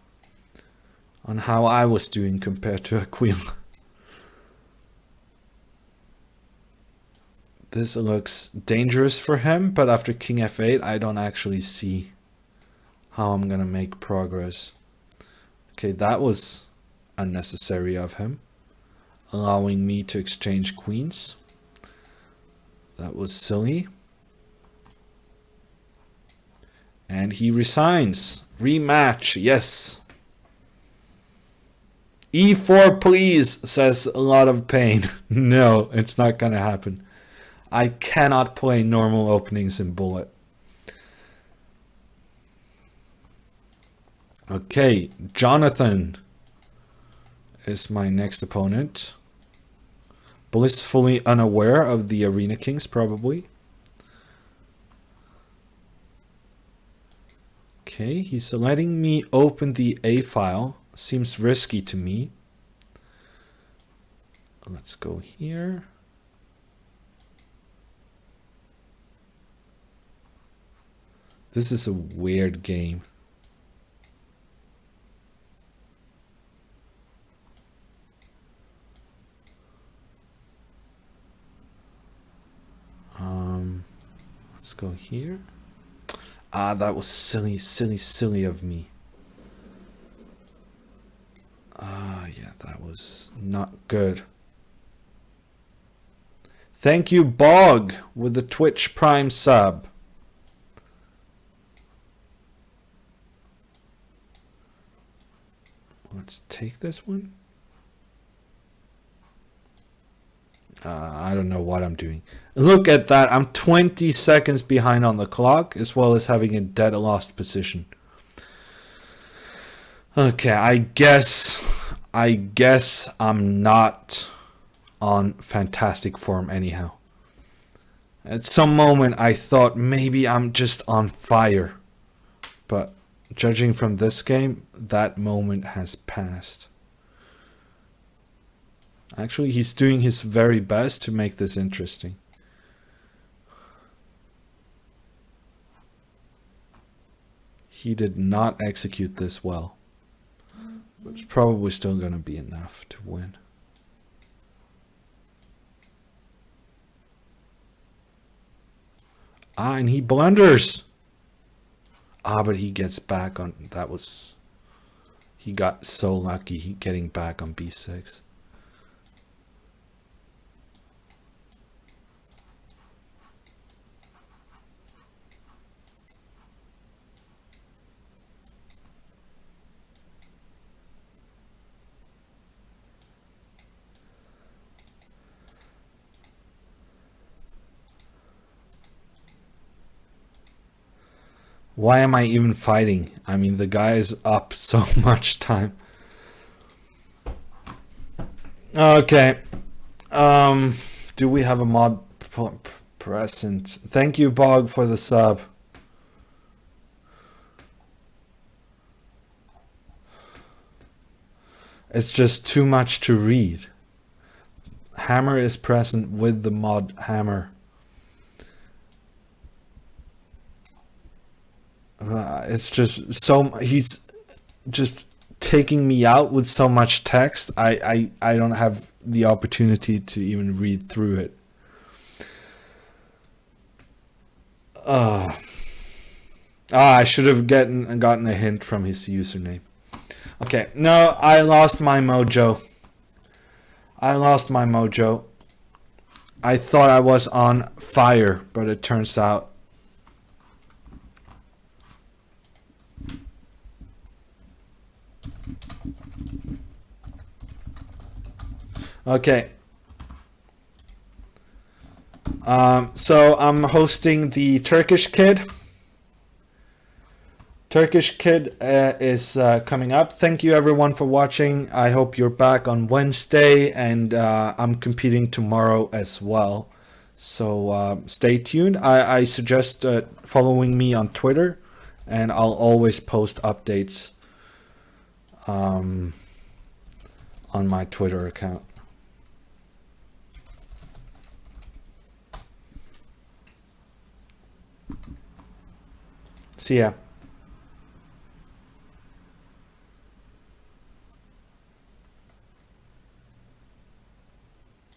on how I was doing compared to Aquila. This looks dangerous for him, but after King F8, I don't actually see how I'm gonna make progress. Okay, that was unnecessary of him, allowing me to exchange queens. That was silly. And he resigns. Rematch, yes. E4 please, says a lot of pain. No, it's not gonna happen. I cannot play normal openings in bullet. Okay, Jonathan is my next opponent. Blissfully unaware of the Arena Kings, probably. Okay, he's letting me open the A file. Seems risky to me. Let's go here. This is a weird game. Let's go here. That was silly of me. Yeah, that was not good. Thank you, Bog, with the Twitch Prime sub. Let's take this one. I don't know what I'm doing. Look at that. I'm 20 seconds behind on the clock, as well as having a dead lost position. Okay, I guess I'm not on fantastic form anyhow. At some moment I thought maybe I'm just on fire. But judging from this game, that moment has passed. Actually, he's doing his very best to make this interesting. He did not execute this well. But it's probably still going to be enough to win. And he blunders. But he gets back on. That was. He got so lucky getting back on B6. Why am I even fighting? I mean, the guy is up so much time. Okay. Do we have a mod present? Thank you, Bog, for the sub. It's just too much to read. Hammer is present with the mod hammer. It's just so he's just taking me out with so much text. I don't have the opportunity to even read through it. I should have gotten a hint from his username. Okay, no, I lost my mojo. I thought I was on fire, but it turns out okay. So I'm hosting the Turkish Kid. Turkish Kid is coming up. Thank you everyone for watching. I hope you're back on Wednesday, and I'm competing tomorrow as well. So stay tuned. I suggest following me on Twitter, and I'll always post updates on my Twitter account. See ya.